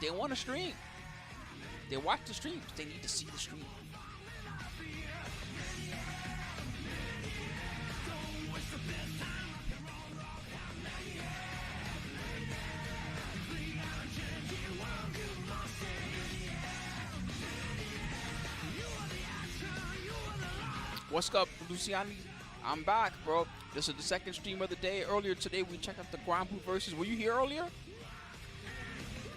They want to stream. They watch the streams. They need to see the stream. What's up, Luciani? I'm back, bro. This is the second stream of the day. Earlier today, we checked out the Granblue Versus. Were you here earlier?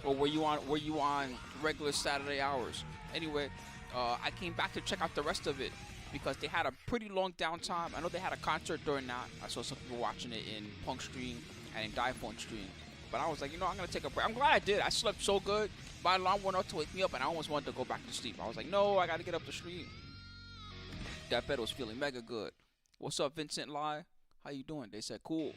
Or were you on regular Saturday hours? Anyway, I came back to check out the rest of it because they had a pretty long downtime. I know they had a concert during that. I saw some people watching it in Punk stream and in Diphone stream. But I was like, you know, I'm gonna take a break. I'm glad I did. I slept so good. My alarm went off to wake me up, and I almost wanted to go back to sleep. I was like, no, I gotta get up to stream. That bed was feeling mega good. What's up, Vincent Lai? How you doing? They said cool.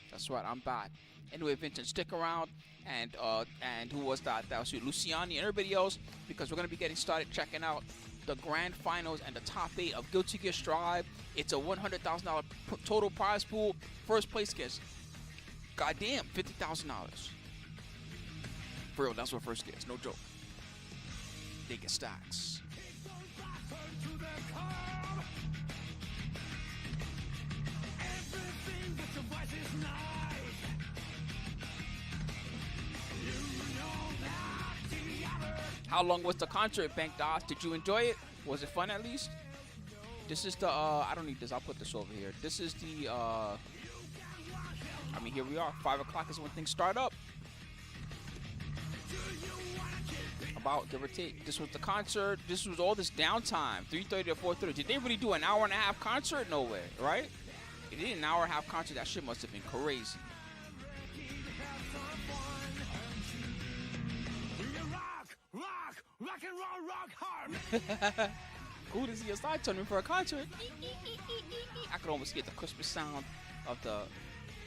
That's right, I'm back. Anyway, Vincent, stick around, and who was that? That was you, Luciani, and everybody else, because we're gonna be getting started checking out the grand finals and the top 8 of Guilty Gear Strive. It's a $100,000 total prize pool. First place gets, goddamn, $50,000. For real, that's what first gets. No joke. They get stacks. How long was the concert, Bank Dots? Did you enjoy it? Was it fun at least? This is the, I don't need this. I'll put this over here. This is the, I mean, here we are. 5 o'clock is when things start up. About, give or take. This was the concert. This was all this downtime. 3:30 to 4:30. Did they really do an hour and a half concert? No way, right? If they did an hour and a half concert, that shit must have been crazy. Rock and roll, rock hard. Cool to see your side turning for a concert. I could almost get the Christmas sound of the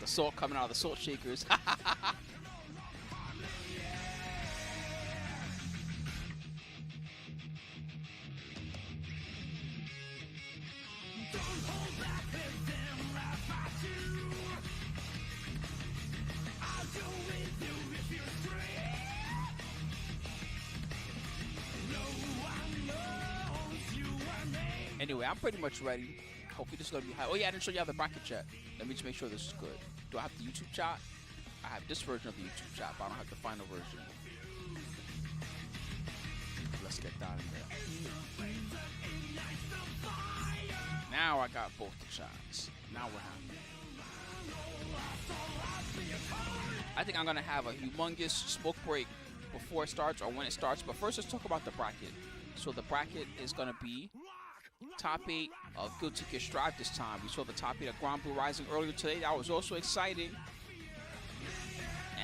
salt coming out of the salt shakers. Anyway, I'm pretty much ready. Hopefully this is going to be high. Oh yeah, I didn't show you how the bracket chat. Let me just make sure this is good. Do I have the YouTube chat? I have this version of the YouTube chat, but I don't have the final version. Let's get that in there. Now I got both the chats. Now we're happy. I think I'm going to have a humongous smoke break before it starts or when it starts. But first, let's talk about the bracket. So the bracket is going to be top 8 of Guilty Gear Strive this time. We saw the top 8 of Granblue Rising earlier today. That was also exciting.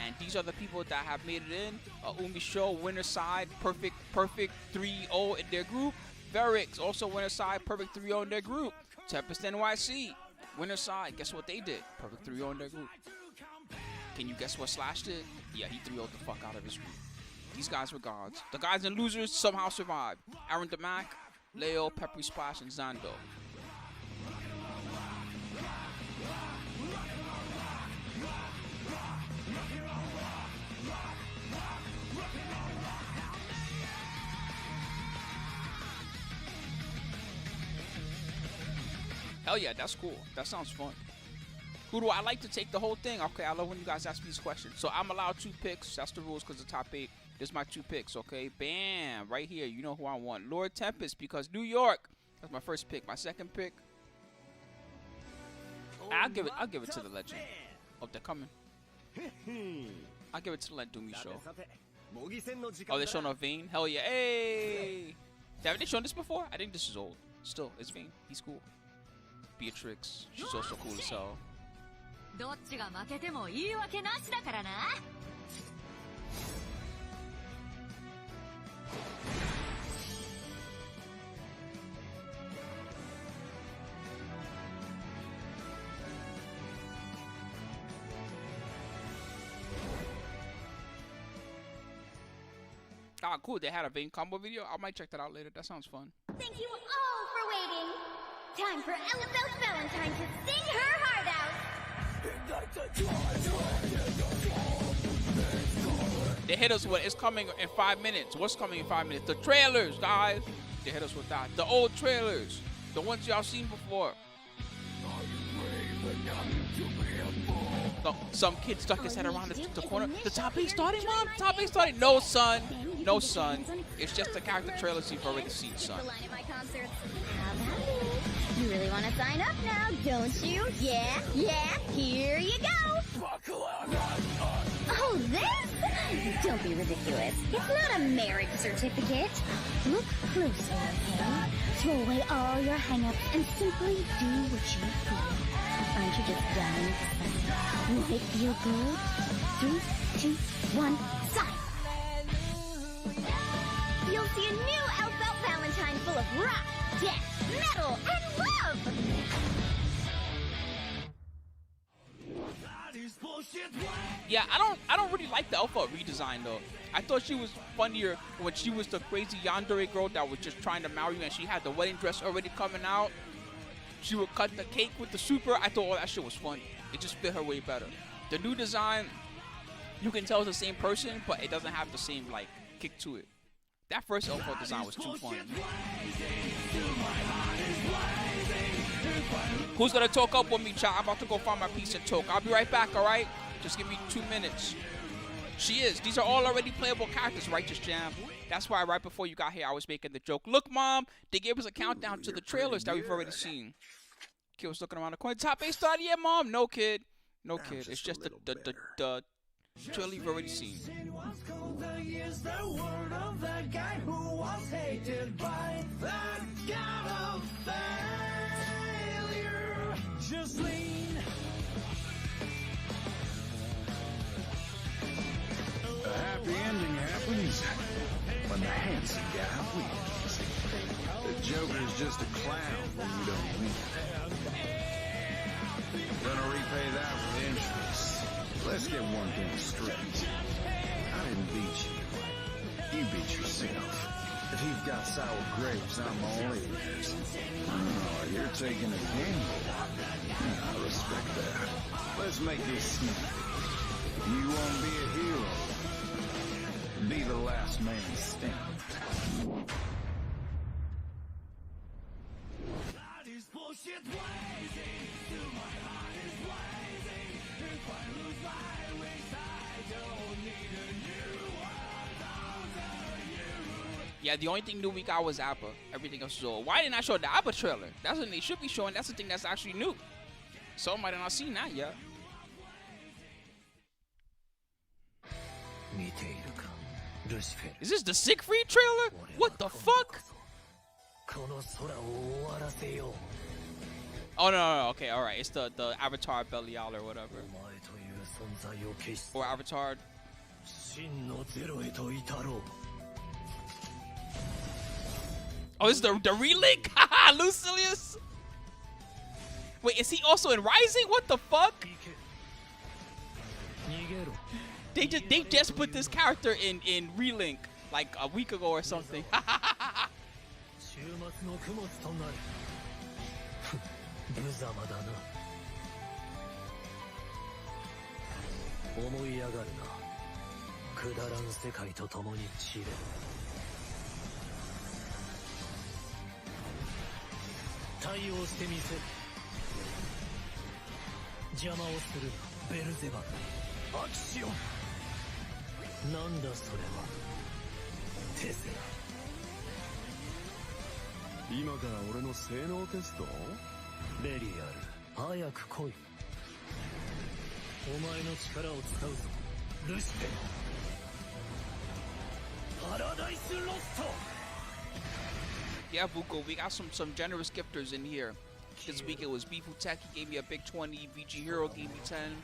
And these are the people that have made it in. Umi Show, winner side, perfect 3-0 in their group. Verix, also winner side, perfect 3-0 in their group. Tempest NYC, winner side. Guess what they did? Perfect 3-0 in their group. Can you guess what Slash did? Yeah, he 3-0'd the fuck out of his group. These guys were gods. The guys and losers somehow survived. Aaron DeMac, Leo, Peppery Splash, and Zando. Hell yeah, that's cool. That sounds fun. Who do I like to take the whole thing? Okay, I love when you guys ask me these questions. So I'm allowed 2 picks. That's the rules because the top 8. This is my 2 picks, okay? Bam! Right here. You know who I want. Lord Tempest because New York. That's my first pick. My second pick. I'll give it to the legend. Oh, they're coming. I'll give it to the Let Doomy show. Oh, they're showing off Vane? Hell yeah. Hey! Haven't they shown this before? I think this is old. Still, it's Vane. He's cool. Beatrix. She's also cool as hell. Ah, cool. They had a Vane combo video. I might check that out later. That sounds fun. Thank you all for waiting. Time for LFL's Valentine to sing her heart out. They hit us with it's coming in 5 minutes. What's coming in 5 minutes? The trailers, guys. They hit us with that. The old trailers. The ones y'all seen before. Some kid stuck his head around the corner. The top 8 starting, Mom? Top 8 starting? No, son. No, son. It's just the character trailers you've already seen, son. You really want to sign up now, don't you? Yeah, here you go. Oh, this? Don't be ridiculous. It's not a marriage certificate. Look closer, okay? Throw away all your hang-ups and simply do what you feel. Aren't you just dying to sign? Will it feel good? 3, 2, 1, sign! You'll see a new Elf Valentine full of rock, death, metal, and love! Yeah, I don't really like the Alpha redesign though. I thought she was funnier when she was the crazy yandere girl that was just trying to marry you and she had the wedding dress already coming out. She would cut the cake with the super. I thought all that shit was funny. It just fit her way better. The new design, you can tell it's the same person, but it doesn't have the same like kick to it. That first Elfo design was too funny. Who's gonna talk up with me, child? I'm about to go find my piece and talk. I'll be right back, alright? Just give me 2 minutes. She is. These are all already playable characters, Righteous Jam. That's why right before you got here, I was making the joke. Look, Mom, they gave us a countdown to the trailers that we've already seen. Kid was looking around the corner. Top 8 started yet, Mom? No, kid. No, kid. It's just the trailer you've already seen. A happy ending happens when the handsome guy wins. The Joker's just a clown when you don't win. Gonna repay that with interest. Let's get one thing straight. I didn't beat you. You beat yourself. If you've got sour grapes, I'm all ears. Oh, you're taking a gamble. I respect that. Let's make this simple. You won't be a hero. Be the last man standing. Yeah, the only thing new we got was ABBA. Everything else was old. Why didn't I show the ABBA trailer? That's what they should be showing. That's the thing that's actually new. Somebody not seen that yet. Is this the Siegfried trailer? What the fuck? Oh no, okay, alright. It's the Avatar Belial or whatever. Or Avatar. Oh, this is the relink? Haha, Lucilius? Wait, is he also in Rising? What the fuck? They just put this character in Relink like a week ago or something. Yeah, Buko, we got some generous gifters in here. This week it was Bifu Tech, he gave me a big 20, VG Hero gave me 10.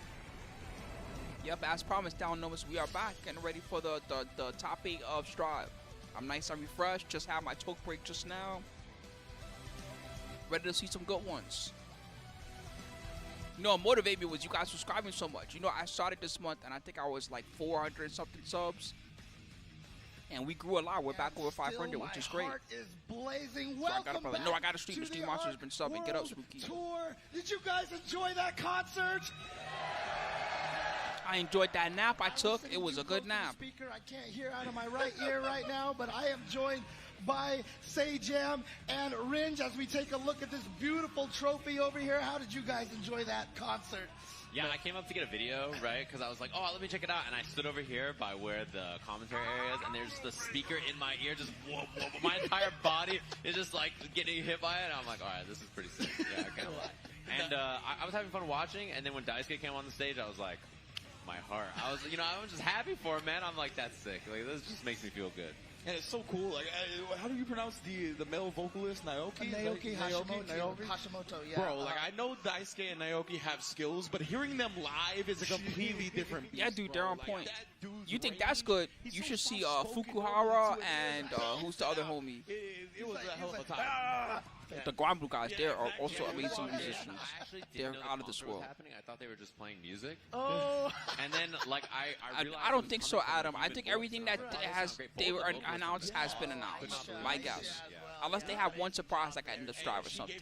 Yep, as promised, Down Nomus, we are back and ready for the top 8 of Strive. I'm nice and refreshed, just had my talk break just now. Ready to see some good ones. You know what motivated me was you guys subscribing so much. You know, I started this month and I think I was like 400 something subs. And we grew a lot. We're back over 500, which is great. Is blazing. So I gotta stream. The Stream Monster has been subbing. Get up, Spooky. Tour. Did you guys enjoy that concert? I enjoyed that nap I took. It was a good nap. Speaker, I can't hear out of my right ear right now, but I am joined by Sayjam and Ringe as we take a look at this beautiful trophy over here. How did you guys enjoy that concert? Yeah, I came up to get a video, right? Because I was like, oh, let me check it out. And I stood over here by where the commentary area is, and there's the speaker in my ear, just whoa, whoa. My entire body is just like getting hit by it. And I'm like, all right, this is pretty sick. Yeah, I can't lie. And I was having fun watching, and then when Daisuke came on the stage, I was like, my heart. I was just happy for him, man. I'm like, that's sick. Like, this just makes me feel good. And it's so cool. Like, how do you pronounce the male vocalist, Naoki? Naoki Hashimoto, yeah. Bro, like, I know Daisuke and Naoki have skills, but hearing them live is a completely different beast. Yeah, dude, they're on point. You think that's good? You should see Fukuhara and who's the other homie? It was a hell of a time. The Granblue guys, they're also amazing musicians. They're out of this world. I thought they were just playing music. Oh. And then, like, I realized I don't think so, Adam. I think everything that they were announced has been announced. My guess. Unless they have one surprise like at End of Strive or something.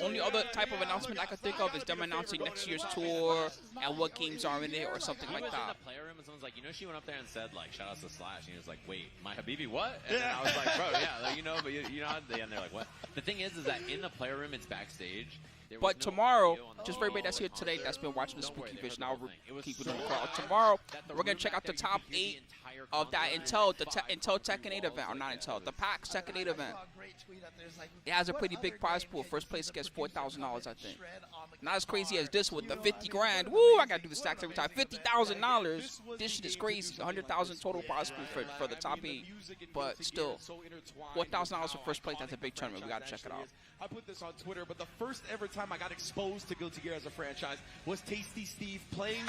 Only other type of announcement I could think of is them announcing next year's tour and what games are in it or something like that. In the player room and someone's like, she went up there and said, like, shout out to Slash. And he was like, wait, my Habibi, what? And then I was like, bro, yeah, like, but you know, and they're like, what? The thing is that in the player room, it's backstage. But tomorrow, just for everybody that's here today that's been watching the SpookyVision, I'll keep it on the crowd. Tomorrow, we're going to check out the top 8 of that Intel Tekken 8 event, or not Intel, the PAX Tekken 8 event. It has a pretty big prize pool. First place gets $4,000, I think. Not as crazy as this with the 50 grand. Woo, I got to do the stacks every time. $50,000. This shit is crazy. 100,000 total prize pool for the top 8. But still, $4,000 for first place, that's a big tournament. We got to check it out. I put this on Twitter, but the first ever time I got exposed to Guilty Gear as a franchise was Tasty Steve playing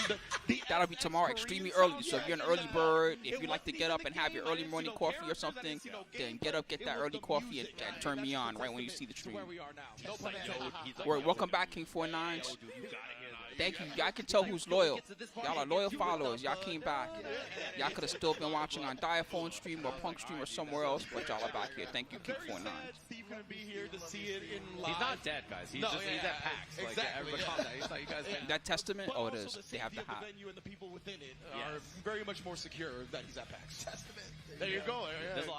the That'll be tomorrow, extremely early. So if you're an early bird, if you like to get up and have your early morning coffee or something, then get up, get that early coffee, and turn me on right when you see the stream. Welcome back, King 49s. Thank you. Y'all can tell who's loyal. Y'all are loyal followers. Y'all came back. Y'all could have still been watching on Diaphone stream or Punk stream or somewhere else, but y'all are back here. Thank you, King 49. Steve couldn't be here to see it in live. He's not dead, guys. He's just he's at PAX. Like, everybody calm down. He's not, you guys that Testament? Oh, it is. They have the hat. The venue and the people within it are very much more secure that he's at PAX. Testament. There you go.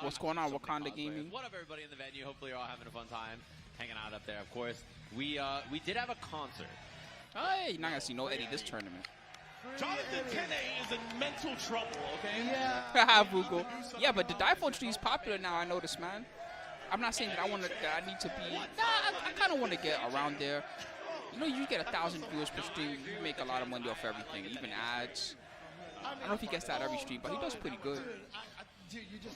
What's going on, Wakanda Gaming? What up, everybody in the venue? Hopefully you're all having a fun time hanging out up there. Of course, we did have a concert. Hey, you're not going to see no Eddie this tournament. Jonathan Kenne is in mental trouble, okay? Yeah. Google. Yeah, but the Diaphone stream is popular now, I noticed, man. I'm not saying that I need to be... Nah, I kind of want to get around there. You know, you get 1,000 viewers per stream. You make a lot of money off everything, even ads. I don't know if he gets that every stream, but he does pretty good.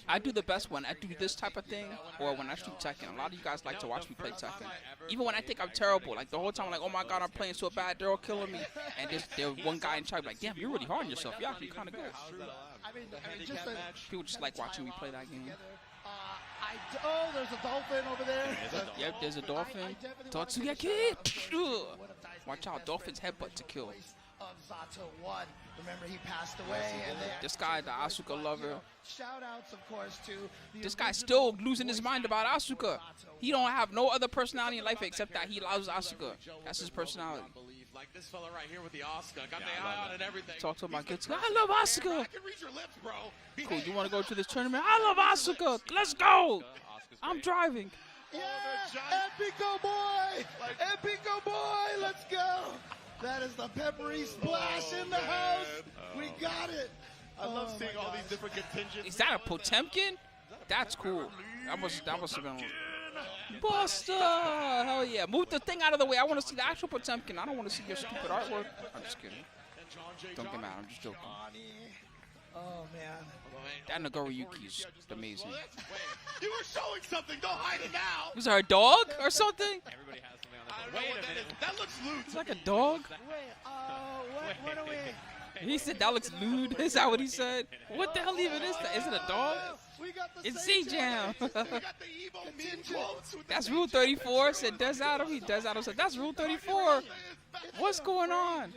I do the best when I do this type of thing, or when I stream Tekken. A lot of you guys like to watch me play Tekken. Even when I think I'm terrible, like the whole time I'm like, oh my god, I'm playing so bad, they're all killing me. And there's one guy in charge like, damn, you're really hard on yourself. You're actually kind of good. People just like watching me play that game. There's a dolphin over there. Yep, there's a dolphin. Tatsuya Kid. Watch out, dolphins headbutt to kill. Of Zato 1. Remember, he passed away. And this guy, the Asuka lover. Shout outs, of course, to this guy's still losing his mind about Asuka. He don't have no other personality in life except that he loves Asuka. That's his personality. Like this fella right here with the Asuka, got the eye on and everything. Talk to him about kids. I love Asuka. I can read your lips, bro. Cool. You want to go to this tournament? I love Asuka. Let's go. I'm driving. Yeah, Epico boy. Epico boy. Let's go. That is the peppery splash in the house. We got it. I love seeing all these different contingents. Is that a Potemkin? That's cool. That must have been Buster. Hell yeah. Move the thing out of the way. I want to see the actual Potemkin. I don't want to see your stupid artwork. I'm just kidding. Don't get mad. I'm just joking. Oh, man. That Nagoriyuki is amazing. You were showing something. Don't hide it now. Was there a dog or something? Everybody has something on their phone. Wait a minute. That looks lewd. It's like a dog. What are we? He said that looks lewd. Is that what he said? What the hell even is that? Is it a dog? It's C-Jam. That's Rule 34, said Des Adam. Des Adam said, that's Rule 34. What's going on?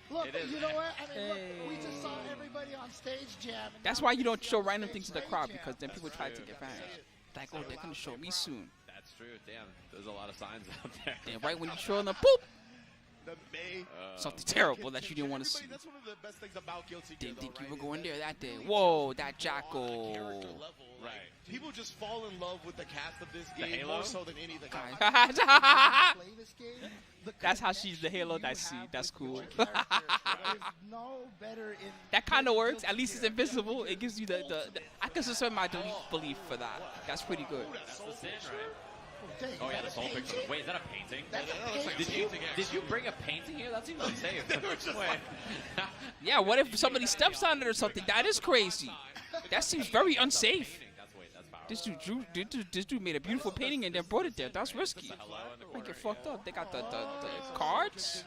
Look, you know what? I mean, look, we just saw everybody on stage jam. That's why you don't show random things to the crowd, because then people try to take advantage. Like, oh, they're going to show me soon. That's true. Damn, there's a lot of signs out there. And right when you show them, boop. The May. Something terrible that you didn't want to see. That's one of the best things about Guilty Gear. Didn't think though, you right? were going Is there that that day. really Whoa, that on a Jackal. character level, like, people just fall in love with the cast of this game Halo? more so than any of the guys. Play this game, the That's how she's the connection Halo you that see. have That's with cool. your character is no better in That kind of Guilty works. At least it's Gear. invisible. It gives you the I can suspend my belief for that. That's pretty good. That's the sin, right? Dang, Oh is yeah, that the a soul picture. painting? Wait, is that a painting? That's a Did painting. you bring a painting here? That seems unsafe. Wait. Yeah, what if somebody steps on it or something? That is crazy. That seems very unsafe. That's powerful. This dude made a beautiful painting and then brought it there. That's risky. Hello in the Might corner. get fucked up. They got the cards.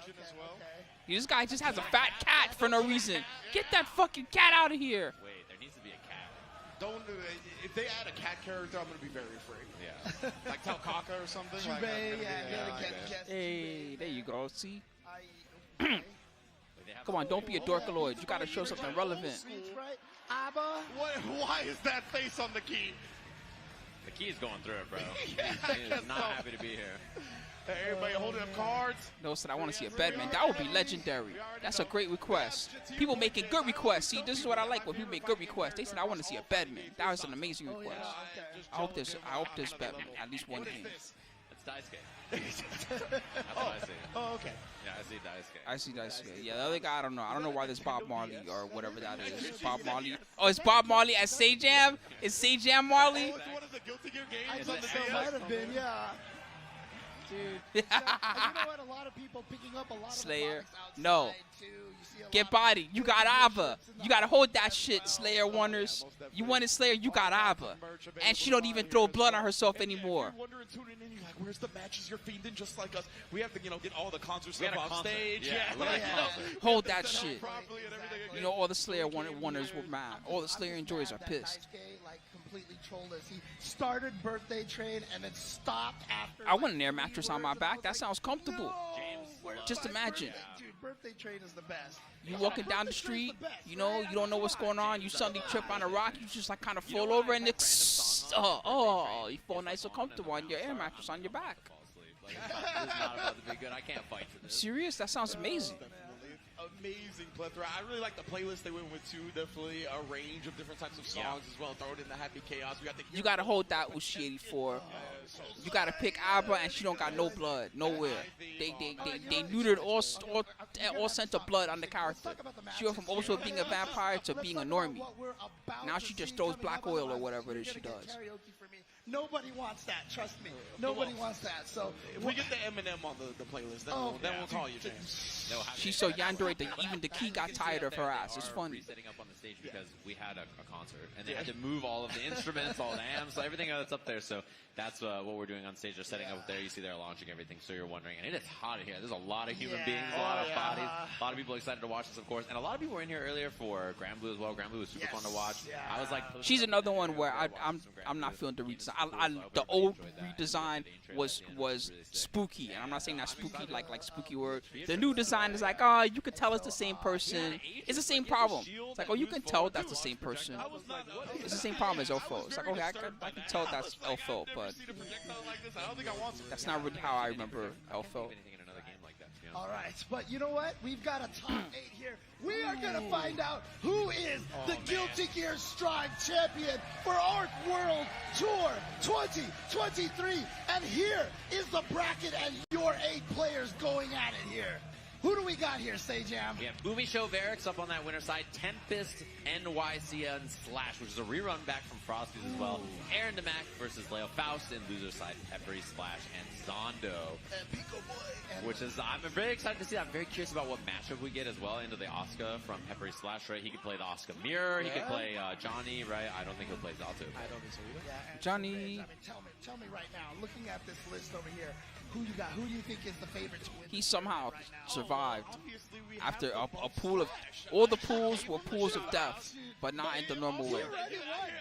This guy just has a fat cat for no reason. Get that fucking cat out of here. Wait, there needs to be a cat. Don't do it. If they add a cat character, I'm gonna be very afraid. Yeah. Like Talkaka or something. Jubei, like, I'm gonna be- yeah, Hey, there you go. See? I- Wait, they have Come on, don't be a dorkaloid. You gotta show something relevant. Sweets, right? Abba. Why is that face on the key? The key's going through it, bro. Yeah, He is not happy to be here. Hey, everybody holding up cards. No, said I want to see a Bedman. That would be legendary. That's a great request. People making good requests. See, this is what I like when people make good requests. They said I want to see a Bedman. That was an amazing request. I hope there's Bedman. At least one game. It's Daisuke. That's what I see. Oh, okay. Yeah, I see Daisuke. I see that. Yeah, the other guy, I don't know. I don't know why there's Bob Marley or whatever that is. Bob Marley. Oh, it's Bob Marley as Sajam? Is Sajam Marley? Oh, it's one of the Guilty Gear I games think on the so DS. might have been, yeah. Dude. And you know what? A lot of people picking up a lot Slayer. of products No. outside, too. You see a Get lot body. You got Ava. You gotta hold that shit, Slayer Wonders. You wanted Slayer, you got Ava. And she don't even throw blood on herself anymore. If you're wondering, tuning in, you're like, where's the matches? You're fiending just like us. We have to, get all the concert We stuff had a off concert. stage. Yeah, we had a concert. Hold that Set up shit. properly and everything You again. know, all the Slayer Wonders were mad. All the Slayer enjoyers are pissed. Daisuke, like, completely trolled us. He started Birthday Train and then stopped after. I want an air mattress on my back. That sounds comfortable. Where's Just my imagine. Birthday? Dude, Birthday Train is the best. You walking down the street, you know, you don't know what's going on. You suddenly trip on a rock, you just like kind of fall over and it's, you fall nice and comfortable on your air mattress on your back. Fall asleep. Like, it's not about to be good. I can't fight for this. Serious? That sounds amazing. Amazing plethora. I really like the playlist they went with too. Definitely a range of different types of songs as well. Throw it in the happy chaos. We got the You gotta hold that Uchi 84. You gotta pick Abra and she don't got no blood nowhere. They neutered all sense of blood on the character. She went from also being a vampire to being a normie. Now she just throws black oil or whatever it is she does. Nobody wants that. Trust me. Nobody wants that. So If we get the Eminem on the playlist, then we'll call you, James. They'll have She's it. so yandere that even the key got tired of her ass. It's Are funny. Setting up on the stage because we had a concert and they had to move all of the instruments, all the amps, everything that's up there. So that's what we're doing on stage. They're setting up there. You see they're launching everything. So you're wondering, and it is hot in here. There's a lot of human beings, a lot of bodies, a lot of people excited to watch this, of course, and a lot of people were in here earlier for Granblue as well. Granblue was super fun to watch. I was like, She's another one where I'm not feeling the redesign. The old redesign was spooky, and I'm not saying that spooky like spooky word. The new design is like, oh, you could tell it's the same person. It's the same problem. It's like, oh, you can tell that's the same person. It's the same problem as Elfo. It's like, okay, I can tell that's Elfo, but that's not really how I remember Elfo. anything in another game like that. To be honest. all right, but you know what? We've got a top 8 here. We are gonna find out who is the Guilty Gear Strive champion for Arc World Tour 2023. And here is the bracket and your 8 players going at it here. Who do we got here, Sajam? We have Umisho Varix up on that winner side, Tempest, NYCN Slash, which is a rerun back from Frosties as well. Aaron DeMac versus Leo Faust, and loser side, Peppery Splash and Zondo. And Pico Boy. Which is, I'm very excited to see that. I'm very curious about what matchup we get as well into the Oscar from Peppery Splash, right? He could play the Oscar Mirror, he could play Johnny, right? I don't think he'll play Zato. I don't think so either. Yeah, and Johnny. I mean, tell me right now, looking at this list over here, who you got? Who do you think is the favorite to win? He somehow survived Obviously, we after have a pool of all the pools were pools of death, but not in the normal way.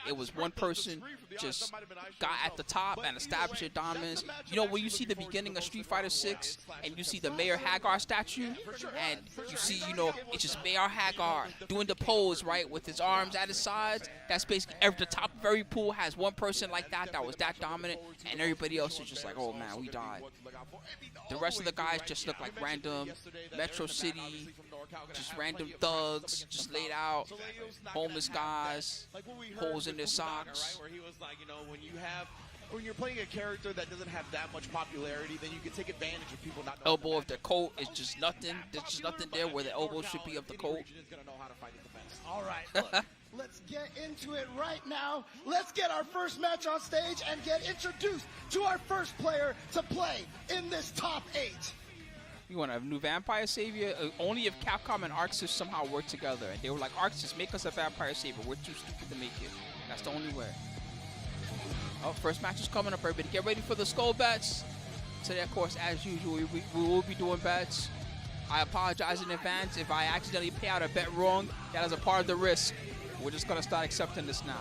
It was one person just got at the top and established their dominance. You know, when you see the beginning of Street Fighter 6 and you see the Mayor Hagar statue, and you see, you know, it's just Mayor Hagar doing the pose, right, with his arms at his sides. That's basically the top of every pool has one person like that was that dominant, and everybody else is just like, oh man, we died. The rest of the guys just look like random Metro City, just random thugs, just laid out, homeless guys, holes in their socks. Where he was like, you know, when you're playing a character that doesn't have that much popularity, then you can take advantage of people not knowing Elbow of the coat is just nothing. There's just nothing there where the elbow should be of the coat. All right, look, let's get into it right now. Let's get our first match on stage and get introduced to our first player to play in this top 8. You want a new Vampire Savior? Only if Capcom and ArcSys somehow work together. And they were like, ArcSys, make us a Vampire Savior. We're too stupid to make it. That's the only way. Oh, first match is coming up, everybody. Get ready for the skull bets. Today, of course, as usual, we will be doing bets. I apologize in advance if I accidentally pay out a bet wrong. That is a part of the risk. We're just going to start accepting this now.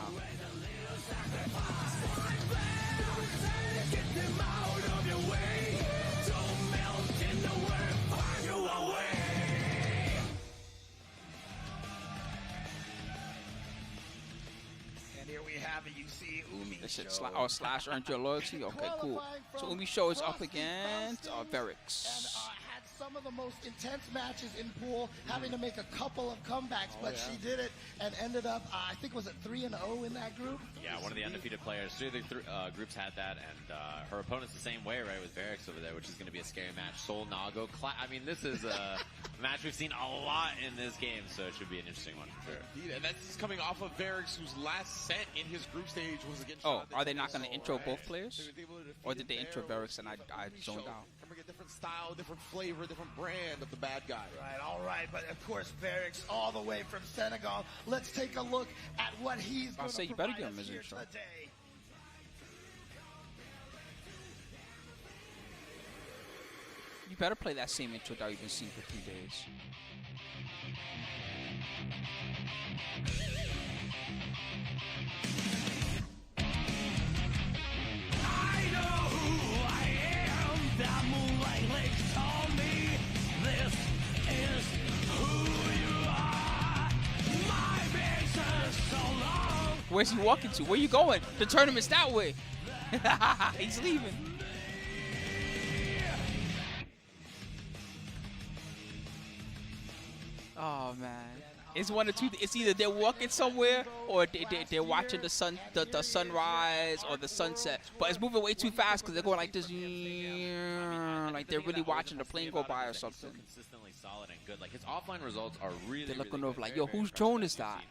You see Umi Slash earned your loyalty. Okay, cool. So Umi Show is up against Verix. Had some of the most intense matches in pool, having to make a couple of comebacks, but she did it and ended up, I think, was it 3-0 in that group? Yeah, one of the undefeated players. 3 of the groups had that, and her opponent's the same way, right, with Verix over there, which is going to be a scary match. Sol Nago. I mean, this is a match we've seen a lot in this game, so it should be an interesting one for sure. Indeed, and that's coming off of Verix, whose last set in his group stage was against. Oh, are they not going to intro both players? Or did they intro Verix and I zoned out? Remember, a different style, different flavor, different brand of the bad guy. Right, all right, but of course, Verix all the way from Senegal. Let's take a look at what he's going to you better provide give him us his here intro. today. You better play that same intro that you've been seeing for 3 days. I know who I am. That moonlight lakes told me this is who you are. My base is so long. Where's he walking to? Where you going? The tournament's that way. He's leaving. Oh man, it's one or two. It's either they're walking somewhere or they're watching the sunrise or the sunset. But it's moving way too fast because they're going like this, like they're really watching the plane go by or something. Consistently solid and good. Like his offline results are really. They're looking really over good. like, Very, yo, very whose impressive drone is to that? see.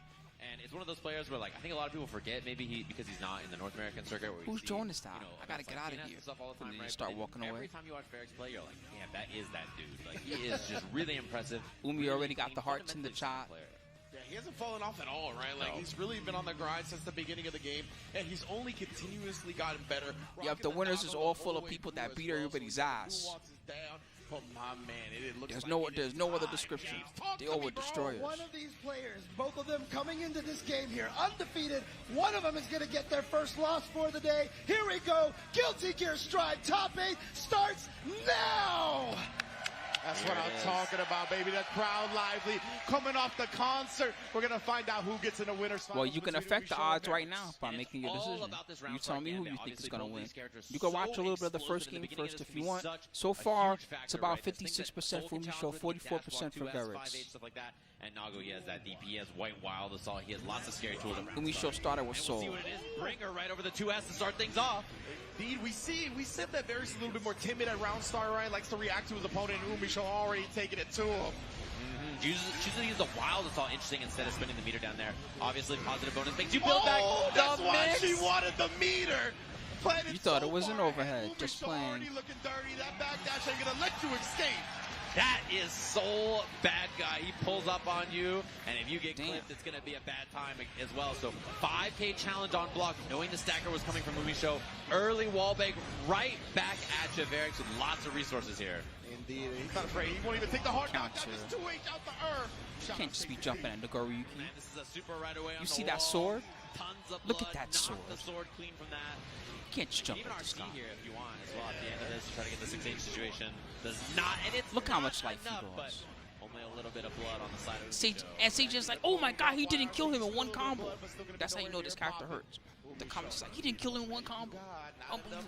And it's one of those players where, like, I think a lot of people forget maybe because he's not in the North American circuit. Where Whose see, drone is that? You know, I gotta get out of CNS here. and stuff all the time, And then you right? start But walking every away. time you watch Verix play, you're like, damn, that is that dude. Like, he is just really impressive. Umi really already got clean, the hearts in the fundamentally sound chat. player. Yeah, he hasn't fallen off at all, right? Like, No. he's really been on the grind since the beginning of the game, and he's only continuously gotten better. Yep, the winners is all full of people that beat everybody's ass. Oh my man, it looks There's like no other description. They all were destroyers. One of these players, both of them coming into this game here undefeated. One of them is going to get their first loss for the day. Here we go. Guilty Gear Strive Top 8 starts now. That's what I'm talking about, baby. The crowd lively. Coming off the concert, we're going to find out who gets in the winner's finals. Well, you can between affect the Umi Show and odds right Verix. now by And making it's your all decision. about this round You tell start me who gambit. you think is Obviously, going to both win. these characters You can watch so a little bit of the explosive first in the game beginning of first this if can you be want. such So a far, huge it's factor, about right? This thing that 56% Soul for can Umi Show, challenge with, 44% for Dash Block 2S, Verix. 5-8, stuff like that. And Nago, he has that DP, he has White Wild Assault, he has lots of scary tools. Umi Show started with And we'll see Soul. what it is. Bring her right over the 2S to start things off. Indeed, we said that Verix is a little bit more timid at round start, right? Likes to react to his opponent, and Umi Show already taking it to him. Chooses to use the Wild Assault, interesting, instead of spinning the meter down there. Obviously, positive bonus makes you build back That's the why mix. she wanted the meter. Played You thought so it was an far overhead, ahead. just Umi Show playing. already looking dirty. That backdash ain't gonna let you escape. That is Soul Bad Guy. He pulls up on you, and if you get Damn. clipped, it's going to be a bad time as well. So 5K challenge on block, knowing the stacker was coming from Umi Show. Early wall bag right back at you, Verix, with lots of resources here. Indeed, he's not afraid. He won't even take the hard knock. Counter. Just 2H out the earth. You can't just be jumping at Nagoriyuki. Man, this is a super right away on You the see that wall. sword? Tons of Look at blood. that Knock sword. the sword clean from that. You can't just jump Even at the RC sky. here if you want as well at the end of this to try to get the 6H situation. Does not, and it's Look how not much life he enough, but lost. only Definitely a little bit of blood on the side of Sage, and Sage is like, oh my god, he didn't kill him in one combo. That's how you know this character hurts. The comments like, he didn't kill him in one combo. Unbelievable.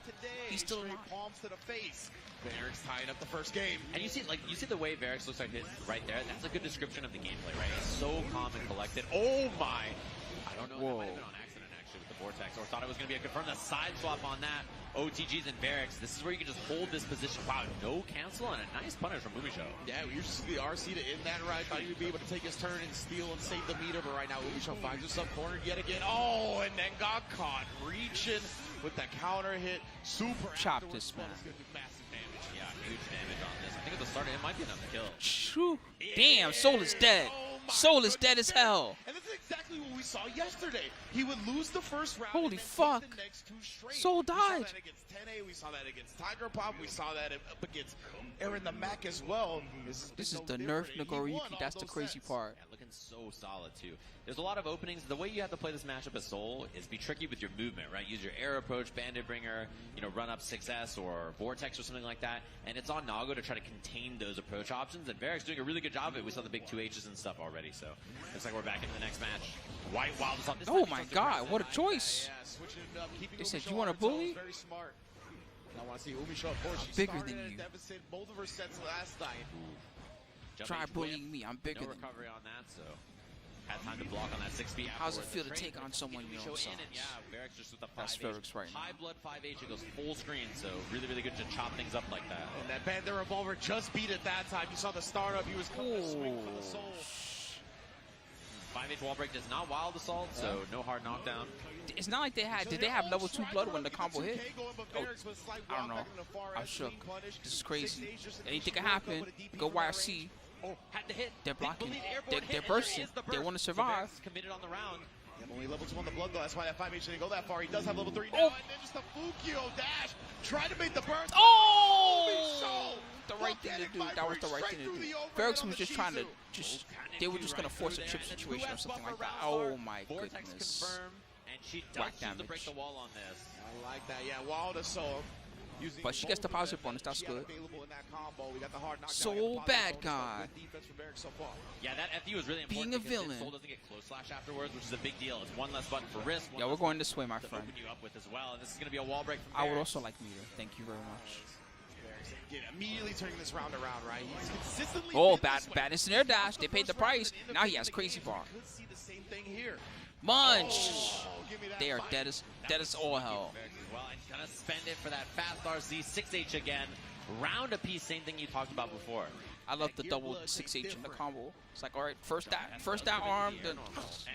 He's still alive. Palms to the face. Varix tying up the first game. And you see the way Varix looks like right there. That's a good description of the gameplay, right? It's so calm and collected. Oh my! I don't know. That might have been on accident actually with the vortex, or thought it was going to be a confirm. The side swap on that. OTGs and Varix. This is where you can just hold this position. Wow, no cancel and a nice punish from Umisho. Yeah, we used to see the RC to end that right. Thought he would be able to take his turn and steal and save the meter, but right now Umisho finds himself cornered yet again. Oh, and then got caught reaching with the counter hit. Super Chop this man. Massive damage. Yeah, huge damage on this. I think at the start it might be enough to kill. Shoo. Damn, Soul is dead. Soul is dead as hell. And that's exactly what we saw yesterday. He would lose the first round. Holy and then fuck. take the next two straight. Soul We saw died. that against 10A. We saw that against Tiger Pop. We saw that up against Aaron the Mac as well. This is the nerf Nagoriyuki. That's the crazy part. Yeah, looking so solid too. There's a lot of openings. The way you have to play this matchup as Soul is be tricky with your movement, right? Use your air approach, Bandit Bringer, run up 6S or Vortex or something like that. And it's on Nago to try to contain those approach options. And Varix doing a really good job of it. We saw the big 2Hs and stuff already. So looks like we're back into the next match. White Wild is on this. Oh my god, what a choice. Yeah, switching it up, keeping They said, Umisho you want a on its own is bully? Very smart. And I want to see Umisho, of course, she bigger started than at a you. deficit both of her sets last night. Try bullying me. I'm bigger No than you. recovery on that, so had time to block on that 6B. How's it afterwards. feel to The take trade on someone your own Umisho in, size? and yeah, Varix just with the 5H. That's Varix right now. High blood 5H, it goes full screen, so really, really good to chop things up like that. And that Bandit Revolver just beat it that time. You saw the startup. He was coming to swing for the soul. 5H wall break does not wild assault, so no hard knockdown. It's not like they had. Did they have level 2 blood when the combo hit? Oh, I don't know. I'm shook. This is crazy. Anything can happen. Go YRC. Oh, had to hit. They're blocking. Believe airborne They're hit, and bursting. that is the They burst. want to So survive. Varix committed on the round. Only level 2 on the blood, though. That's why that 5H didn't go that far. He does have level 3 now. Oh. And then just a Fukio dash. Try to make the burst. Oh! The right thing to do. That was the right thing to do. Varix was just trying to they were just gonna force a chip situation or something like that. Oh my Vortex goodness. confirm, and she does Whack choose to break damage. the wall on this. I like that. Yeah, Wild Assault. But she gets the positive bonus. That's good. Available in that combo. We got the hard knockdown. Soul We got the bad positive bonus. guy. Good defense from Varix so far. Yeah, that FU is really Being important a because villain. Soul doesn't get close slash afterwards, which is a big deal. It's one less button for wrist. Yeah, we're going this way, my to friend. open you up with as well, and this is going to be a wall break from I would Varix. also like meter. Thank you very much. Varix immediately turning this round around, right? He's consistently Oh, been this way. bad instant air dash. They paid the price. Now he has crazy bar. We could see the same thing here. Munch. Oh, give me that They are fight. dead as all hell. Varix as well, and gonna spend it for that fast RC 6H again. Round apiece, same thing you talked about before. I love the double 6H in the combo. It's like, all right, first that arm, then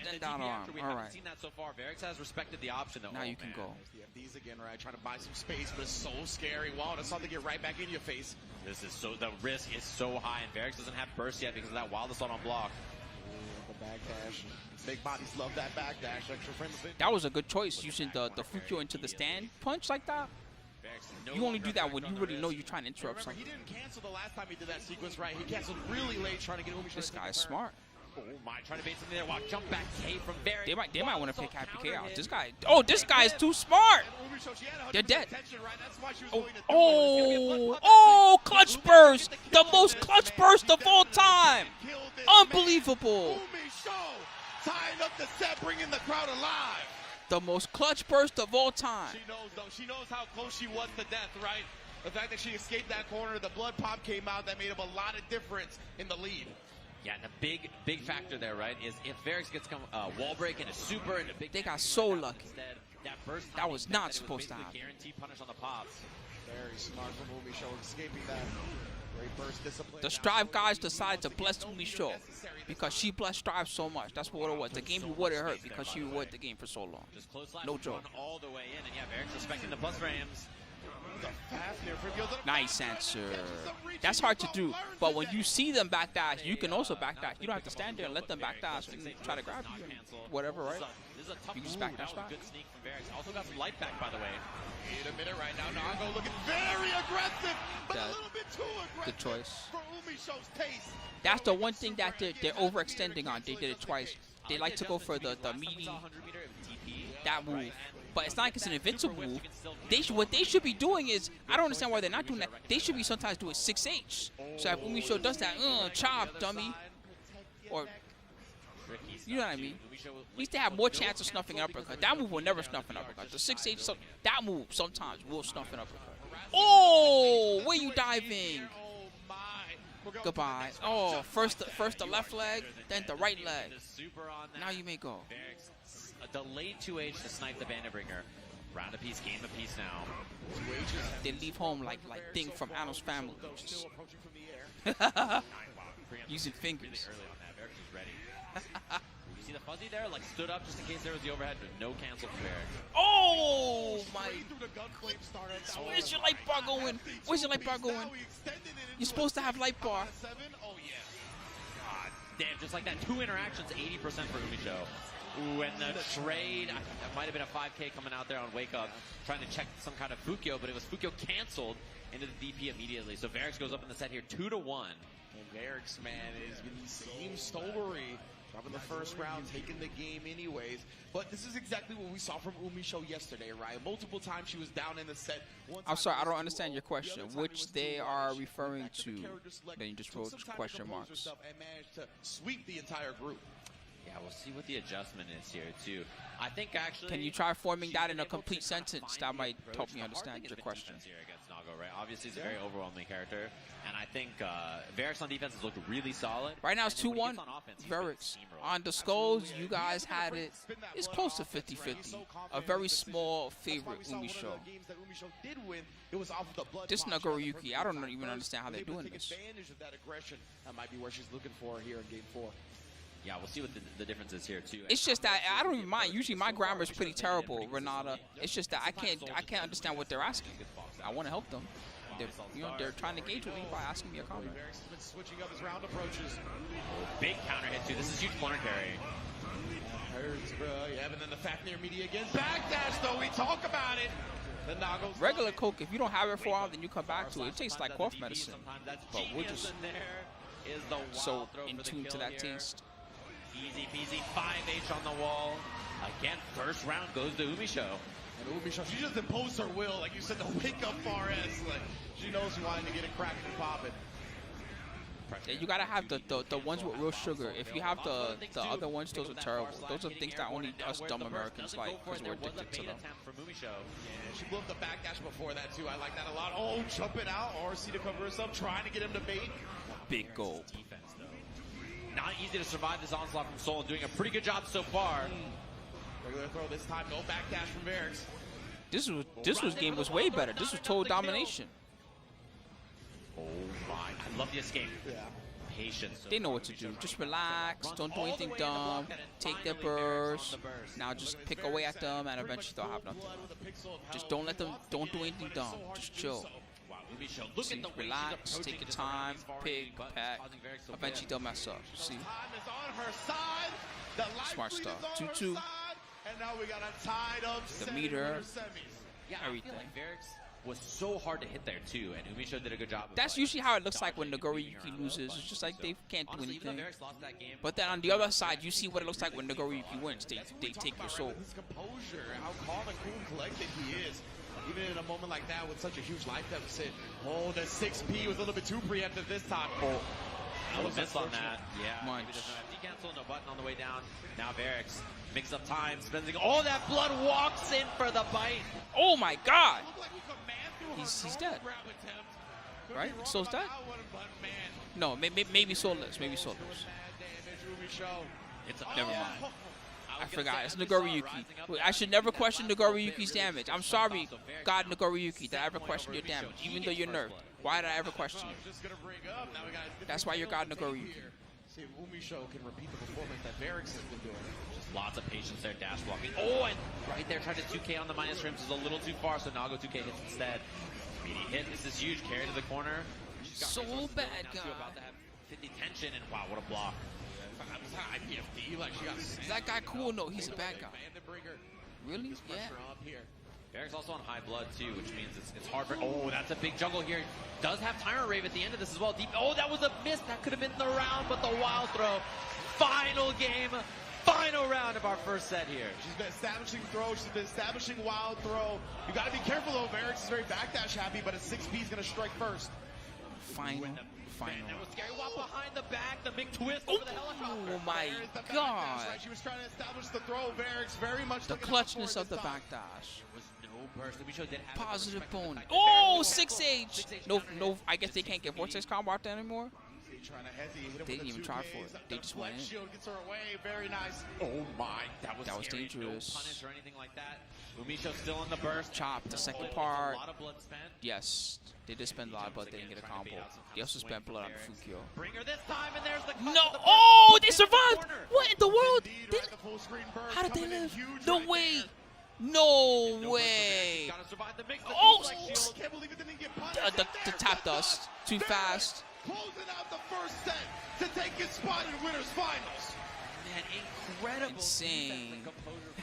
And down the DP arm. after we All haven't right. seen that so far. Varix has respected the option though. Now you can go. There's the FDs again, right? Trying to buy some space, but it's so scary. Wild Assault to get right back in your face. This is the risk is so high, and Varix doesn't have burst yet because of that wild assault on block. The backdash. Big bodies love that backdash. Extra frame of it. That was a good choice, using the Fukyo into the stand punch like that. You only do that when you really know you're trying to interrupt Remember, he something. didn't cancel the last time he did that sequence, right? He canceled really late trying to get Umisho. This to take guy is the turn. smart. Oh my, trying to bait something there. Wow, jump back K from Varix. They might want to pick Wild Happy assault K out. counter This hit. guy is too smart. And Umisho, she had 100% They're dead. tension, right? That's why she was Oh, willing to do it. It was gonna be a blood puck, oh, actually. clutch Umisho burst. gets The kill most on this clutch man. burst of all time. Killed this Unbelievable. man. Umisho tying up the set, bringing the crowd alive. The most clutch burst of all time. She knows, though. She knows how close she was to death, right? The fact that she escaped that corner, the blood pop came out, that made up a lot of difference in the lead. Yeah, and the big factor there, right, is if Varix gets wall break and a super and a big. They got damage so knockdown lucky. Instead, that burst That was timing not meant that it supposed to basically happen. Guaranteed punish on the pops. Very smart from Umisho, escaping that. Great burst discipline. The Strive guys decided to bless Umisho because she blessed Strive so much. That's what it was. The game rewarded her because she rewarded the game for so long. Just close slash No joke. run all the way in, and yeah, Varix respecting the plus frames. Nice answer. That's hard to do, but when you see them backdash, you can also backdash. You don't have to stand there and let them backdash and try to grab you and whatever, right? This is a tough You just move. backdash That was a back. good sneak from Varix. Also got some light back, by the way. Wait a minute right now. Nago looking very aggressive, but a That- little bit too aggressive. Good choice. For Umisho's taste. That's the one thing that they're overextending on. They did it twice. They like to go for the meaty That move. But it's not like it's an invincible move. What they should be doing is, I don't understand why they're not doing that. They should be sometimes doing 6H. So if Umisho does that, chop, dummy. Or, you know what I mean? At least they have more chance of snuffing an uppercut. That move will never snuff an uppercut. The 6H, that move sometimes will snuff an uppercut. Oh, where you diving? Goodbye. Oh, first the left leg, then the right leg. Now you may go. A delayed 2H to snipe the Bandit Bringer. Round a piece, game a piece now. They leave home like Thing from Adam's Family. Just using fingers. Early on that, Varix is ready. You see the fuzzy there? Like stood up just in case there was the overhead, but no cancel for Varix. Oh my! Where's your light bar going? Where's your light bar going? You're supposed to have light bar. God damn, just like that, 2 interactions, 80% for Umisho. Ooh, and the trade, that might have been a 5K coming out there on Wake Up, trying to check some kind of Fukyo, but it was Fukyo canceled into the DP immediately. So Varix goes up in the set here, 2-1. And Varix, man, is been the same story. Dropping the first round, taking the game anyways. But this is exactly what we saw from Umisho yesterday, right? Multiple times she was down in the set. I'm sorry, I don't understand your question. Which they are referring to? Then you just wrote question marks. And managed to sweep the entire group. Yeah, we'll see what the adjustment is here, too. I think actually... Can you try forming that in a complete sentence? That might help me understand your question. Here against Nago, right? Obviously, he's a very overwhelming character. And I think Varix on defense has looked really solid. Right now it's 2-1. Varix. On the skulls, you guys had it. It's close to 50-50. A very small favorite Umisho. This Nagoriyuki, I don't even understand how they're doing this. That might be where she's looking for here in game 4. Yeah, we'll see what the difference is here too. It's just that I don't even mind. Usually my grammar is pretty terrible, Renata. It's just that I can't understand what they're asking. I want to help them. They're trying to engage with me by asking me a comment. Switching up his round approaches. Big counter hit too. This is huge corner carry. Hurts, bro. Yeah, and then the Fafnir media again. Backdash though. We talk about it. The Nago's regular Coke. If you don't have it for a while, then you come back to it. It tastes like cough medicine. But we're just so in tune to that taste. Easy peasy, 5H on the wall. Again, first round goes to Umisho. And Umisho, she just imposed her will, like you said, the wake up RS. Like she knows she wanted to get it cracked and popping. Yeah, you gotta have the ones with real sugar. If you have the other ones, those are terrible. Those are things that only us dumb Americans like because we're addicted to them. Yeah, she blew up the backdash before that too. I like that a lot. Oh, jumping out, RC to cover herself, trying to get him to bait. Big goal. Not easy to survive this onslaught from Sol, doing a pretty good job so far. Regular throw this time, no backdash from Varix. This game was way better. This was total domination. Oh my, I love the escape. Yeah. Patience. They know what to do. Just relax. Don't do anything dumb. Take their burst. Now just pick away at them and eventually they'll have nothing. Just don't do anything dumb. Just chill. See, relax, take your time, pick, pack. Eventually they'll mess up. See? Smart stuff. 2-2. And now we got a tied up The meter. Yeah, Everything. I feel like Varix was so hard to hit there too, and Umisho did a good job. That's usually how it looks like when Nagoriyuki loses. It's just like they can't do anything. But then on the other side, you see what it looks like when Nagoriyuki wins. They take your soul. His composure, how calm and cool and collected he is. Even in a moment like that with such a huge life deficit. Oh, the 6P was a little bit too preemptive this time. Oh, I was miss on that. Yeah. Munch. Cancel, no button on the way down. Now Varix mix up time, spending all that blood, walks in for the bite. Oh my God! He's dead. Right? Soul's dead? No, maybe soulless. Maybe soulless. Never mind. I forgot. It's Nagoriyuki. I should never question Nagoriyuki's damage. I'm sorry, God Nagoriyuki, that I ever question your damage, even though you're nerfed. Why did I ever question you? That's why you're God Nagoriyuki. See if Umisho can repeat the performance that Varix has been doing. Just lots of patience there, dash blocking. Oh, and right there, tried to 2K on the minus rims is a little too far, so Nago 2K hits instead. Meaty hit. This is huge. Carry to the corner. So bad, guy. About to have 50 tension, and wow, what a block. IPFD, like she got Is that guy cool? No, he's a bad guy. Really? Yeah. Varix also on high blood too, which means it's hard for. Oh, that's a big jungle here. Does have Tyrant Rave at the end of this as well. Deep. Oh, that was a miss. That could have been the round, but the wild throw. Final game final round of our first set here. She's been establishing throw. She's been establishing wild throw. You got to be careful though. Varix is very backdash happy, but a 6P is going to strike first. Final. That was scary. Walk behind the back, the big twist over the helicopter. Oh my There's the God. backdash, right? She was trying to establish the throw. Varix very much The looking clutchness for of the this time. backdash. There was no burst. We showed that Positive bone. Oh, 6H. No, I guess they can't get vortex combo out there anymore. Trying to hesitate, hit him They with didn't even the try 2Ks. for it. They The just went in. flex shield gets her away. Very nice. Oh my, That was scary. dangerous. No punish or anything like that. Umisho still in the burst. Chop, the second A part. lot of blood spent. Yes, they did spend a lot, but they didn't get a combo. They also spent blood on the Fukio. Bring her this time, and there's the cut No! to the Oh, burst. they Into the survived! corner. What in the world? Indeed, They- right, the full screen burst How did they coming in live? huge No right way! there. No No way! Gotta survive the mix. The Oh, deflex I shield. can't believe it didn't get punished. The tap dust. Too fast. Closing out the first set to take his spot in winners finals. Man, incredible. Insane. defense and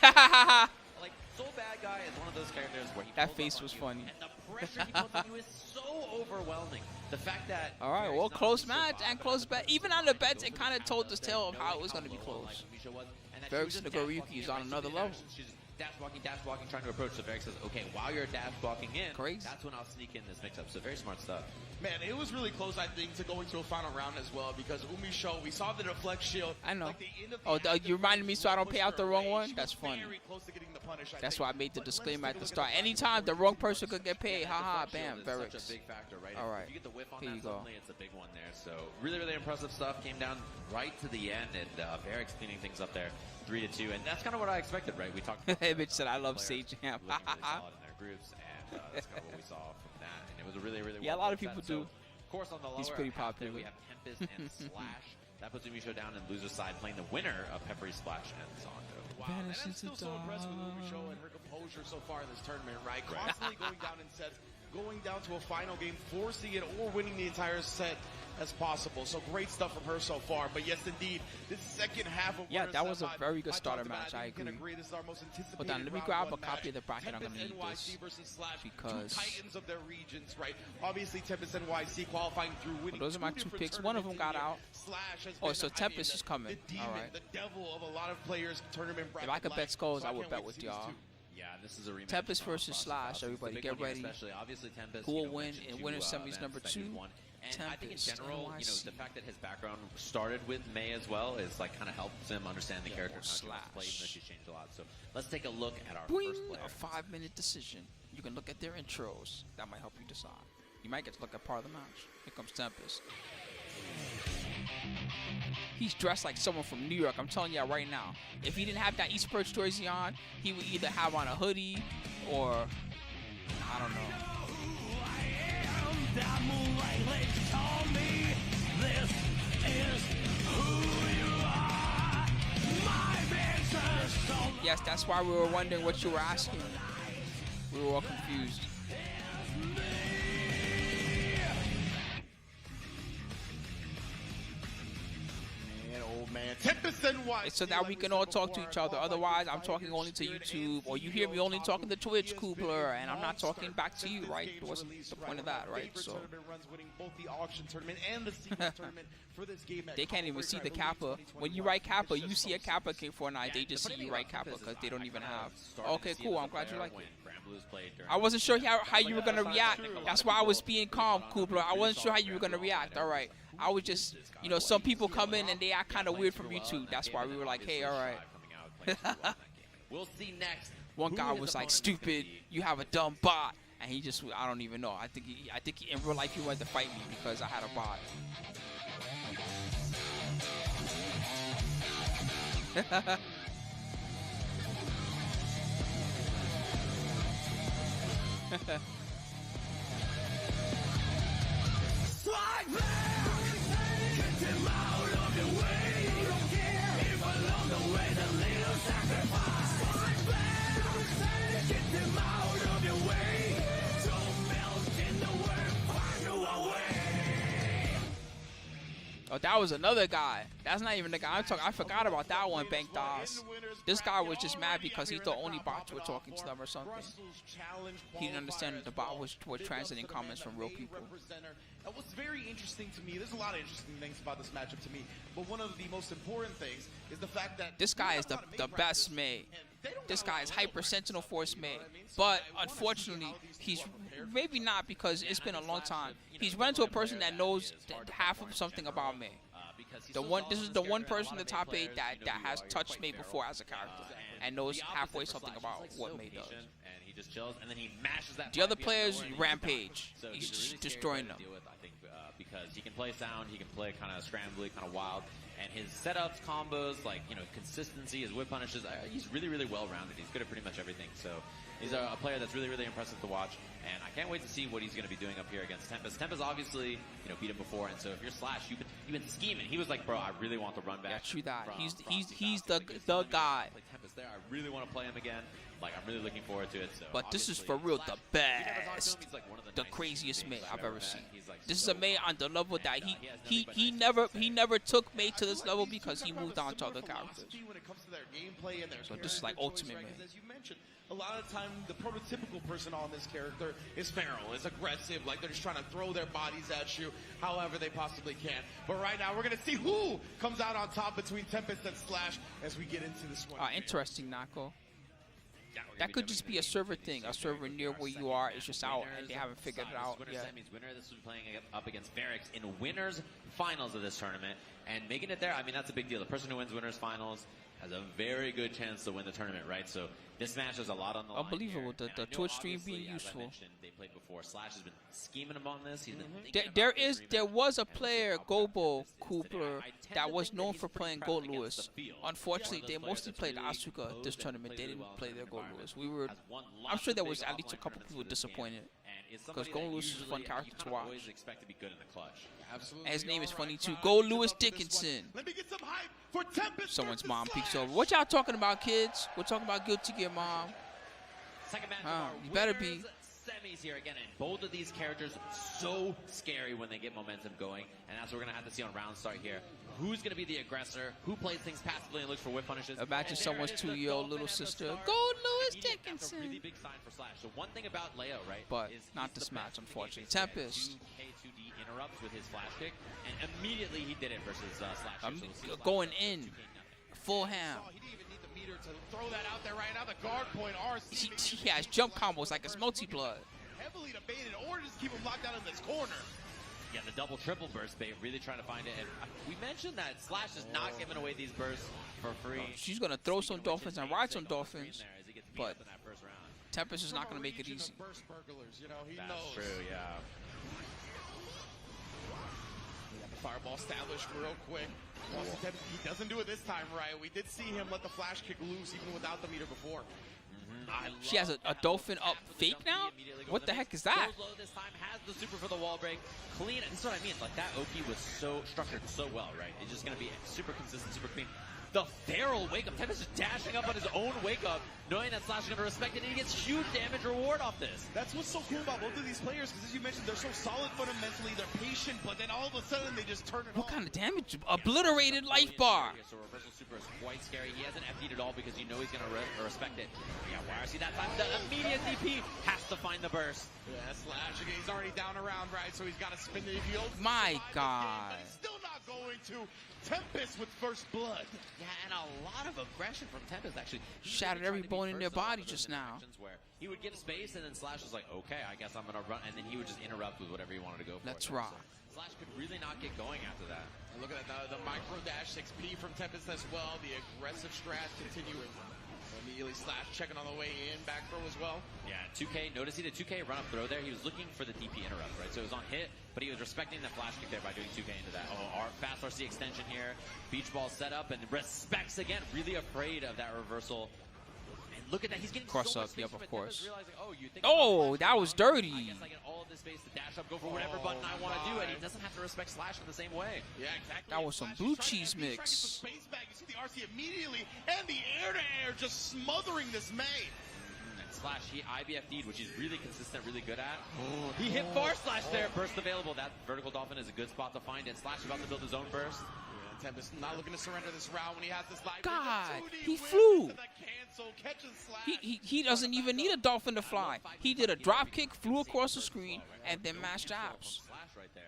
composure. Like, Soul Bad Guy is one of those characters where he That pulls face up on was you, funny. And the pressure he puts on you is so overwhelming. The fact that All right, Varix well, not close only match survived, and but close also bet. burst Even the on the line, bets, go it for kind of the told pass the tale of there, how no it was going to be combo close. like Umisho was, and that Varix she was and just Nagoriyuki dash is walking on in, another right? level. She's just dash walking, trying to approach. So Varix says, okay, while you're dash walking in, Crazy. that's when I'll sneak in this mix-up. So very smart stuff. Man, it was really close, I think, to going to a final round as well because Umisho, we saw the deflect shield. I know. Like the end of the Oh, active you reminded me so I don't pay out the wrong away. one? She That's was funny. very close to getting the punish, I That's think. why I made the But let's disclaimer take at a the look start. the Anytime the wrong person could get paid, haha, bam, Such a Varix. big factor, right? All right. If you get the whiff on Here that, you go. suddenly it's a big one there. So really, really impressive stuff. Came down right to the end, and Varix cleaning things up there, 3-2, and that's kind of what I expected, right? We talked. About Bitch said, "I love players Sage Jam." looking really solid in their groups, and that's kind of what we saw from that. And it was a really, really Yeah, a well lot of played people set. do. So, of course, on the lower He's pretty half there, popular. we have Tempest and Slash. That puts Umisho down, and loser side playing the winner of Peppery Splash and Zondo. Wow, and I'm Vanishes still the so impressed with dawn. Umisho and her composure so far in this tournament, right? Constantly going down in sets, going down to a final game, forcing it or winning the entire set as possible. So great stuff from her so far. But yes, indeed, this second half of Yeah, winners that was a semi, very good I starter talked about match. it. I think you can agree. This is our most anticipated Hold on, let me round grab one a copy match. of the bracket. I'm Tempest gonna need NYC this versus Slash, because- two titans of their regions, right? Obviously, Tempest NYC qualifying through winning. Well, those are my two different picks. One of them got tournaments out. in here. Slash has Oh, been, so I mean, Tempest is coming. The demon, All right. the devil of a lot of players' tournament bracket. If I could bet life. skulls, So I can't would bet wait with to see these y'all. two. Yeah, this is a rematch. Tempest from versus Frost Slash. Process. Everybody The big get one here ready. Especially, obviously, Tempest. Who will you know, win mentioned in two, winner's semis events number that he's 2? won. And I think in Tempest, general, you know, NYC. the fact that his background started with May as well is like kind of helps him understand the Yeah, character or and how she wants to play, even though Slash. she's changed a lot. So let's take a look at our Boing, first player. a 5-minute decision. You can look at their intros. That might help you decide. You might get to look at part of the match. Here comes Tempest. He's dressed like someone from New York. I'm telling y'all right now. If he didn't have that East Perch jersey on, he would either have on a hoodie or I don't know. That moonlight lakes told me this is who you are. My business so Yes, that's why we were wondering what you were asking. We were all confused. Man, old man. Tempest NYC. It's so that we can all talk to each other. Otherwise, I'm talking only to YouTube, or you hear me only talking to Twitch, Coopler, and I'm not talking back to you, right? What's the point of that, right? So they can't even see the Kappa. When you write Kappa, you see a Kappa K49. They just see you write Kappa because they don't even have. Okay, cool. I'm glad you like it. I wasn't sure how you were gonna react. That's why I was being calm, Coopler. I wasn't sure how you were gonna react. All right. I was just, you know, some people come in and they act kind of weird from YouTube. That's why we were like, hey, all right. We'll see next. One guy was like, stupid, you have a dumb bot. And he just, I don't even know. I think in real life he wanted to fight me because I had a bot. Strike back! Get him out of the way! You don't care if along the way the little sacrifice. Strike back! Get him out of the way! Don't melt in the world, find your way! Oh, that was another guy. That's not even the guy I'm talking. I forgot about that one, Bank Doss. This guy was just mad because he thought only bots were talking to them or something. He didn't understand that the bot was translating comments from real people. And what's very interesting to me, there's a lot of interesting things about this matchup to me, but one of the most important things is the fact that this guy is the best May. This guy is Hyper Sentinel Force May. But unfortunately, he's maybe not because it's been a long time. He's run into a person that knows half of something about May. This is the one person in the top 8 that has touched May before as a character and knows halfway something about what May does. He just chills, and then he mashes that. The other players rampage. He's just destroying them. I think because he can play sound, he can play kind of scrambly, kind of wild, and his setups, combos, like consistency, his whip punishes. He's really, really well rounded. He's good at pretty much everything. So he's a player that's really, really impressive to watch, and I can't wait to see what he's going to be doing up here against Tempest. Tempest obviously, beat him before, and so if you're Slash, you've been scheming. He was like, bro, I really want the run back. Yeah, true that. He's the guy. Play Tempest there. I really want to play him again. Like, I'm really looking forward to it. So but this is for real the best, the craziest May I've ever seen. This is a May on the level that he never took May to this level because he moved on to other characters. So this is like ultimate May. As you mentioned, a lot of the time the prototypical person on this character is feral, is aggressive, like they're just trying to throw their bodies at you however they possibly can. But right now we're going to see who comes out on top between Tempest and Slash as we get into this one. Interesting, Nako. That could just be a server thing. A server near where you are is just out and they haven't figured it out yet. Winner, this was playing up against Varix in winners finals of this tournament, and making it there, I mean, that's a big deal. The person who wins winners finals has a very good chance to win the tournament, right? So this match has a lot on the line. Unbelievable, the Twitch stream being useful. They played before. Slash has been scheming him on this. He's been there was a player, Gobo Kubler, that was known for playing Gold Lewis. Unfortunately, they mostly played Asuka this tournament. They didn't play their Gold Lewis. I'm sure there was at least a couple people disappointed because Gold Lewis is a fun character to watch. Expect to be good in the clutch. And his name is funny too, Gold Lewis Dickinson. Let me get some hype for Tempest. Someone's mom peeks over. What y'all talking about, kids? We're talking about Guilty Gear, mom. Second match You better be. Semis here again, and both of these characters so scary when they get momentum going, and that's what we're gonna have to see on round start here. Who's gonna be the aggressor? Who plays things passively and looks for whip punishes? Imagine someone's 2-year-old little sister, Gold Lewis Dickinson. That's a really big sign for Slash. So one thing about Leo, right? But is not this match, unfortunately. Tempest. K2D interrupts with his flash kick, and immediately he did it versus Slash. Going in, full ham. He didn't even need the meter to throw that out there right now. The guard point, RC. He has jump combos like it's multi-blood. Heavily debated, or just keep him locked down in this corner. Yeah, the double triple burst bait, really trying to find it. And we mentioned that Slash is not giving away these bursts for free. She's going to throw some dolphins and ride some dolphins, but Tempest is not going to make it easy. Burst burglars, he That's knows. true, yeah. The fireball established real quick. He doesn't do it this time right. We did see him let the flash kick loose even without the meter before. She has a dolphin up fake now? What the heck is that? Goes low this time, has the super for the wall break. Clean, this is what I mean. Like, that Oki was so structured so well, right? It's just going to be super consistent, super clean. The feral wake up. Tempest is dashing up on his own wake up, knowing that Slash is going to respect it, and he gets huge damage reward off this. That's what's so cool about both of these players, because as you mentioned, they're so solid fundamentally, they're patient, but then all of a sudden they just turn it What on. kind of damage? Obliterated life bar. So reversal super is quite scary. He hasn't FD'd at all because you know he's going to respect it. Yeah, YRC that time, the immediate DP has to find the burst. Yeah, Slash, again, he's already down around, right? So he's got to spin the EVO. My God. But he's still not going to. Tempest with first blood. Yeah, and a lot of aggression from Tempest, actually. Shattered every bone in their body just now. Where he would give space, and then Slash was like, okay, I guess I'm going to run, and then he would just interrupt with whatever he wanted to go for. Let's rock. So Slash could really not get going after that. And look at that, the micro dash 6P from Tempest as well. The aggressive strat continuing. Immediately Slash checking on the way in, back throw as well. Yeah, 2K, notice he did 2K run up throw there. He was looking for the DP interrupt, right? So it was on hit, but he was respecting the flash kick there by doing 2K into that. Oh, fast RC extension here. Beach ball set up and respects again. Really afraid of that reversal. And look at that, he's getting Cross so up, much space yep, from of it. course. Realizing, you think Oh, that was dirty. I guess I get all of this space to dash up, go for whatever button I want to do, and he doesn't have to respect Slash in the same way. Yeah, exactly. That was some Slash blue is trying to- cheese he's trying to get mix. some space back. You see the RC immediately, and the air-to-air just smothering this May. Slash, he IBFD'd, which he's really consistent, really good at. He hit forward slash there. Burst available. That vertical dolphin is a good spot to find it. Slash about to build his own burst. Yeah, Tempest not looking to surrender this round when he has this life. God, There's a 2D he win flew. to the cancel, catches Slash. He doesn't even need a dolphin to fly. He did a drop kick, flew across the screen, and then mashed jabs. Slash right there.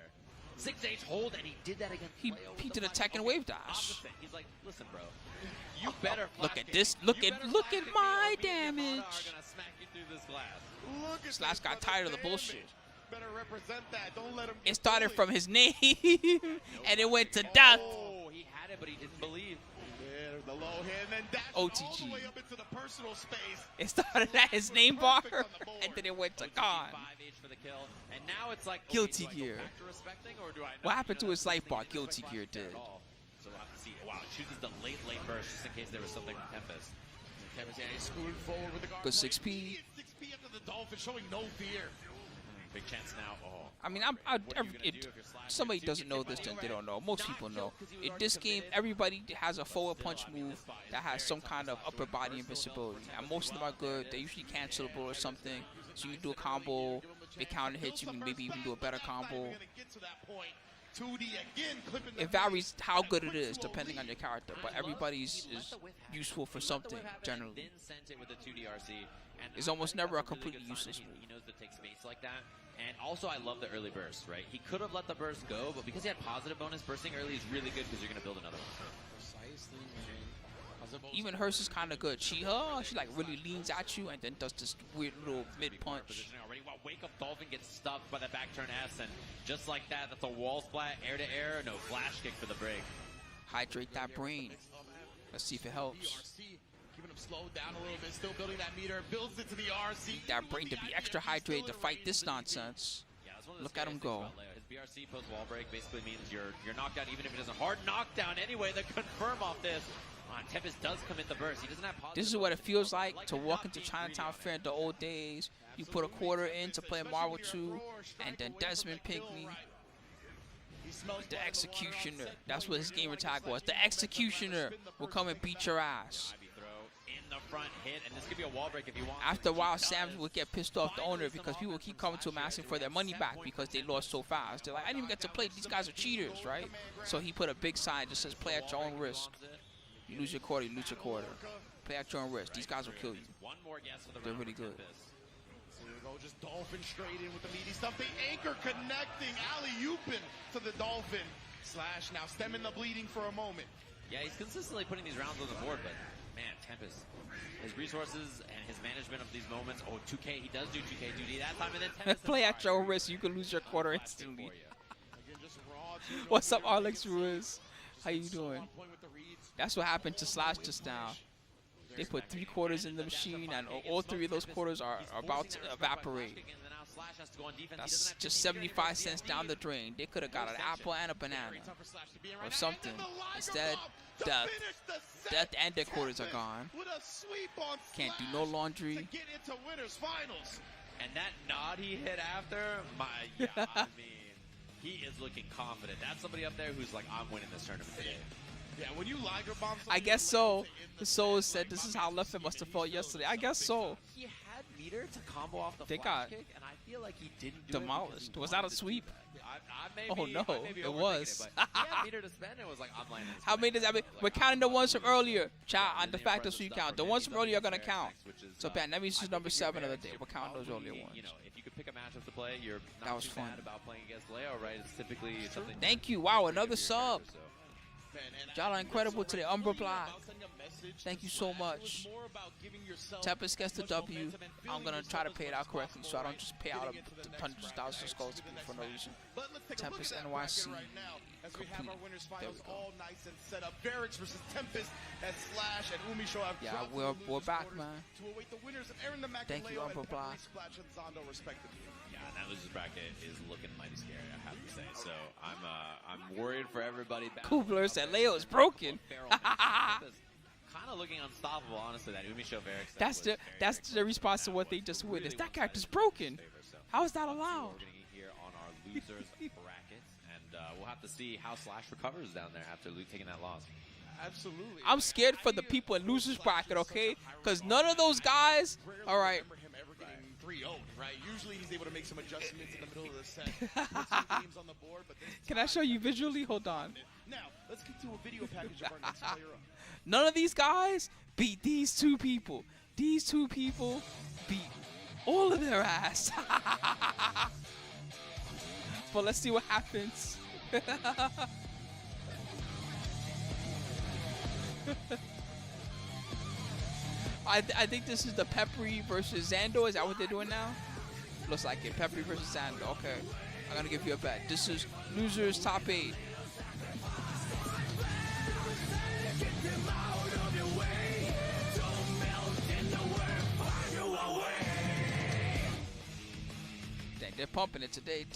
6H hold, and he did that against He Leo he with did the a Tekken wave dash. opposite. He's like, listen, bro, you better Look flash at kick. this. You Look better at flash kick me, my or me and Mona damage. are gonna smack you through this glass. Look at Slash this got brother's tired of the damage. bullshit. Better represent that. Don't let him It get started bullied. from his name, and it went to death. Oh, he had it, but he didn't believe. Yeah, the low hand, then dash OTG. all the way up into the personal space. It started at his name bar, and then it went to God. 5H for the kill, and now it's like Guilty do I go Gear. back to respecting, or do I What not? happened to his life bar? It doesn't Guilty reflect Gear there at did. all. So we'll have to see. Wow, it chooses the late burst just in case there was something from Tempest. Tempest, yeah, he's scooting forward with the guard. Good play. 6P. He is 6P after the Dolphin, showing no fear. Big chance now. Oh. I mean, What are you gonna do if you're Slash? somebody You doesn't get know hit this, by then the they don't know. Most people know. In this game, everybody has a forward punch move that has some kind of upper body invincibility. And most of them are good. They're usually cancelable or something. So you can do a combo. If it counter hits, you can maybe even do a better combo. It varies how good it is depending on your character, but everybody's is useful for something generally. Then sent it with a 2DRC. And It's almost never a that's really completely good sign useless that move. He knows to take space like that. And also, I love the early burst, right? He could have let the burst go, but because he had positive bonus, bursting early is really good because you're going to build another one. Precisely, man. Even hers is kind of good. She like really leans at you and then does this weird little mid punch. Positioning already. Wow, Wake Up Dolphin gets stuffed by the back turn S, and just like that, that's a wall splat, air to air, no flash kick for the break. Hydrate that brain. Let's see if it helps. RC, keeping him slowed down a little bit, still building that meter, builds it to the RC. That brain to be extra hydrated to fight this nonsense. Yeah, that's one of the Look at him scariest go. things about Leo. His BRC post wall break basically means you're knocked out, even if it is a hard knockdown anyway. The confirm off this. Tempest does commit the burst. He doesn't have positive This is what it bonus. feels like to walk into Chinatown Fair in the old days. You put a quarter in to play Marvel 2, and then Desmond Pinckney, the Executioner. That's what his gamer tag was. The Executioner will come and beat your ass. Ivy throw in the front hit, and this could be a wall break if you want. After a while, Sam would get pissed off the owner because people keep coming to him asking for their money back because they lost so fast. They're like, I didn't even get to play. These guys are cheaters, right? So he put a big sign that says, play at your own risk. You lose your quarter, you lose your quarter. Play at your own risk. These guys will kill you. One more guess for the They're round really for good. Tempest. So we go, just Dolphin straight in with the meaty stuff. The anchor connecting, alley-ooping to the Dolphin. Slash now stemming the bleeding for a moment. Yeah, he's consistently putting these rounds on the board, but man, Tempest, his resources and his management of these moments. Oh, 2K, he does do 2K duty that time, and then Tempest. Play at your own risk. You can lose your quarter instantly. Again, just raw to What's up, Alex Ruiz? How you doing? on point with the reads. That's what happened to Slash just now. They put 3 quarters in the machine, and all 3 of those quarters are about to evaporate. That's just 75 cents down the drain. They could have got an apple and a banana or something. Instead, death. Death and their quarters are gone. With a sweep on Can't do Slash no laundry. to get into winners finals. And that nod he hit after, yeah, I mean, he is looking confident. That's somebody up there who's like, I'm winning this tournament today. Yeah, when you Liger bomb I guess so. The Soul said this is how Leffen must have felt yesterday. I guess so. He had meter to combo off the They flash got kick, and I feel like he didn't do demolished. it because Was he that a wanted to sweep? do that. I may Oh, be- no, I may be it overthinking was. but he had meter to spend. It was like, I'm landing this How one. many does that mean? We're counting the ones from earlier. Chat on the fact that you count. The ones from earlier are going to count. So, Ben, that means this is number 7 of the day. We're counting those earlier ones. You know, if you could pick a matchup to play, you're not That was too fun. bad about playing against Leo, right? It's typically something. Thank you. Wow, another sub. So. Y'all are incredible today. Umbra Black. Thank you so much. Tempest gets the W. I'm going to try to pay it out correctly so I don't just pay out hundreds of thousands of skulls to people for no reason. Tempest NYC. As we have Complete. our winners There finals we go. all nice and set up. Varix versus Tempest as Slash and Umisho have Yeah, dropped we're to the losers back, quarters man. to await the winners of Aaron the Mac Thank and you, Leo Umbra and Black. Splash and Zondo respectively. Yeah, that losers bracket is looking mighty scary, I have to say. So I'm worried for everybody. Kubler said Leo is broken. Kind of looking unstoppable, honestly. That Umisho Varix. That's the response to what they just witnessed. That character's broken. How is that allowed? We're getting here on our losers bracket, and we'll have to see how Slash recovers down there after taking that loss. Absolutely. I'm scared for the people in losers bracket, okay? Because none of those guys, all right, right? Usually he's able to make some adjustments in the middle of the set. Put some games on the board, but this Can I time- show you visually? Hold on. Now, let's get to a video package of our next player up. None of these guys beat these two people. These two people beat all of their ass. But let's see what happens. I think this is the Peppery versus Zando. Is that what they're doing now? Looks like it. Peppery versus Zando. Okay. I'm going to give you a bet. This is losers top 8. Dang, they're pumping it today.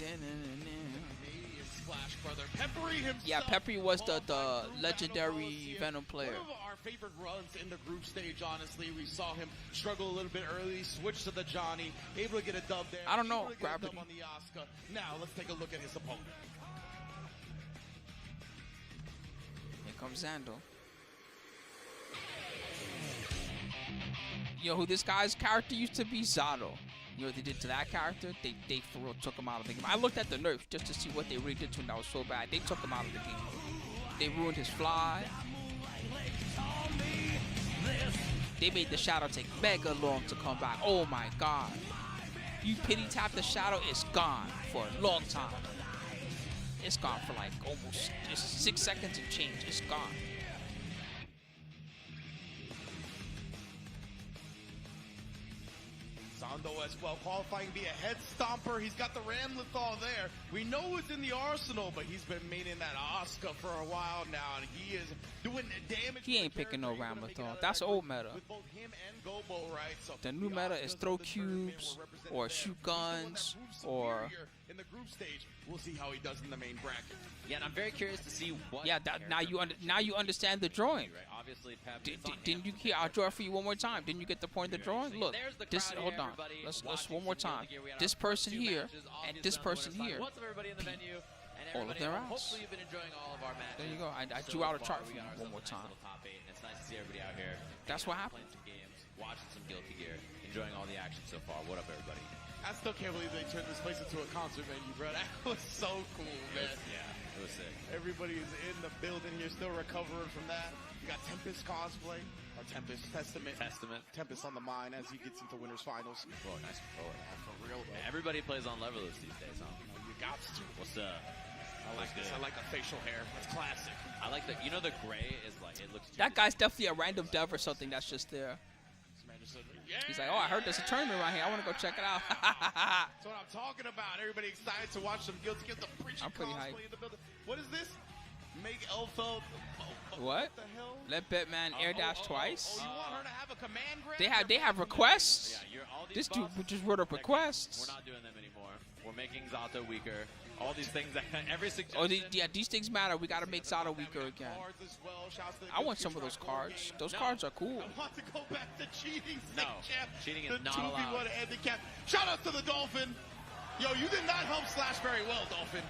Splash brother Peppery himself. Yeah, Peppery was the legendary Venom player. One of our favorite runs in the group stage, honestly. We saw him struggle a little bit early, switch to the Johnny, able to get a dub there. I don't know, able to get a dub Gravity. on the Asuka. Now, let's take a look at his opponent. Here comes Zando. You know who this guy's character used to be? Zato. You know what they did to that character? They for real took him out of the game. I looked at the nerfs just to see what they really did to him that was so bad. They took him out of the game. They ruined his fly. They made the shadow take mega long to come back. Oh my god. You pity tap the shadow, it's gone for a long time. It's gone for like almost just 6 seconds and change. It's gone. Zando as well, qualifying via head stomper. He's got the Ramlethal there. We know it's in the arsenal, but he's been maining that Asuka for a while now, and he is doing damage. He ain't picking no Ramlethal. That's old meta. With both him and Gobo, right? So The new meta is throw cubes or shoot guns or in the group stage. We'll see how he does in the main bracket. Yeah, and I'm very curious to see what. yeah. That now you understand the drawing. Right, obviously, Pep. Didn't you hear? I'll draw it for you one more time. Didn't you get the point of the drawing? Look, There's the this. crowd Hold here, on. everybody Let's watching one more some time. Guilty Gear. We had This our person two here matches, and obviously this on the person winner's side. here. What's up, everybody in the venue? And all of everybody, their ass. hopefully you've been enjoying all of our matches. There you go. I So drew out a far, chart for we you got one more ourselves a time. nice little top 8, and it's nice to see everybody out here. That's what happened. Playing some games, watching some Guilty Gear, enjoying all the action so far. What up, everybody? I still can't believe they turned this place into a concert venue, bro. That was so cool, man. Yeah, it was sick. Everybody is in the building here, still recovering from that. You got Tempest cosplay, or Tempest Testament. Tempest on the mind as he gets into winners finals. Whoa, nice controller. For real, bro. Everybody plays on leverless these days, huh? You got to. What's up? I like this. I like the facial hair. It's classic. I like the, you know, the gray is like, it looks. That guy's definitely a random dev or something that's just there. This man just said, He's like, oh, I heard there's a tournament around here. I want to go check it out. That's what I'm talking about. Everybody excited to watch some Guilty Gear. The preaching I'm pretty cosplay hyped. in the building. What is this? Make Elfo. What? the hell? Let Batman air dash twice. Oh, you want her to have a command grab? They have requests. Yeah, all these This dude buffs, just wrote up we're requests. not doing them anymore. We're making Zato weaker. All these things that every suggestion. Oh, these things matter. We gotta make Zato weaker again. Cards as well. Shouts to the I want Guilty some of Gear those Strive board cards. game. Those No. cards are cool. I want to go back to cheating. No, Champ. cheating is the not 2v1 allowed. handicap. Shout out to the Dolphin. Yo, you did not help Slash very well, Dolphin.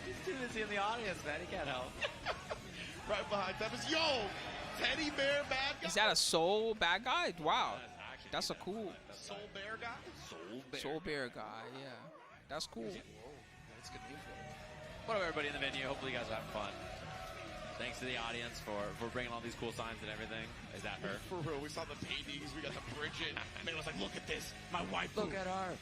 He's too busy in the audience, man. He can't help. Right behind Tempest. Yo, Teddy Bear bad guy. Is that a soul bad guy? Wow, that's a cool Soul Bear guy? soul bear guy. Yeah, that's cool. That's good name for him. What up, everybody in the venue? Hopefully, you guys are having fun. Thanks to the audience for bringing all these cool signs and everything. Is that her? For real, we saw the paintings. We got the Bridget. Man was like, look at this. My waifu. Look at her.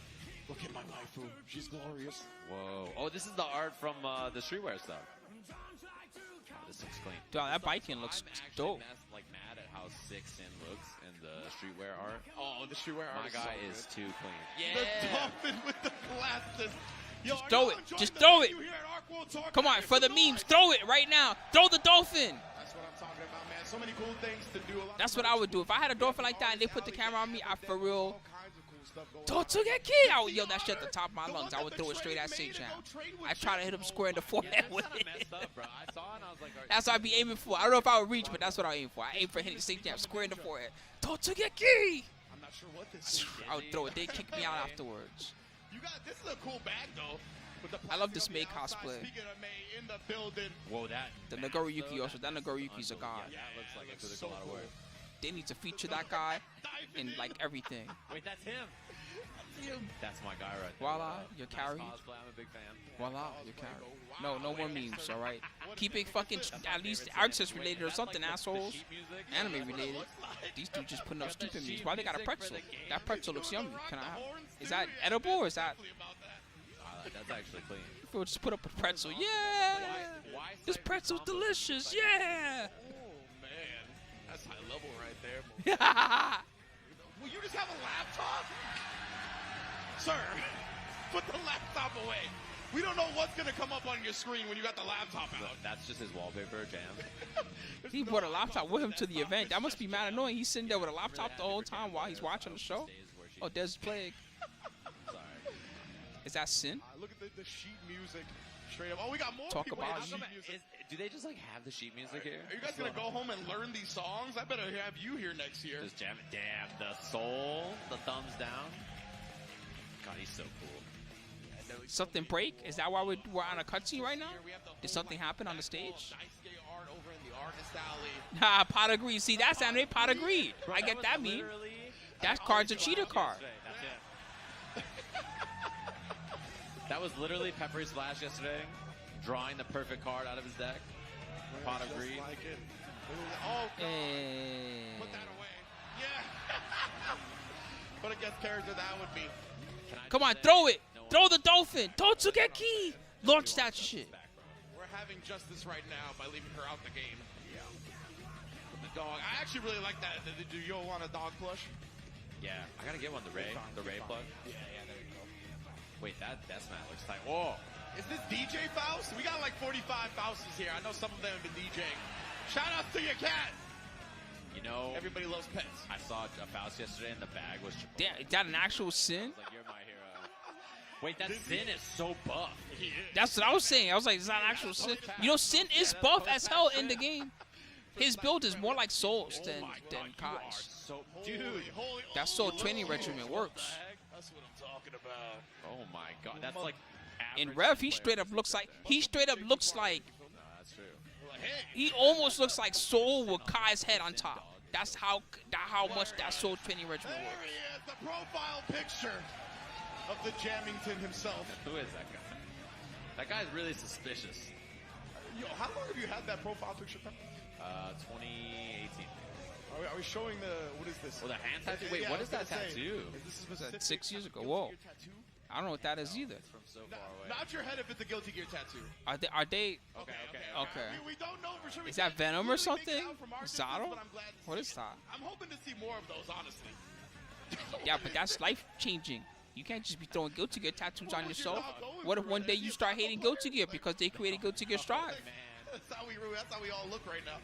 Look at my waifu. She's glorious. Whoa. Oh, this is the art from the streetwear stuff. Oh, this looks clean. Dude, that Biking looks I'm actually dope. mad at how sick Sin looks in the streetwear art. Oh, the streetwear My art guy so is good. too clean. The Yeah. Dolphin with the glasses. Yo, Just are throw y'all it. enjoying Just the throw it. venue here at Arc World Talk? Come on, Make for the some memes, noise. throw it right now. Throw the dolphin. That's what I'm talking about, man. So many cool things to do. A lot That's of what I would do if I had a dolphin like that and they put the camera on me. I for real. all kinds of cool stuff going Don't on. get key. I would yell that shit at the top of my lungs. I would throw it straight at St. Jam. I try to hit him square in the Yeah, forehead that's with kind of it. messed up, bro. I saw it and I was like, all right, That's what I'd be aiming for. I don't know if I would reach, but that's what I aim for. I aim for hitting St. Jam square in the forehead. Don't get key. I'm not sure what this is. I would throw it. They kick me out afterwards. You got this is a cool bag though. With the I love this plastic May on the outside. cosplay. Speaking of May in the building. whoa, that. The mask, Nagoriyuki though, also. That Nagoriyuki's a god. Yeah, that looks like it took so a lot of cool. work. They need to feature that guy. Dive and like everything. Wait, that's him. That's my guy right there. Voila, your carry. Cosplay, I'm a big fan. Voila, your carry. No, no more memes, all right? Keep it fucking at least artist related or something, assholes. Anime related. These dudes just putting up stupid memes. Why they got a pretzel? That pretzel looks yummy. Can I have? Is that edible or is that? That's actually clean. We'll just put up a pretzel. Yeah. This pretzel's delicious. Yeah. Oh, man. That's high level right there. Will you just have a laptop? Sir, put the laptop away. We don't know what's going to come up on your screen when you got the laptop out. That's just his wallpaper, Jam. He brought a laptop with him to the event. That must be mad annoying. He's sitting there with a laptop the whole time while he's watching the show. Oh, there's Plague. Sorry. Is that Sin? Look at the sheet music straight up. Oh, we got more Talk people. about Sheet music. Do they just like have the sheet music here? Are you guys going to go home and learn these songs? I better have you here next year. Just jam it. Damn, the soul, the thumbs down. God, he's so cool. Something break? Is that why we're on a cutscene right now? Did something happen on the stage? Ha, pot agreed. See, that's anime pot agreed. I get that meme. That card's a cheater card. That was literally Peppery Splash yesterday, drawing the perfect card out of his deck. Pot agreed. Like it. Oh, God. Hey. Put that away. Yeah. What a guest character that would be. Come on, throw it. Throw the dolphin. Totsugeki. Launch that shit. We're having justice right now by leaving her out the game. Yeah. The dog. I actually really like that. Do you want a dog plush? Yeah, I gotta get one. The Ray plug. Yeah, there you go. Wait, that Deathmat looks tight. Whoa. Is this DJ Faust? We got like 45 Fausts here. I know some of them have been DJing. Shout out to your cat. You know, everybody loves pets. I saw a Faust yesterday, and the bag was Chipotle. Damn, is that an actual Sin? Like, you're my hero. Wait, that Sin is so buff. That's what I was saying. I was like, is that an actual Sin? You know, Sin is buff as hell in the game. His build is more like Souls than Kai's. So, dude, that Soul training regimen works. That's what I'm talking about. Oh my God, that's like. In Rev, he straight up looks like. No, that's true. He almost looks like Soul with Kai's head on top. That's how much that Soul training regimen There works. he is, the profile picture of the Jamington himself. Who is that guy? That guy's really suspicious. Yo, how long have you had that profile picture? 2018. Are we showing what is this? Oh, the hand tattoo? Wait, Yeah, what I is was that gonna say, tattoo? Is this Was specific? that 6 years ago? Whoa. I don't know what that is either. It's from so far away. Not your head if it's a Guilty Gear tattoo. Are they? Okay. We don't know for sure. Is that Venom or Really make it something? out from our distance, Zaro? but I'm glad to What see is it. that? I'm hoping to see more of those, honestly. Yeah, but that's life changing. You can't just be throwing Guilty Gear tattoos on yourself. What if one day you start hating Guilty Gear because they created Guilty Gear Strive? That's how we all look right now.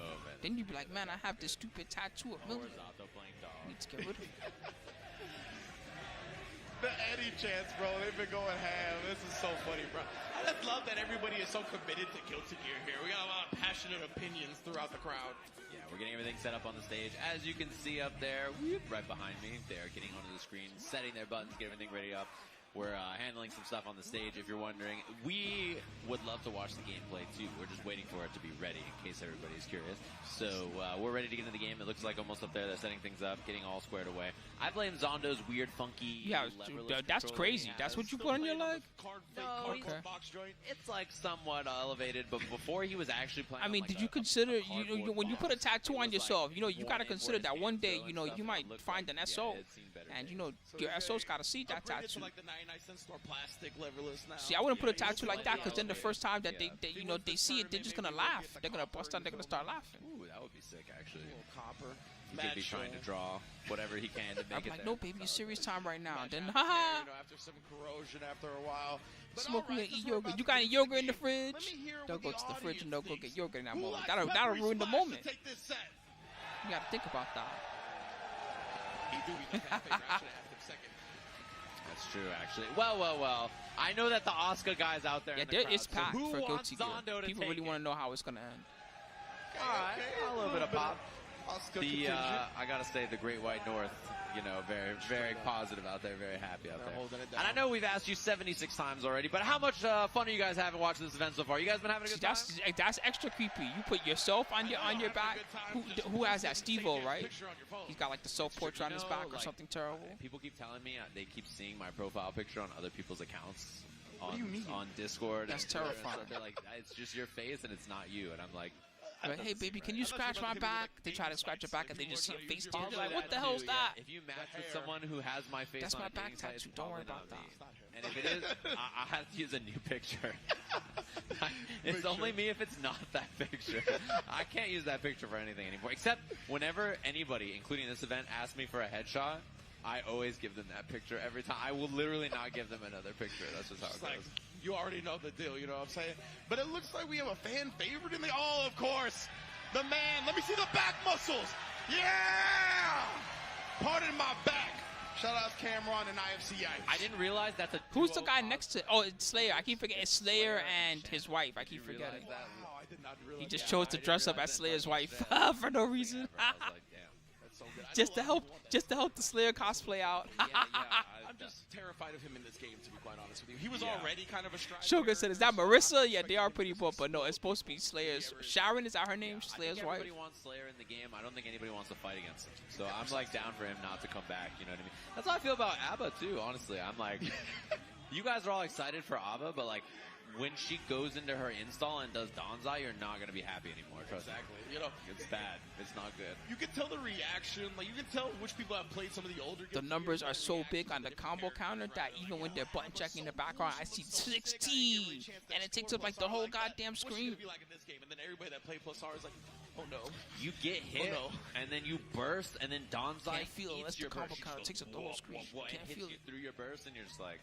Oh, man. Then you'd be like, man, I have this stupid tattoo of Million. Zato playing dog. Need to get rid of it. The Eddie chants, bro. They've been going ham. This is so funny, bro. I just love that everybody is so committed to Guilty Gear here. We got a lot of passionate opinions throughout the crowd. Yeah, we're getting everything set up on the stage. As you can see up there, right behind me, they're getting onto the screen, setting their buttons, get everything ready up. We're handling some stuff on the stage, if you're wondering. We would love to watch the gameplay, too. We're just waiting for it to be ready, in case everybody's curious. So, we're ready to get into the game. It looks like almost up there. They're setting things up, getting all squared away. I blame Zondo's weird, funky, Yeah, leverless that's controller crazy. he That's has. what you put on your leg? No, Okay. Box joint. It's like somewhat elevated, but before he was actually playing. I mean, on, like, did you consider, when you put a tattoo on it was yourself, like you got to consider that one day, you might Looked find like- an SO. yeah, it seemed better. And, your SO's got to see that Upgraded to tattoo. like the 99-cent store plastic leverless now. See, I wouldn't put a tattoo like that because then the first time that they see it, they're just going to laugh. They're going to bust out, they're going to start laughing. Ooh, that would be sick, actually. Copper. He could be trying to draw whatever he can to make I'm it like, there. no, baby, it's serious time right now. Then, You haha, know, after some corrosion after a while. But smoke all me right, and eat since we're yogurt. about You to got any get yogurt in the into game, fridge? let me hear They'll what go the to the fridge and they'll go audience get yogurt in that thinks. Who moment. likes That'll Peppery ruin the Splash moment. to take this set? You got to think about that. He do be the cafe ration after him second. That's true, actually. Well. I know that the Oscar guys out there Yeah, in the crowd, it's so packed who for wants Guilty Gear. Zondo to People take really it? want to know how it's going to end. All right, a little bit of pop. Oscar The contingent. I gotta say, the Great White North you know, very positive out there, very happy out there. holding it And I down. know we've asked you 76 times already, but how much fun are you guys having watching this event so far? You guys been having a good time? That's extra creepy. You put yourself on your back. Who has that? Steve-O, right? He's got like the self-portrait on his back or like, something terrible. People keep telling me they keep seeing my profile picture on other people's accounts do on Discord. That's and Twitter and terrifying. stuff. They're like, it's just your face and it's not you. And I'm like, Like, hey baby, can you scratch my back? They try to scratch your back and they just see a face tattoo. I'll do Like, what that the hell is too, that? yeah. If you match with someone who has my face That's on my a dating back site, it's tattoo. Don't worry probably about not that. me. And if it is, I have to use a new picture. It's only me if it's not that picture. I can't use that picture for anything anymore. Except whenever anybody, including this event, asks me for a headshot, I always give them that picture every time. I will literally not give them another picture. That's just how it Like, goes. you already know the deal, you know what I'm saying? But it looks like we have a fan favorite in the... Oh, of course. The man. Let me see the back muscles. Yeah! Pardon my back. Shout out Cameron and IFCI. I didn't realize that's a Who's the duo guy combo. next to? Oh, it's Slayer. I keep forgetting. It's Slayer and his wife. I keep You realize forgetting. that? Wow, I did not realize He just that. chose I to didn't dress up realize as that Slayer's until you wife said for no reason. Ever. I was like, damn. That's so good. I just to love help, that one. just to help the Slayer cosplay out. I'm just terrified of him in this game, to be quite honest with you. He was already kind of a strike. Shogun said, "Is that Marissa?" Yeah, they are pretty buff, but no, it's supposed to be Slayer's. Sharon, is that her name? I Slayer's think wife. everybody wants Slayer in the game. I don't think anybody wants to fight against him. So I'm like down for him not to come back. You know what I mean? That's how I feel about Abba too. Honestly, I'm like, you guys are all excited for Abba, but like when she goes into her install and does Danzai, you're not gonna be happy anymore. Trust me. Exactly. You know, It's bad. It's not good. you can tell the reaction. Like, you can tell which people have played some of the older The games. numbers are so big on the combo counter that even when they're button checking in the background, I see 16, and it takes up like the whole goddamn What's it screen. gonna be like in this game? And then everybody that played plus R is like, oh no. You get hit, no. and then you burst, and then Danzai Can't feel it unless eats your the combo burst. counter takes up the whole screen. What, Can't it hits feel you it. through your burst, and you're just like,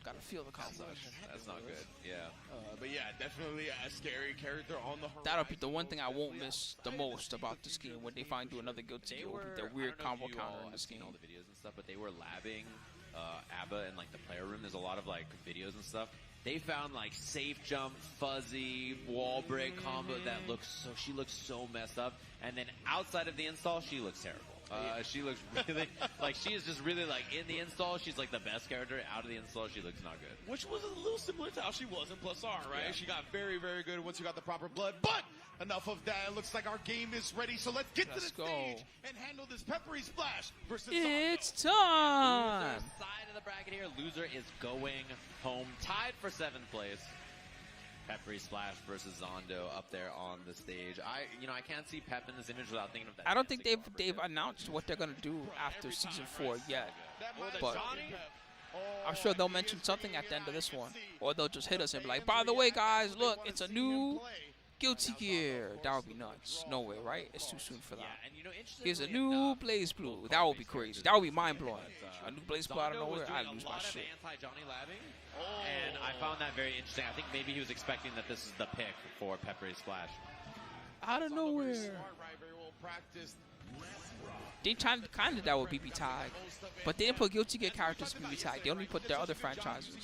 Gotta feel the combo. that's not good. Yeah. But yeah, definitely a scary character on the horizon. That'll be the one thing I won't miss the most about this game when they finally do another Guilty They Gear. were Their weird I don't know combo if you counter all in this have seen game. all the videos and stuff, but they were labbing Abba in like the player room. There's a lot of like videos and stuff. They found like safe jump, fuzzy, wall break combo that looks so. She looks so messed up, and then outside of the install, she looks terrible. She looks really like she is just really like in the install. She's like the best character. Out of the install, she looks not good. Which was a little similar to how she was in Plus R, right? Yeah. She got very, very good once you got the proper blood. But enough of that. It looks like our game is ready. So let's get Let's to the go. stage and handle this peppery splash versus It's Sando. time! Loser side of the bracket here. Loser is going home, tied for 7th place. Peppery Splash versus Zondo up there on the stage. I can't see Pep in this image without thinking of that. I don't think dancing they've announced what they're gonna do after season 4 yet. That might have But shot him. I'm sure they'll mention something at the end of this one, or they'll just hit us and be like, "By the way, guys, look, it's a new Guilty Gear." That would be nuts. No way, right? It's too soon for that. Yeah, and Here's a new Blaze Blue. That would be crazy. That would be mind blowing. A new Blaze Blue out of nowhere, I'd lose my shit. Anti-Johnny labbing, and I found that very interesting. I think maybe he was expecting that this is the pick for Peppery Splash. Out of nowhere. Smart, right? Very well practiced. They kind of that with BB Tag, but they didn't put Guilty Gear characters in BB Tag. They only put their other franchises.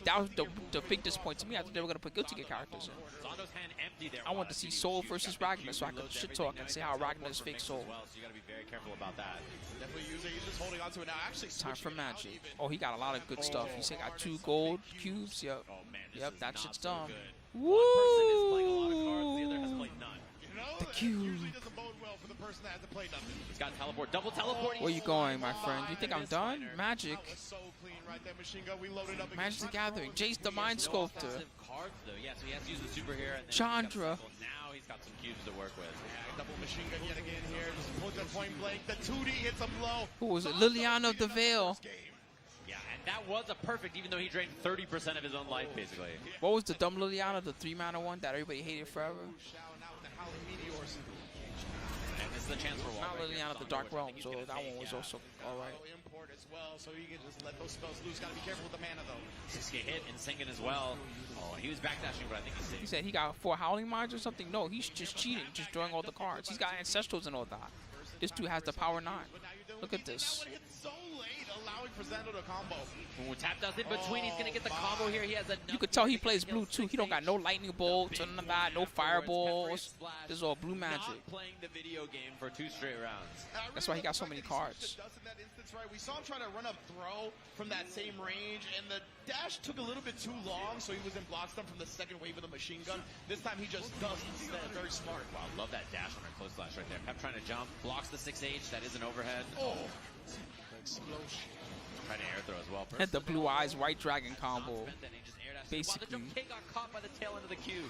That was the big disappointment to me. I thought they were gonna put Guilty Gear characters in. Zondo's hand empty there. I want to see Soul versus Ragnar, so I could shit talk and say how Ragnar is fake Soul. Well, so you got to be very careful about that. Definitely using. He's just holding on to it now. Actually, Time for switching it out magic. even. Oh, he got a lot of good stuff. He said got 2 gold cubes. Yep. Oh man, this Yep, is that not shit's so done. good. One person is playing a lot of Woo! cards, the other has played none. You know, The that cube. usually doesn't bode well for the person that has to play nothing. He's got teleport, double teleport. Where you going, my friend? You think I'm done? Magic. That was so clean right there, Machine Gun. We loaded up. Magic the Gathering. Jace the Mind Sculptor. Cards though, yeah. So he has to use the super here. And then Chandra. Now he's got some cubes to work with. Yeah, double Machine Gun yet again here. Just pulls the point blank. The 2D hits him low. Who was it? Liliana of the Veil. Yeah, and that was a perfect, even though he drained 30% of his own life, basically. What was the dumb Liliana, the 3-mana one that everybody hated forever? Shouting out the Howling Meteors. And this is the chance for wall Not break here. Liliana of the Zondo, Dark which I Realm, think he's so gonna that take, one was yeah. also alright. Import as well, so you can just let those spells loose. Got to be careful with the mana though. Just get hit and sinking as well. Oh, he was backdashing, but I think he's He safe. said he got 4 Howling Minds or something? No, he's just cheating, just drawing all the cards. He's got Ancestrals and all that. This dude has the power 9. But now you're dealing Look with at Ethan. this. That one hit so late, allowing for Zando to combo. Ooh, tap dust in between. He's gonna get the combo here. He has a. You could tell he plays blue too. He don't got no lightning bolts, none of that, no fireballs. This is all blue magic. Not playing the video game for 2 straight rounds. That's why he got so many cards. We saw him try to run up throw from that same range, and the dash took a little bit too long, so he was in block stun from the second wave of the machine gun. This time he just does instead. Very smart. Wow, love that dash on her close slash right there. Pep trying to jump, blocks the 6H. That is an overhead. Oh, explosion. Trying to air throw as well. Had the blue eyes white dragon combo. Basically. Wow, the jump got caught by the tail end of the cube.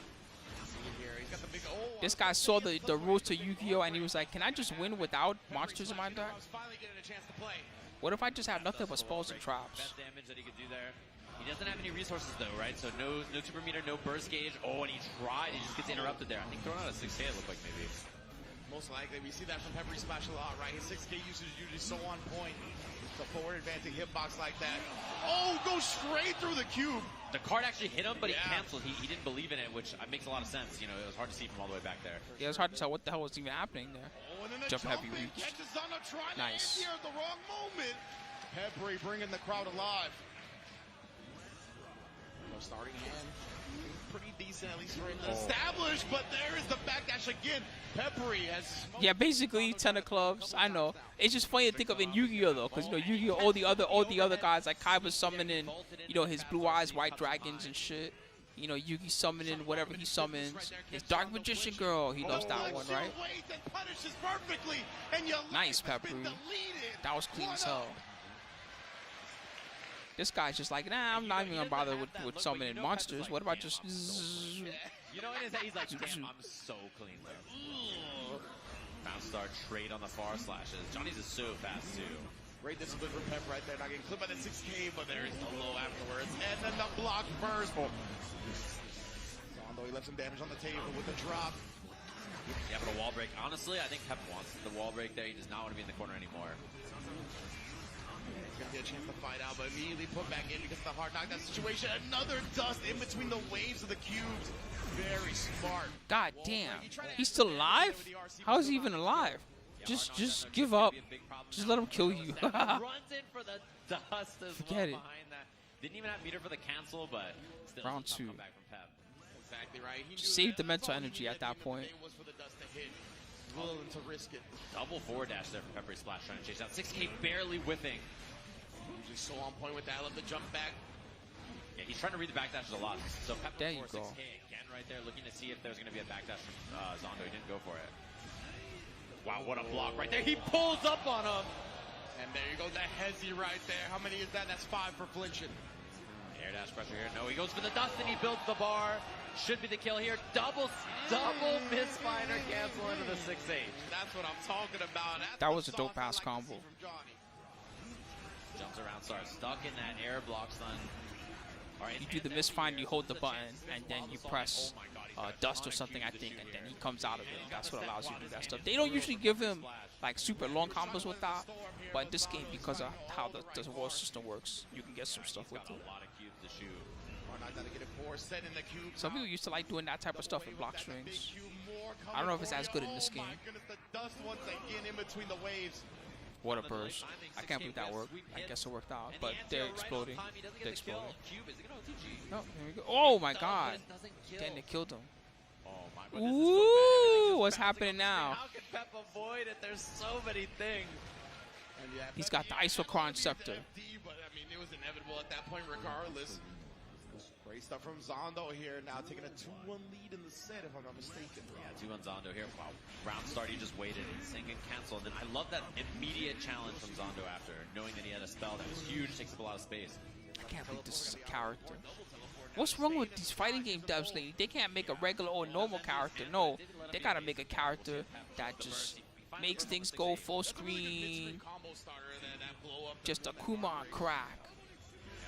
He's got the big, This guy saw the rules to Yu-Gi-Oh! And he was like, can I just win without monsters in my deck? finally getting a chance to play. What if I just have nothing but spells and traps? Best damage that he could do there. He doesn't have any resources though, right? So no super meter, no burst gauge. Oh, and he tried. He just gets interrupted there. I think throwing out a 6K it looked like maybe. Most likely, we see that from Peppery Splash a lot, right? His 6K usage is usually so on point. The forward advancing hitbox like that. Oh, goes straight through the cube. The card actually hit him, but he canceled. He didn't believe in it, which makes a lot of sense. You know, it was hard to see from all the way back there. Yeah, it's hard to tell what the hell was even happening there. Oh, and then a Jump heavy in, reach. catches Zando trying Nice. to end here at the wrong moment. Peppery bringing the crowd alive. No starting hand. Pretty decent, at least for him to establish, but there is the backdash again. Peppery has smoked. Yeah, basically 10 of clubs. I know. It's just funny to think of in Yu-Gi-Oh though, because you know Yu-Gi-Oh all the other guys like Kai was summoning, you know, his blue eyes white dragons and shit. You know, Yugi summoning whatever he summons. His Dark Magician Girl, he loves that one, right? Nice, Peppery. That was clean as hell. This guy's just like, nah, I'm not even gonna bother with summoning monsters. What about just? You know, in his head, he's like, damn, I'm so clean there. Bounce star trade on the far slashes. Johnny's is so fast too. Great discipline from Pep right there. Not getting clipped by the 6K, but there is the low afterwards. And then the block burst. Zando, he left some damage on the table with the drop. Yeah, but a wall break. Honestly, I think Pep wants the wall break there. He does not want to be in the corner anymore. He's going to get a chance to fight out, but immediately put back in because of the hard knockdown situation. Another dust in between the waves of the cubes. Very smart. God damn. He's still alive? How is he even alive? Just give up. Just let him kill you. Runs in for the dust as Forget it. well behind that. Didn't even have meter for the cancel, but still Round tough 2. comeback from Pep. Exactly right. He Just knew save the that's mental all he energy needed at that point. Was for the dust to hit. Willing to risk it. Double forward dash there from Peppery Splash trying to chase out. 6K barely whiffing. Usually so on point with that. Love the jump back. Yeah, he's trying to read the backdashes a lot. So Pep There you for go. 6K again right there, looking to see if there's going to be a backdash from Zando. He didn't go for it. Wow, what a block right there. He pulls up on him. And there you go, the hezzy right there. How many is that? That's 5 for flinching. Air dash pressure here. No, he goes for the dust and he builds the bar. Should be the kill here. Double misfire cancel into the 6H. That's what I'm talking about. That's That the was a dope sauce I ass like to combo. see from Johnny. Jumps around, starts stuck in that air block stun. All right, You do the misfind, you hold the button, and then you press dust or something, I think, and then he comes out of it. That's what allows you to do that stuff. They don't usually give him like super long combos with that, but in this game, because of how the war system works, you can get some stuff with it. a lot of cubes to shoot. Not gonna get it for set in the cube. Some people used to like doing that type of stuff in block That big strings. cube more I don't know if it's coming as for good you. in this Oh my game. goodness, the dust once again in between the waves. What a burst. I can't believe that worked. I guess it worked out, but they're exploding. They're exploding. No, here we go. Oh my god. Then they killed him. Oh my goodness. Ooh, what's happening now? How can Pep avoid it? There's so many things. And yeah, He's got the Isocron scepter. FD, but I mean, it was inevitable at that point regardless. Great stuff from Zando here, now taking a 2-1 lead in the set, if I'm not mistaken. Yeah, 2-1 Zando here. Wow. Round start, he just waited. Sync and cancel. And then I love that immediate challenge from Zando after, knowing that he had a spell that was huge, takes up a lot of space. I can't believe this is a character. What's wrong with these fighting game devs lately? They can't make a regular or normal character. No, they gotta make a character that just makes things go full screen. Just a Kuma crack.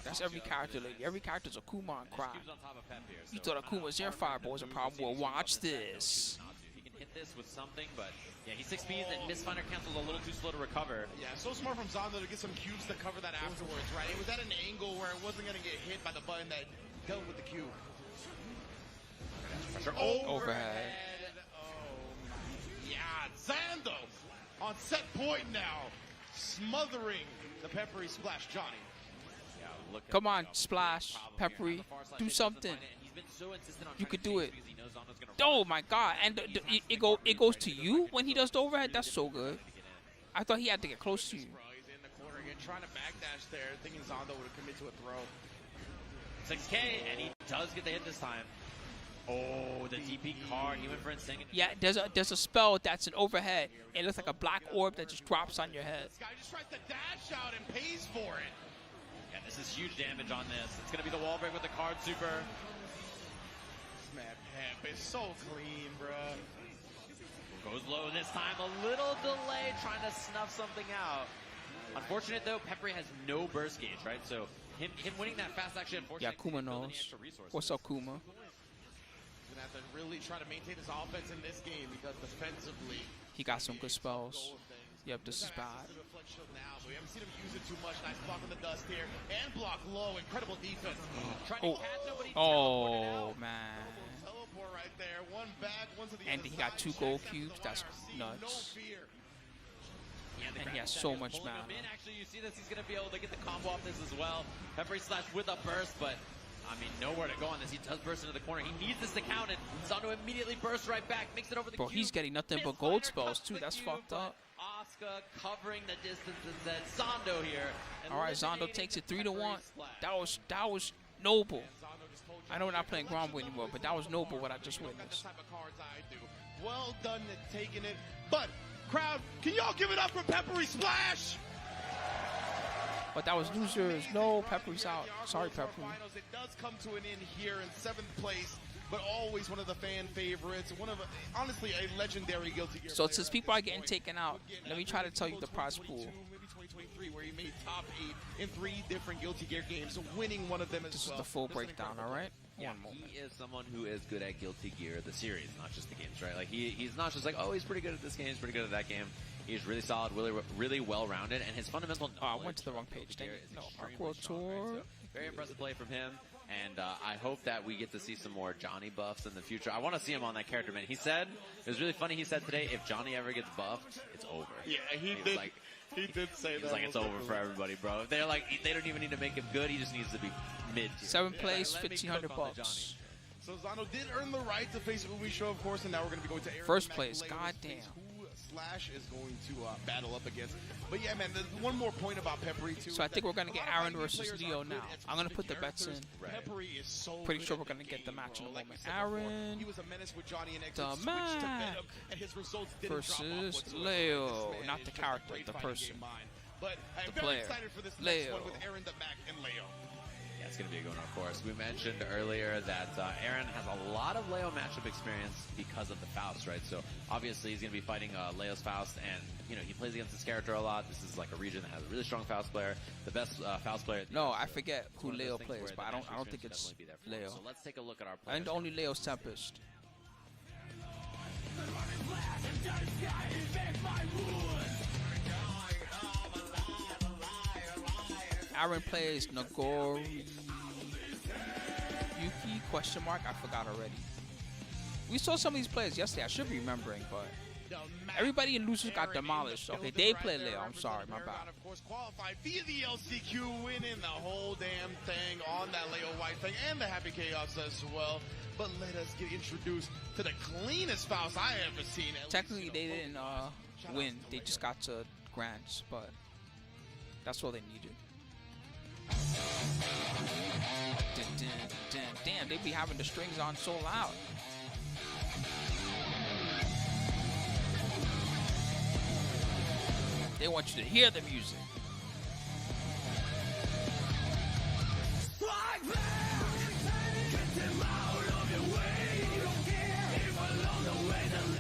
That's every character lately. Every character's a Kuma crack. Cubes on top of Pep here. You thought Akuma's air fireball was a problem? Well, watch this. He can hit this with something, but yeah, he 6 speeds and misfinder cancels a little too slow to recover. Yeah, so smart from Zando to get some cubes to cover that afterwards, right? It was at an angle where it wasn't going to get hit by the button that dealt with the cube. Pressure. Overhead. Oh, yeah, Zando on set point now, smothering the peppery splash, Johnny. Yeah, look at, Come on, you know, Splash, problem Peppery, here. On the far side, do Finn doesn't something. find it, and he's been so insistent on You trying could to do chase it. because he knows Zando's gonna Oh run. my God! And it goes to you when he does the overhead. That's so good. I thought he had to get close to you. Bro, he's in the corner again, trying to backdash there, thinking Zondo would commit to a throw. 6K, and he does get the hit this time. Oh, the DP card. He went for insane. Yeah, there's a spell that's an overhead. It looks like a black orb that just drops on your head. This guy just tries to dash out and pays for it. Yeah, this is huge damage on this. It's going to be the wall break with the card super. Snap Pep is so clean, bro. Goes low this time. A little delay trying to snuff something out. Unfortunate, though, Peppery has no burst gauge, right? So him winning that fast actually Yeah, unfortunate. Kuma knows. What's up, Kuma? Gonna have to really try to maintain his offense in this game because defensively, He got some good spells. Yep, this is bad. the reflection of now, but we haven't seen him use it too much. Nice block in the dust here and block low. Incredible defense. Trying to catch him, but he teleported Oh out. man. Teleport right there. One back, one to the And other he got side. 2 gold Checks out cubes. the That's fire. nuts. No fear. Yeah, the And he has grab so attack is much pulling him mana. in. Actually, you see this. He's going to be able to get the combo off this as well. Peppery slash with a burst, but I mean, nowhere to go on this. He does burst into the corner. He needs this to count it. Zondo immediately bursts right back, makes it over the Bro, cube. he's getting nothing but Misfire gold spells cuts too. the That's cube, fucked up. but Asuka covering the distance instead. Zondo here. All right, Zondo eliminating takes it the 3-1. Peppery That was noble. Zondo just told you I know we're not playing Granblue anymore, but that was noble what I just got the witnessed. type of cards I do. Well done at taking it. But, crowd, can y'all give it up for Peppery Splash? But that was losers. No, Peppery's out. Sorry, Peppery. Finals. It does come to an end here in 7th place, but always one of the fan favorites. Honestly, a legendary Guilty Gear So player since at people this are getting point. taken out, Again, let me try to tell you the prize pool. 2022, maybe 2023, where he made top 8 in 3 different Guilty Gear games, winning one of them as This is well. the full Just an breakdown, incredible all right? Yeah, One moment. he is someone who is good at Guilty Gear, the series, not just the games, right? Like he's not just like, oh, he's pretty good at this game, he's pretty good at that game. He's really solid, really well-rounded, and his fundamental Oh, I knowledge went to the wrong of page. Guilty Dang Gear it. is No, extremely Arc World strong, right? Tour. So, very impressive play from him, and I hope that we get to see some more Johnny buffs in the future. I want to see him on that character, man. He said, it was really funny, he said today, if Johnny ever gets buffed, it's over. Yeah, he was did. like, He did say he that. was like, it's over for everybody, bro. They're like, they don't even need to make him good, he just needs to be mid. 7th place, Let me $1,500 cook on the bucks. So Zondo did earn the right to face Ubi Show, of course, and now we're going to be going to Aaron First Mac place, Leo's goddamn. face, who Slash is going to battle up against. But yeah, man, one more point about Peppery, too. So I is think that we're gonna a get lot of Aaron IB versus players Leo are good now. at I'm gonna specific put the bets characters. in. Right. Peppery is so Pretty good sure at we're gonna the get the game, match in a bro. Like moment. we said before, Aaron he was a menace with Johnny and X, the switched to Mac Venom, and his results didn't drop off versus whatsoever. Leo. This man Not is the just a character, great the fighting person. game mind. But I'm The very player. excited for this Leo. next one with Aaron the Mac and Leo. Yeah, it's going to be a good one, of course. We mentioned earlier that Aaron has a lot of Leo matchup experience because of the Faust, right? So obviously he's going to be fighting Leo's Faust, and you know he plays against this character a lot. This is like a region that has a really strong Faust player, the best Faust player. No, I forget It's who one of those Leo things plays, where but the I don't matchup think experience it's will definitely be there for him. Leo. So let's take a look at our players. And only Leo's Tempest. Aaron plays Nagori Yuki question mark. I forgot already. We saw some of these players yesterday. I should be remembering, but everybody in losers got demolished. Okay, they play Leo. I'm sorry, my bad. Of course, qualified via the LCQ, winning the whole damn thing on that Leo White thing and the Happy Chaos as well. But let us get introduced to the cleanest Faust I ever seen. Technically, they didn't win. They just got to Grants, but that's all they needed. Dun, dun, dun. Damn, they be having the strings on so loud. They want you to hear the music.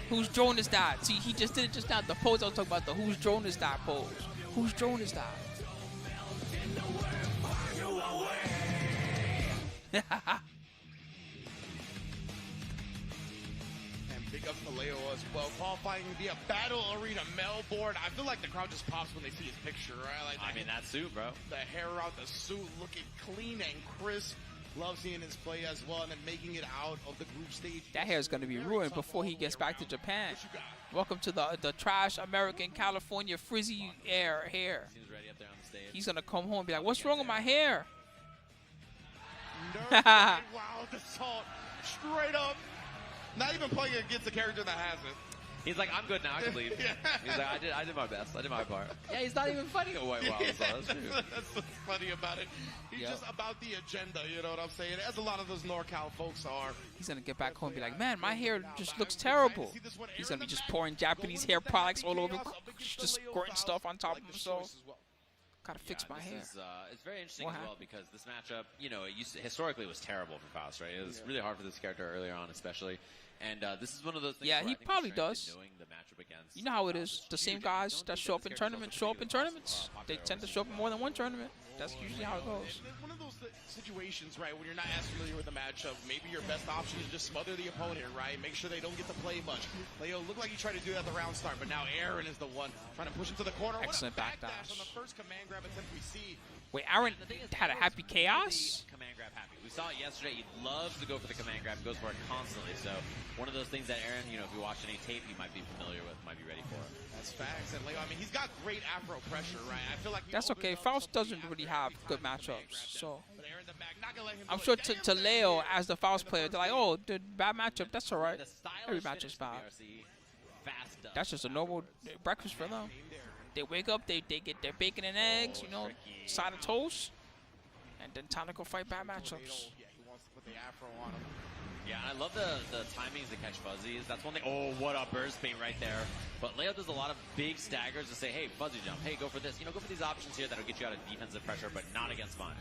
Whose drone is that? See, he just did it just now. The pose I was talking about, the whose drone is that pose. Whose drone is that? And big ups to Leo as well. Qualifying via Battle Arena Melbourne. I feel like the crowd just pops when they see his picture, right? Like I mean, that suit, bro. the hair out, the suit looking clean and crisp. Love seeing his play as well, and then making it out of the group stage. That hair is going to be ruined before he gets back to Japan. What you got? Welcome to the trash American California frizzy hair. Seems ready up there on the He's gonna come home and be like, "What's wrong with my hair?" Nerf ride, wow, the salt. Straight up. Not even playing against a character that has it. He's like, I'm good now, I can leave. Yeah. He's like, I did my best. I did my part. Yeah, he's not even fighting a White Wild, so that's true. That's what's funny about it. He's just about the agenda, you know what I'm saying? As a lot of those NorCal folks are. He's gonna get back home and be like, "Man, my hair just looks terrible." He's gonna be just pouring Japanese hair products all over, just squirting stuff on top of himself. Gotta fix my hair. It's very interesting as well because this matchup, you know, historically it was terrible for Faust, right? It was really hard for this character earlier on, especially. And this is one of those things Yeah, where he I think probably the strength does. in knowing the matchup against, You know how it is. The same guys that show up in tournaments show up in tournaments. They tend to show up in more than one tournament. That's usually how it goes. It's one of those situations, right, when you're not as familiar with the matchup, maybe your best option is just smother the opponent, right? Make sure they don't get to play much. Leo looked like he tried to do that at the round start, but now Aaron is the one trying to push him to the corner. Excellent What a backdash. on the first command grab attempt we see. Wait, Aaron had a happy chaos? Command grab happy. We saw it yesterday. He loves to go for the command grab. Goes for it constantly. So one of those things that Aaron, you know, if you watch any tape, you might be familiar with, might be ready for it. That's facts. And Leo, I mean, he's got great Afro pressure, right? I feel like That's okay. Faust doesn't really have good matchups, so But Aaron the back, not gonna let him I'm do sure it. to Leo as the Faust player, they're like, "Oh, the bad matchup. That's all right. The stylish Every finish matchup's to bad. BRC, fast up. That's just a normal breakfast for them." They wake up, they get their bacon and eggs, you know, side of toast, and then time to go fight bad matchups. Yeah, he wants to put the Afro on him. Yeah, I love the timings to catch fuzzies. That's one thing. Oh, what a burst bait right there. But Leo does a lot of big staggers to say, hey, fuzzy jump. Hey, go for this. You know, go for these options here that'll get you out of defensive pressure, but not against mine.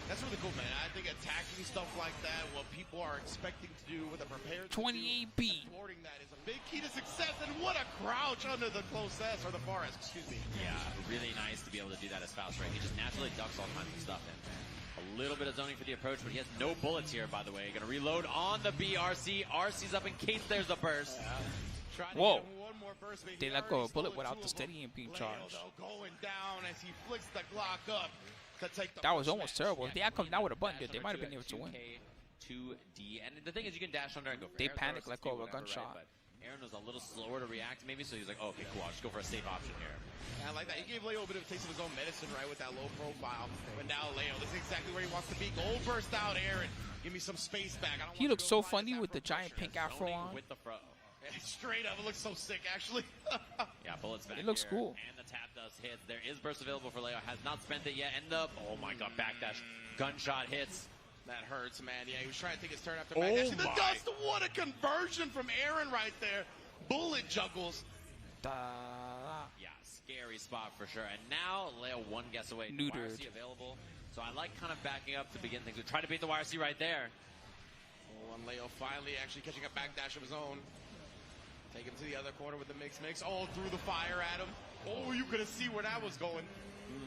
That's really cool, man. I think attacking stuff like that, what people are expecting to do with a prepared 28B. thwarting that is a big key to success. And what a crouch under the close S, or the far S, excuse me. Yeah, really nice to be able to do that as Faust, right? He just naturally ducks all kinds of stuff in. A little bit of zoning for the approach, but he has no bullets here, by the way. Gonna reload on the BRC. RC's up in case there's a burst. Trying to Whoa. get him one more burst, but They he let go of a already bullet stole without two the of steady them. and being Leo, charged. though, going down as he flicks the Glock up to take the That was first almost match. terrible. If they had come down with a button, Dash they under might have two been able at to win. 2K2D. And the thing is, you can dash under and go for They air panicked, throw, let go of a 60, whatever, gunshot. right? But Aaron was a little slower to react, maybe, so he was like, oh, okay, cool, I'll just go for a safe option here. I like that. He gave Leo a bit of a taste of his own medicine, right, with that low profile. But now Leo, this is exactly where he wants to be. Gold burst out, Aaron. Give me some space back. I don't He want looks to go so find funny his with the Afro giant pressure. pink afro Zoning on. with the fro. Straight up, it looks so sick, actually. Yeah, bullets back It looks here, cool. And the tap does hit. There is burst available for Leo. Has not spent it yet. And the, oh my god, backdash. Gunshot hits. That hurts, man. Yeah, he was trying to take his turn after backdash. And the my. dust, what a conversion from Aaron right there. Bullet juggles. Da. Yeah, scary spot for sure. And now Leo one guess away. Neutered. YRC available. So I like kind of backing up to begin things. We try to beat the YRC right there. Oh, and Leo finally actually catching a backdash of his own. Take him to the other corner with the mix. Oh, through the fire at him. Oh, you could have seen where that was going.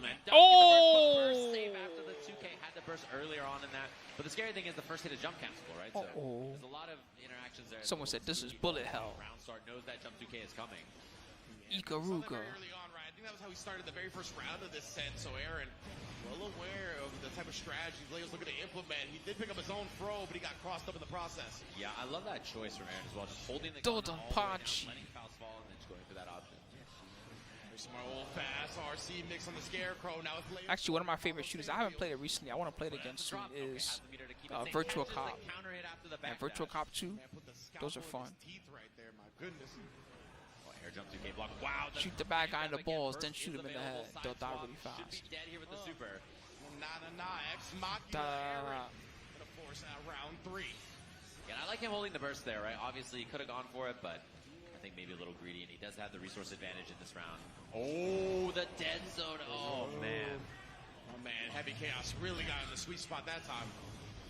And does Oh! get the burst, but burst save after the 2K. Had the burst earlier on in that. But the scary thing is the first hit is jump cancelable, right? So Uh-oh. there's a lot of interactions there. Someone said this is bullet hell. Round start knows that jump 2K is coming. Ikaruga. Very early on, right? I think that was how he started the very first round of this set. So Aaron, well aware of the type of strategies Leo's looking to implement. He did pick up his own throw, but he got crossed up in the process. Yeah, I love that choice from Aaron as well. Just holding the Dodo gun all the way down, Pachi. letting Faust fall, and then just going for that option. There's some more old fast RC mix on the Scarecrow. Now it's Leo. Actually, one of my favorite shooters, I haven't played it recently, I want to play it again soon, is Virtual Cop and Virtual Cop 2. Man, put the scalpel Those are in fun. his teeth right there, my goodness. Air jump 2K block. Wow. Shoot the bad guy in the balls, then shoot him in the head. They'll die really Should fast. be dead here with the super. X Machina Da. Aaron. Gonna force out round 3. Yeah, I like him holding the burst there, right? Obviously, he could have gone for it, but I think maybe a little greedy, and he does have the resource advantage in this round. Oh, the dead zone. Oh, man. Oh man, Heavy Chaos really got in the sweet spot that time.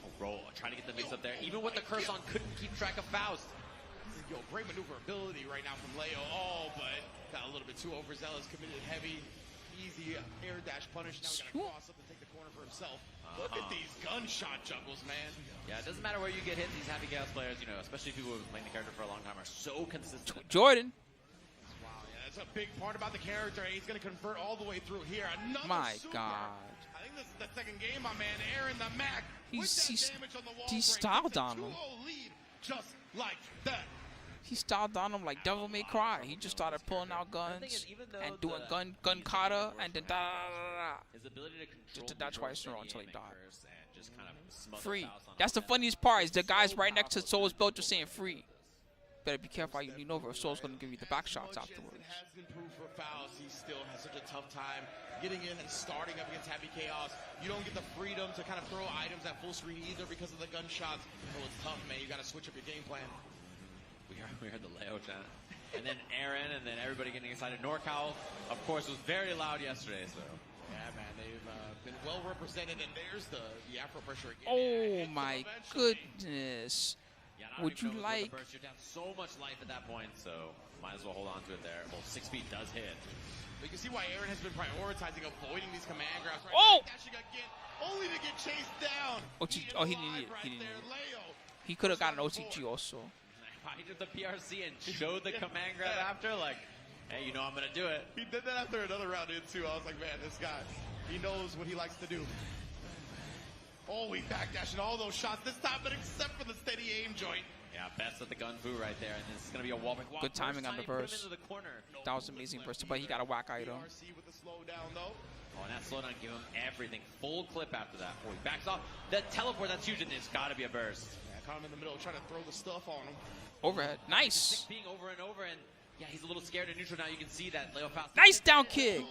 Oh, roll. Trying to get the mix up there. Even with the curse on, couldn't keep track of Faust. Yo, great maneuverability right now from Leo. Oh, but got a little bit too overzealous, committed heavy, easy air dash punish. Now we gotta cross up and take the corner for himself. Look at these gunshot juggles, man. Yeah, it doesn't matter where you get hit. These Heavy Chaos players, you know, especially people who've been playing the character for a long time, are so consistent. Jordan. Wow, yeah, that's a big part about the character. He's gonna convert all the way through here. Another My super. God. I think this is the second game, my man. Aaron the Mac. with He's that damage on the wall he break. styled It's a on him. 2-0 lead, just like that. He styled on him like Devil May Cry. He just started pulling out guns and doing gun kata and then da da da da. His ability to control Did that twice in a row until he died. first and just kind of smother Free. Faust on That's the offense. funniest part. Is the guys right next to Soul's belt just saying free. Better be careful how you lean over. If Soul's gonna give you the back shots afterwards. It has improved for Faust. He still has such a tough time getting in and starting up against Happy Chaos. You don't get the freedom to kind of throw items at full screen either because of the gunshots. So it's tough, man. You got to switch up your game plan. We heard the Leo chant. And then Aaron, and then everybody getting excited. NorCal, of course, was very loud yesterday, so. Yeah, man, they've been well represented, and there's the Afro pressure again. Oh my goodness. Yeah, I don't Would even you know if it's like? the burst. You're down so much life at that point, so might as well hold on to it there. Well, 6 feet does hit. But you can see why Aaron has been prioritizing avoiding these command grabs. Right? Oh! Dashing again, only to get chased down. He didn't need it. He didn't need it. He could have gotten OTG also. He did the PRC and showed the command grab after, like, hey, you know I'm gonna do it. He did that after another round in too. I was like, man, this guy, he knows what he likes to do. Oh, he backdashing all those shots this time, but except for the steady aim joint. Yeah, best at the gun fu right there, and this is gonna be a wall break. Wow, Good timing on the put him burst. into the corner. That was amazing burst, but he got a whack item. PRC with the slowdown though. Oh, and that slowdown give him everything. Full clip after that. Oh, he backs off. The teleport, that's huge, and it's gotta be a burst. Yeah, caught him in the middle, trying to throw the stuff on him. Overhead. Nice. Being over and over, and yeah, he's a little scared in neutral now. You can see that Leo Faust. Nice down kick.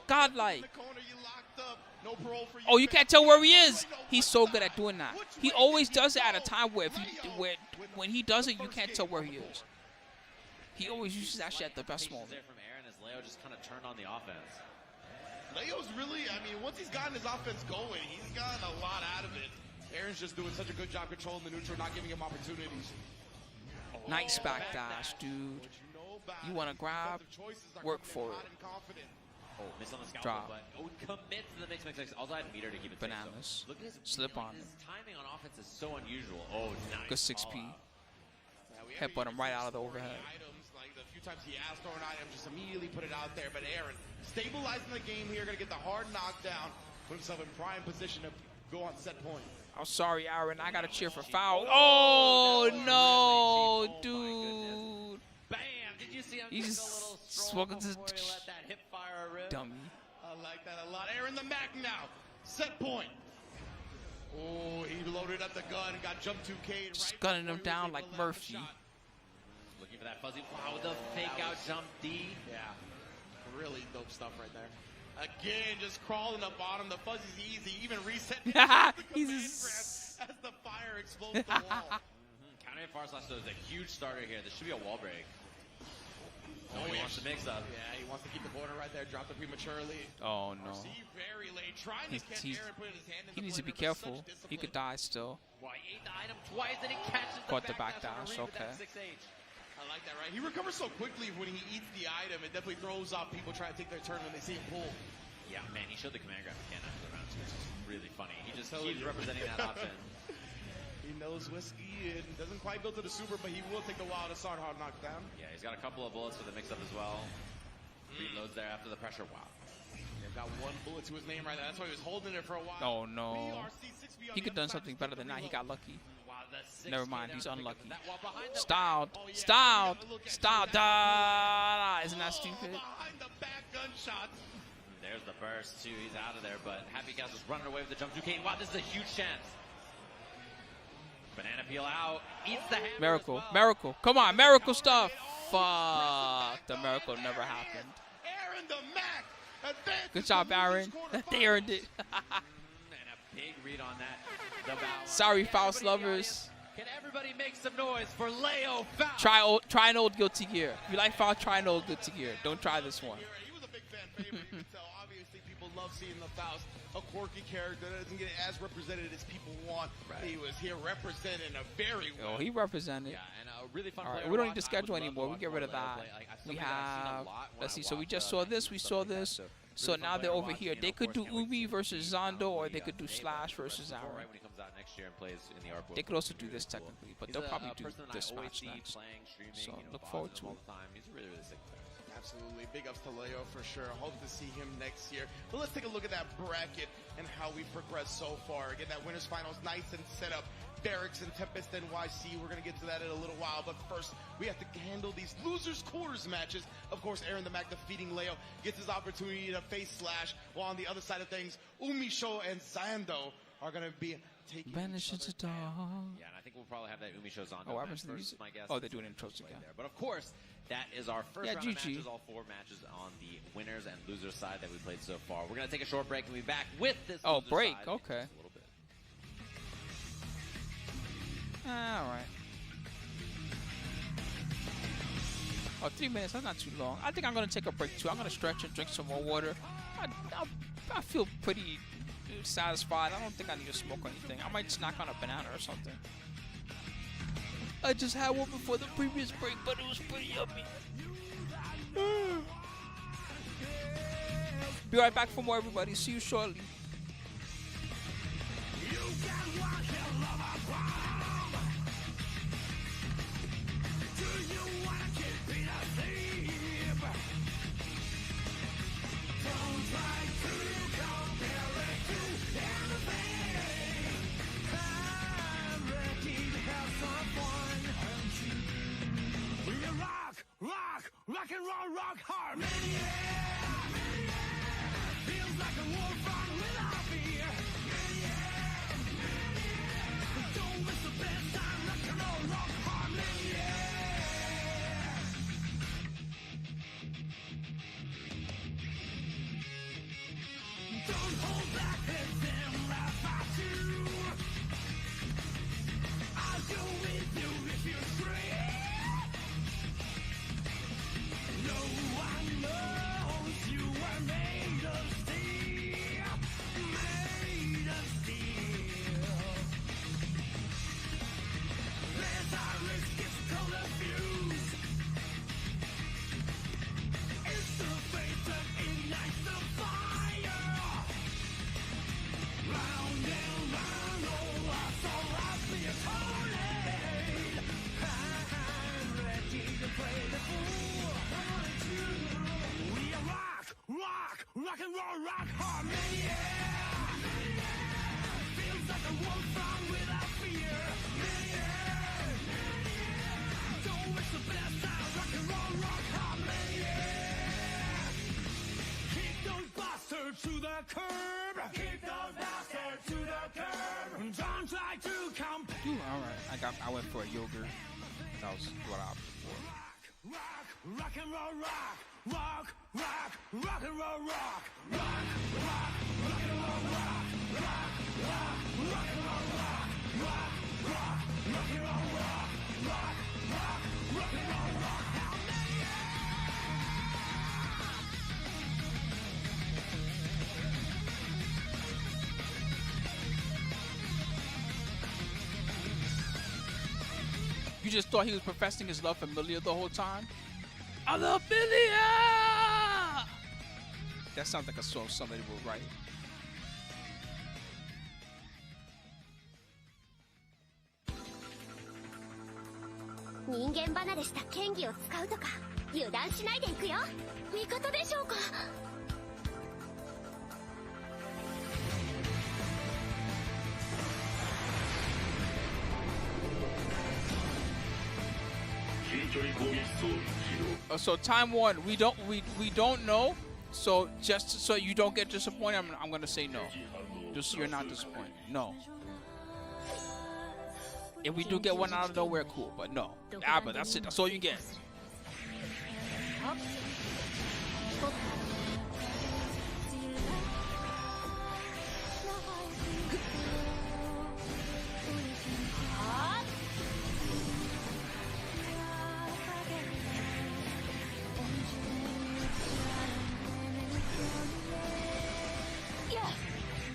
Godlike. In the corner, you locked up. No parole for you. Oh, you can't tell where he is. He's so good at doing that. He always does it at a time where, when he does it, you can't tell where he is. He always uses that shit at the best moment. There from Aaron as Leo just kind of turned on the offense. Leo's really, I mean, once he's gotten his offense going, he's gotten a lot out of it. Aaron's just doing such a good job controlling the neutral, not giving him opportunities. Nice backdash, dude. You want to grab, work for it. Oh, miss on the scalpel, Drop. but commit to the mix. Also, I had meter to keep it Bananas. safe, so. Look at his Slip on. His timing on offense is so unusual. Oh, nice. Good 6P. call out. Headbutt him right out of the overhead. Items, like the few times he asked for an item, just immediately put it out there. But Aaron, stabilizing the game here, gonna get the hard knockdown, put himself in prime position to go on set point. I'm sorry, Aaron. I gotta cheer for foul. Oh no, dude. Bam! Did you see him He take just a little swung stroll into before he let that hip fire rip? Dummy. I like that a lot. Aaron the Mac now, set point. Oh, he loaded up the gun, got jump 2K. Just gunning him down like Murphy. Looking for that fuzzy. Wow, the fake out jump D. Yeah, really dope stuff right there. Again, just crawling up on him. The fuzzy's easy, even reset. He's as the fire explodes the wall. Counter far slash is a huge starter here. This should be a wall break. Oh, He wants to mix up. Yeah, he wants to keep the border right there. Dropped it prematurely. Oh no. See, very late. Trying to catch He's- Aaron, putting his hand in He the needs to be blender, but careful. such He could discipline. die still. Why he ate the item twice and he catches Caught the the backdash. backdash, With that okay. 6H. I like that, right? He recovers so quickly when he eats the item. It definitely throws off people trying to take their turn when they see him pull. Yeah, man, he showed the command grab again after the round, which is really funny. He just keeps representing that option. He knows whiskey and doesn't quite build to the super, but he will take the wild assault hard knockdown. Yeah, he's got a couple of bullets for the mix-up as well. Reloads there after the pressure. Wow. They've got one bullet to his name right there. That's why he was holding it for a while. Oh no. BRC 6B on He the could done other side, something just better took than the that. He reload. got lucky. Wow, the 6K Never mind, there he's to pick up unlucky. that wall behind the Styled. back. Oh, yeah. Styled. Look at Styled. that. Da. Isn't that stupid? Behind the back gunshots. There's the burst too. He's out of there, but Happy Gas is running away with the jump 2K. Wow, this is a huge chance. Banana peel out. Eats the hammer. Miracle. As well. Miracle. Come on. Miracle stuff. Fuck. The miracle never happened. Aaron the Mac. advances Good job, to Aaron. lose They earned it. And a big read on that. The Valor. Sorry, Faust Everybody in the lovers. audience, can everybody make some noise for Leo Faust? Try an old Guilty Gear. If you like Faust, try an old Guilty Gear. Don't try this one. He was a big fan favorite. You can tell, obviously, people love seeing the Faust, a quirky character that doesn't get as represented as people want. Right. He was here representing a very well. Oh, he represented. Yeah, and a really fun All right, player we don't watch. need to I would schedule love to anymore. We watch get rid of more Leo that. play. Like, We something that I've seen a have. lot when Let's I see. So we watch, just saw this. We stuff saw like that. this. So So really fun now they're player over watching, here. and They of could do course, can't wait to Ubi see versus the Zondo, or Ava they could do versus Slash versus Aaron. Aaron. Right when he comes out next year and plays in the ARC. They could also do this technically, but they'll probably do person that this I always match see next. playing, streaming, So, you know, look forward watching him to all the time. He's a really, really sick player. Absolutely. Big ups to Leo for sure. Hope to see him next year. But let's take a look at that bracket and how we progressed so far. Again, that winners finals nice and set up. Barracks and Tempest NYC. We're going to get to that in a little while, but first we have to handle these losers quarters matches. Of course, Aaron the Mac defeating Leo gets his opportunity to face Slash, while on the other side of things, Umisho and Sando are going to be taking Vanish into dark. Yeah, and I think we'll probably have that Umisho Zondo Oh, what match happens to the first, music? my guess. Oh, they're doing intros again. There. But of course, that is our first round of GG. matches, all 4 matches on the winners and losers side that we played so far. We're going to take a short break and be back with this Oh, loser break, side okay. in just a little bit. All right. Oh, 3 minutes, that's not too long. I think I'm going to take a break too. I'm going to stretch and drink some more water. I feel pretty satisfied. I don't think I need to smoke or anything. I might snack on a banana or something. I just had one before the previous break, but it was pretty yummy. Be right back for more, everybody. See you shortly. Rock and roll, rock hard, man, yeah. Feels like a war front without fear. Don't miss the best time, rock and roll, rock hard, man, yeah. Don't hold back, let them laugh at you. I'll go with you if you're free. No one knows you were made of steel, made of steel. There's our risk, it's cold a fuse. It's the faith that ignites the fire. Round and round, oh, our soul has been tornado. I'm ready to play the fool. We are rock and roll, rock hard, man, yeah. Feels like a war front without fear, man, yeah. Don't miss the best time, rock and roll, rock hard, man, yeah. Kick those bastards to the curb. Kick those bastards to the curb. Don't try to come. All right, I went for a yogurt. That was what I opted for. Rock and roll, rock and roll, rock and roll, rock and roll, rock and roll, rock and roll, rock. You just thought he was professing his love for Milia the whole time? I love Milia! That sounds like a song somebody would write. So time 1, we don't know. So just so you don't get disappointed, I'm gonna say no. Just so you're not disappointed. No. If we do get one out of nowhere, cool. But no. But that's it. That's all you get.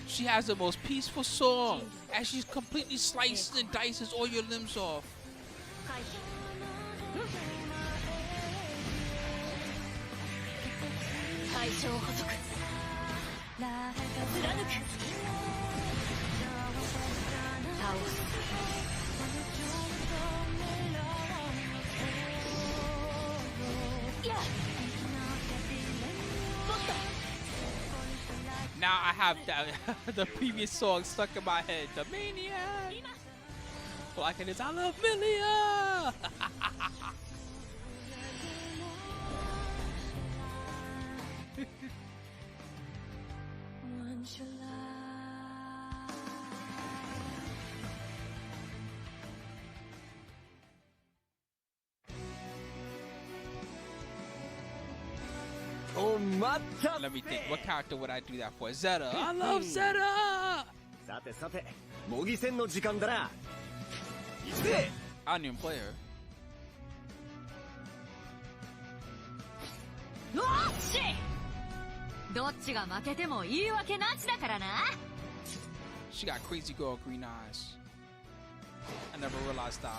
She has the most peaceful song, as she's completely slices and dices all your limbs off. Now I have that, the previous song stuck in my head. The Maniac. Like it is, I love Milia! Let me think. What character would I do that for? Zeta. I love Zeta! さてさて模擬戦の時間だな。行くぜ。 I don't even play her. よっしどっちが負けても言い訳なしだからな。 She got crazy girl green eyes. I never realized that.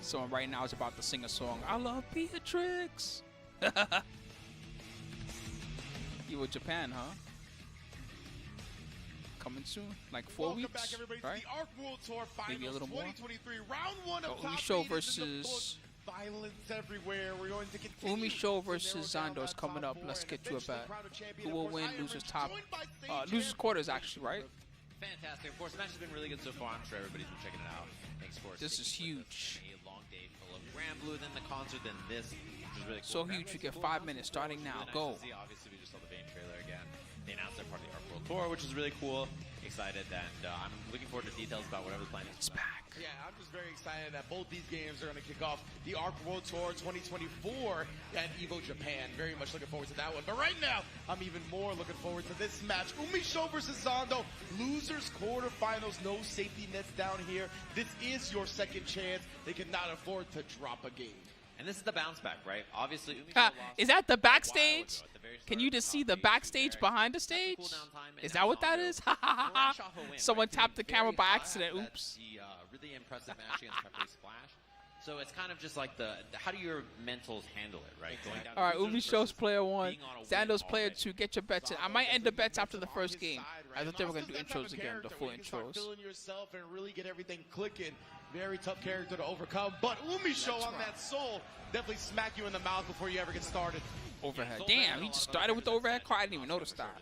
Someone right now is about to sing a song. I love Beatrix. You were Japan, huh? Coming soon, like 4 Welcome weeks, back, everybody, right? to the Arc World Tour Finals Maybe a little more. 2023, round one of Oh, top Umi Show 8 is in the versus- books. Violence everywhere. We're going to continue Umi Show to narrow versus down Zando is that coming top up. four Let's and get to a eventually bet. crown a champion. Who will Of course, win? I am Losers top. joined by Sage Losers Champ. quarters actually, right? Fantastic. Of course, the match has been really good so far. I'm sure everybody's been checking it out. Thanks for This is sticking with us. huge. A long day full of Granblue, then the concert, then this, which is really cool. So huge, you get 5 minutes starting now. Go. Really nice to see. Obviously, we just saw the Vayne trailer again. They announced they're part of the Arc World Tour, which is really cool. Excited, and I'm looking forward to details about whatever the plan is. It's back. Yeah, I'm just very excited that both these games are going to kick off the Arc World Tour 2024 at EVO Japan. Very much looking forward to that one. But right now, I'm even more looking forward to this match. Umi Show versus Zando. Losers quarterfinals. No safety nets down here. This is your second chance. They cannot afford to drop a game. And this is the bounce back, right? Obviously, Umi Ha, Show lost is that the a while backstage? ago at the very Can start you of just the see top the 8 backstage there. behind the That's the stage? cooldown time, and Is now that what that Zando is? Ha ha ha ha. shot her win, Someone right? tapped the Very camera by high. accident. That's Oops. the really impressive match against Pepper's Splash. So it's kind of just like how do your mentals handle it, right? Going down All right, losers Umi Show's versus player 1, being on a win Zando's player already. 2. Get your bets in. I might end the bets after the first game. I thought they were going to do intros again, the full intros. Feeling yourself and really get everything clicking. Very tough character to overcome. But Umi Show on that soul definitely smack you in the mouth before you ever get started. Overhead. Damn, he just started with the overhead card. I didn't even notice that.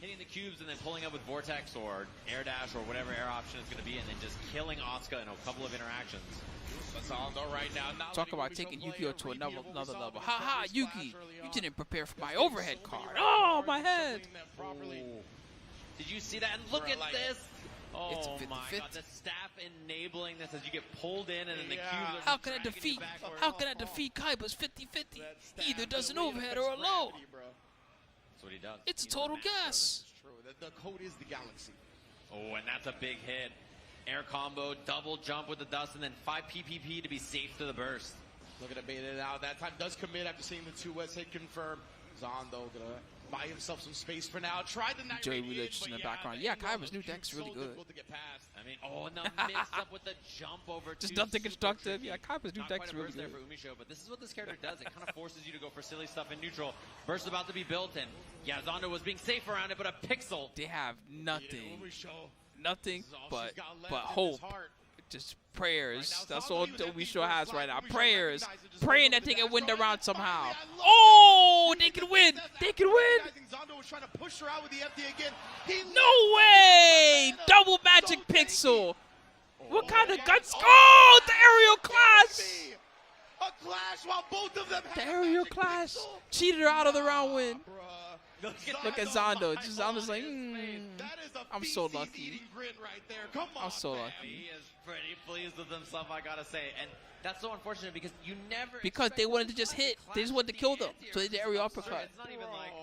Hitting the cubes and then pulling up with Vortex or Air Dash or whatever air option is going to be, and then just killing Asuka in a couple of interactions. Zando right now. Talk about taking Yu-Gi-Oh to another level. Ha ha, Yugi, you didn't prepare for my overhead card. Oh, my head. Did you see that? And look at this. It's Oh a my 50-50. god, the staff enabling this as you get pulled in and then the cubes are How just can I dragging you defeat? backwards. How can I defeat Kaiba's 50-50? He either does an overhead or a low. That's what he does. It's a He's total the master. guess. True. The code is the galaxy. Oh, and that's a big hit. Air combo, double jump with the dust, and then 5 PPP to be safe to the burst. Looking to bait it out. That time does commit after seeing the 2S hit confirm. Zando gonna buy himself some space for now. Tried the night Joey radiation, Religious in but the background. Yeah, Kaiba's new deck's really good. difficult to get past. I mean, oh, and the mix up with the jump over. Just two, nothing super constructive. tricky. Yeah, Kaiba's new Not deck's quite a really burst there good. for Umi Show, but this is what this character does. It kind of forces you to go for silly stuff in neutral. Burst about to be built, and yeah, Zando was being safe around it, but a pixel. They have nothing. Umi Show. Nothing This is all but she's got left but in this hope. heart. Just prayers. Right now, That's Zando all even Umi empty Show for has his right now. life. Umi Show Prayers. recognizes just Praying goes that they for the can win the dash. round Oh, and somehow. finally, I love Oh, that. they He can did win. that They after can win. recognizing Zando was trying to push her out with the FD again. He No way! left Double so magic tanky. pixel. What Oh, kind of yeah. guts? Oh, Oh, the aerial clash! baby. A clash while both of them The had a aerial magic clash. pixel. Cheated her out of the round win. Bruh. Look at Zando. Just Zando's like, That is a I'm so feces lucky. eating grin right there. Come on, I'm so man. lucky. He is pretty pleased with himself, I gotta say, and that's so unfortunate because you never Because expect they wanted to this just type of hit. They just clash wanted to be kill them. anti-air. So they did This is aerial absurd. uppercut. It's not even like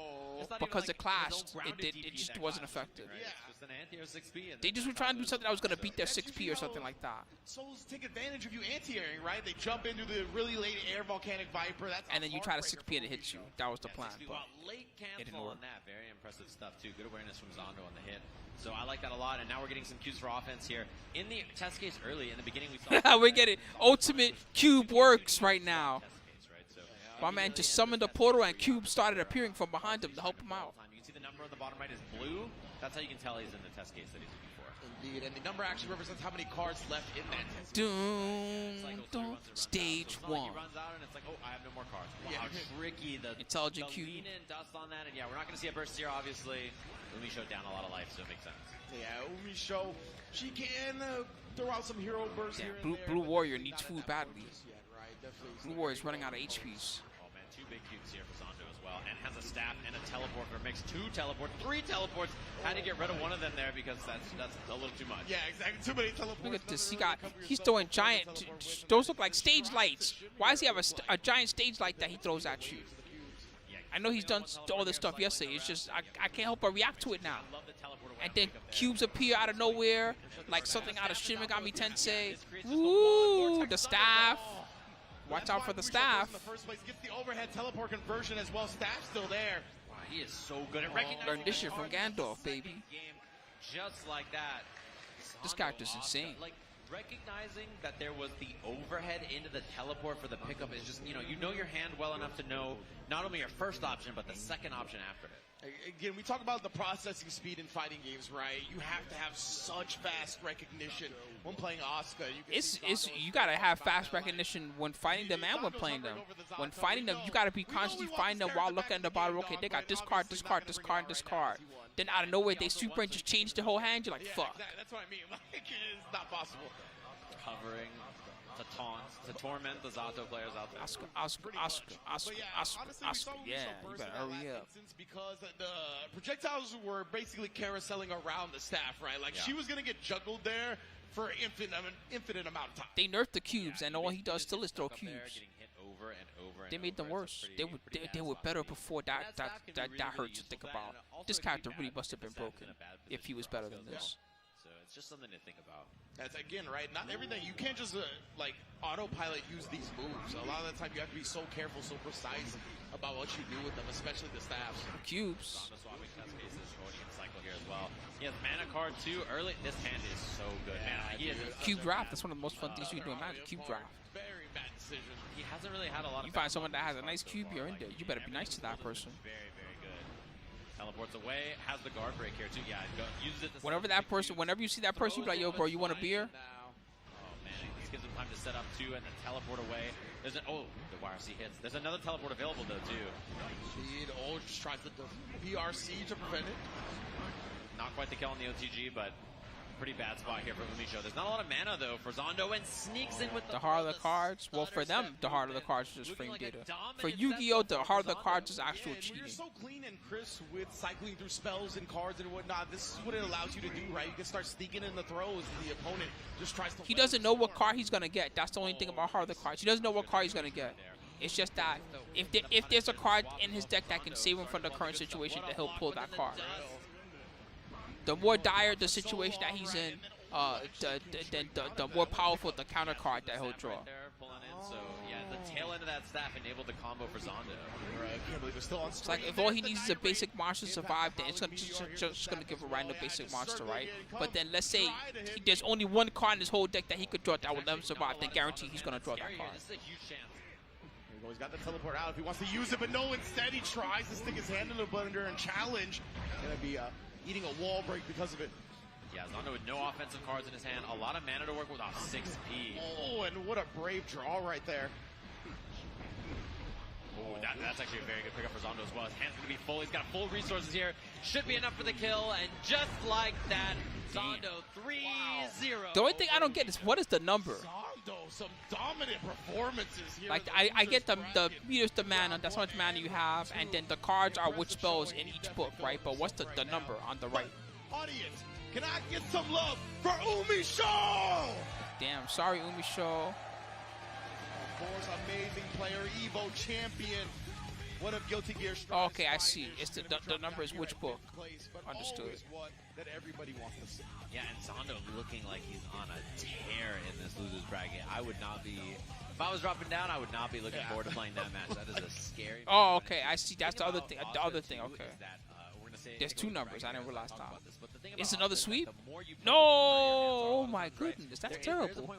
it's not Because even the like clash, his own grounded it DP just that wasn't clash, effective. right? It's just an anti-air 6P. And They just were trying to do something that was going to beat their And 6P or something like that. Souls take advantage of you anti-airing, right? They jump into the really late air volcanic viper. That's And then you try to 6P and it hit hits you. That was the plan. 6P, But well, late didn't cancel work. on that. Very impressive stuff, too. Good awareness from Zando on the hit. So I like that a lot, and now we're getting some cues for offense here. In the test case early, in the beginning we saw... we're getting ultimate cube works right now. Test case, right? So, My man just summoned a portal and cube started appearing from behind him to help him out. You can see the number on the bottom right is blue. That's how you can tell he's in the test case that he's looking for. Indeed, and the number actually represents how many cards left in that test. Doom, Cycles through doom, once it runs out. stage So it's not like one. he runs out and it's like, oh, I have no no more cards. Wow, Yeah. tricky. The Intelligent the cube. lean in dust on that, and yeah, we're not going to see a burst here, obviously. Umi showed down a lot of life, so it makes sense. Yeah, Umi Show, she can throw out some hero bursts Damn, here and Blue, there, Blue but Warrior definitely needs not food at that badly. level just yet, right? Definitely Blue Warrior's running out of HPs. Oh man, 2 big cubes here for Zondo as well, and has a staff and a teleport for a mix. 2 teleports, 3 teleports. Had to get rid of one of them there because that's a little too much. Yeah, exactly. Too many teleports. Look at this. Doesn't He really got. cover He's yourself throwing with one giant. teleport, but Those look like stage lights. Why does he have a giant stage light that he throws at you? I know he's done all this stuff yesterday. It's just I can't help but react to it now. And then cubes appear out of nowhere, like something out of Shin Megami Tensei. Woo! The staff. Watch out for the staff. In the first place, gets the overhead teleport conversion as well. Staff still there. Wow, he is so good at recognizing. Learned this shit from Gandalf, baby. Game just like that. This Zondo character's awesome. insane. Like recognizing that there was the overhead into the teleport for the pickup is just you know your hand well enough to know not only your first option but the second option after it. Again, we talk about the processing speed in fighting games, right? You have to have such fast recognition when playing Asuka. You gotta have fast recognition when fighting them and when playing them. When fighting them, you gotta be constantly fighting them while looking at the bottom. Okay, they got this card, this card, this card, this card. Then out of nowhere, they super and just change the whole hand. You're like, fuck. Exactly. That's what I mean. Like, it's not possible. Covering to taunt, to torment the Zato players out there. Asuka. Honestly, we saw Yeah, you burst better in that hurry last up. instance because the projectiles were basically carouseling around the staff, right? Like she was gonna get juggled there for an infinite amount of time. They nerfed the cubes, and all he does still is throw Up there, cubes. getting hit over and over and They made them over. It's worse. a pretty They bad were spot. better before that. And staff can be really, That really hurts to think useful. about. And also This it can be character bad really if must have the been staff is broken in a bad if he was position better for than us. this. So it's just something to think about. That's again, right? Not everything. You can't just like autopilot use these moves. A lot of the time, you have to be so careful, so precise about what you do with them, especially the staffs. Cubes. Zondo swapping test cases, going in cycle here as well. He has mana card too early. This hand is so good, man. He is Cube draft. That's one of the most fun things you can do in Magic. Cube draft. Very bad decision. He hasn't really had a lot of. You find someone that has a nice cube, you're in there. You better be nice to that person. Very, very good. Teleports away. Has the guard break here too. Yeah, uses it. To Whenever you see that person, you be like, yo, bro, you want a beer? Oh man, this gives him time to set up too and then teleport away. There's the YRC hits. There's another teleport available though too. Speed. Just tries to PRC to prevent it. Not quite the kill on the OTG, but pretty bad spot here for Umisho. There's not a lot of mana though for Zondo and sneaks in with The heart of the cards, well, for them, the heart of the cards is just frame data. For Yu-Gi-Oh, the heart of the cards is actual And when you're cheating. so clean and crisp with cycling through spells and cards and whatnot, this is what it allows you to do, right? You can start sneaking in the throws, and the opponent just tries to. He doesn't know what card he's gonna get. That's the only thing about heart of the cards. He doesn't know what card he's gonna get. It's just that if there's a card in his deck that can save him from the current situation, then he'll pull that card. The more dire the situation that he's in, the more powerful the counter card that he'll draw. So yeah, the tail end of that staff enabled the combo for Zondo. Right, I can't believe it's still on It's like if all he needs is a basic monster to survive, then it's just gonna give a random basic monster, right? But then let's say there's only one card in his whole deck that he could draw that will let him survive, then guarantee he's gonna draw that card. This is a huge chance. He's got the teleport out if he wants to use it, but no, instead he tries to stick his hand in the blender and challenge. Gonna be eating a wall break because of it. Yeah, Zondo with no offensive cards in his hand. A lot of mana to work with off 6P. Oh, and what a brave draw right there. Oh, that's actually a very good pickup for Zondo as well. His hand's going to be full. He's got full resources here. Should be enough for the kill. And just like that, Zondo 3-0. The only thing I don't get is what is the number? Zondo, some dominant performances here. Like I get the meters the mana, that's how much mana you have, and then the cards are which spells in each book, right? But what's the number on the right? Audience, can I get some love for Umi Show? Damn, sorry Umisho. Of course, amazing player, Evo champion. One of Guilty Gear Strive's Okay, I see. finest. It's the number is which book? But Understood. always one that everybody wants to see. Yeah, and Zondo looking like he's on a tear in this losers bracket. I would not be, if I was dropping down, I would not be looking forward to playing that match. That is a scary. Oh, okay, I see. That's the other thing. The other thing. Okay. There's two numbers. I didn't realize that. It's another sweep? No! Oh my goodness, that's terrible.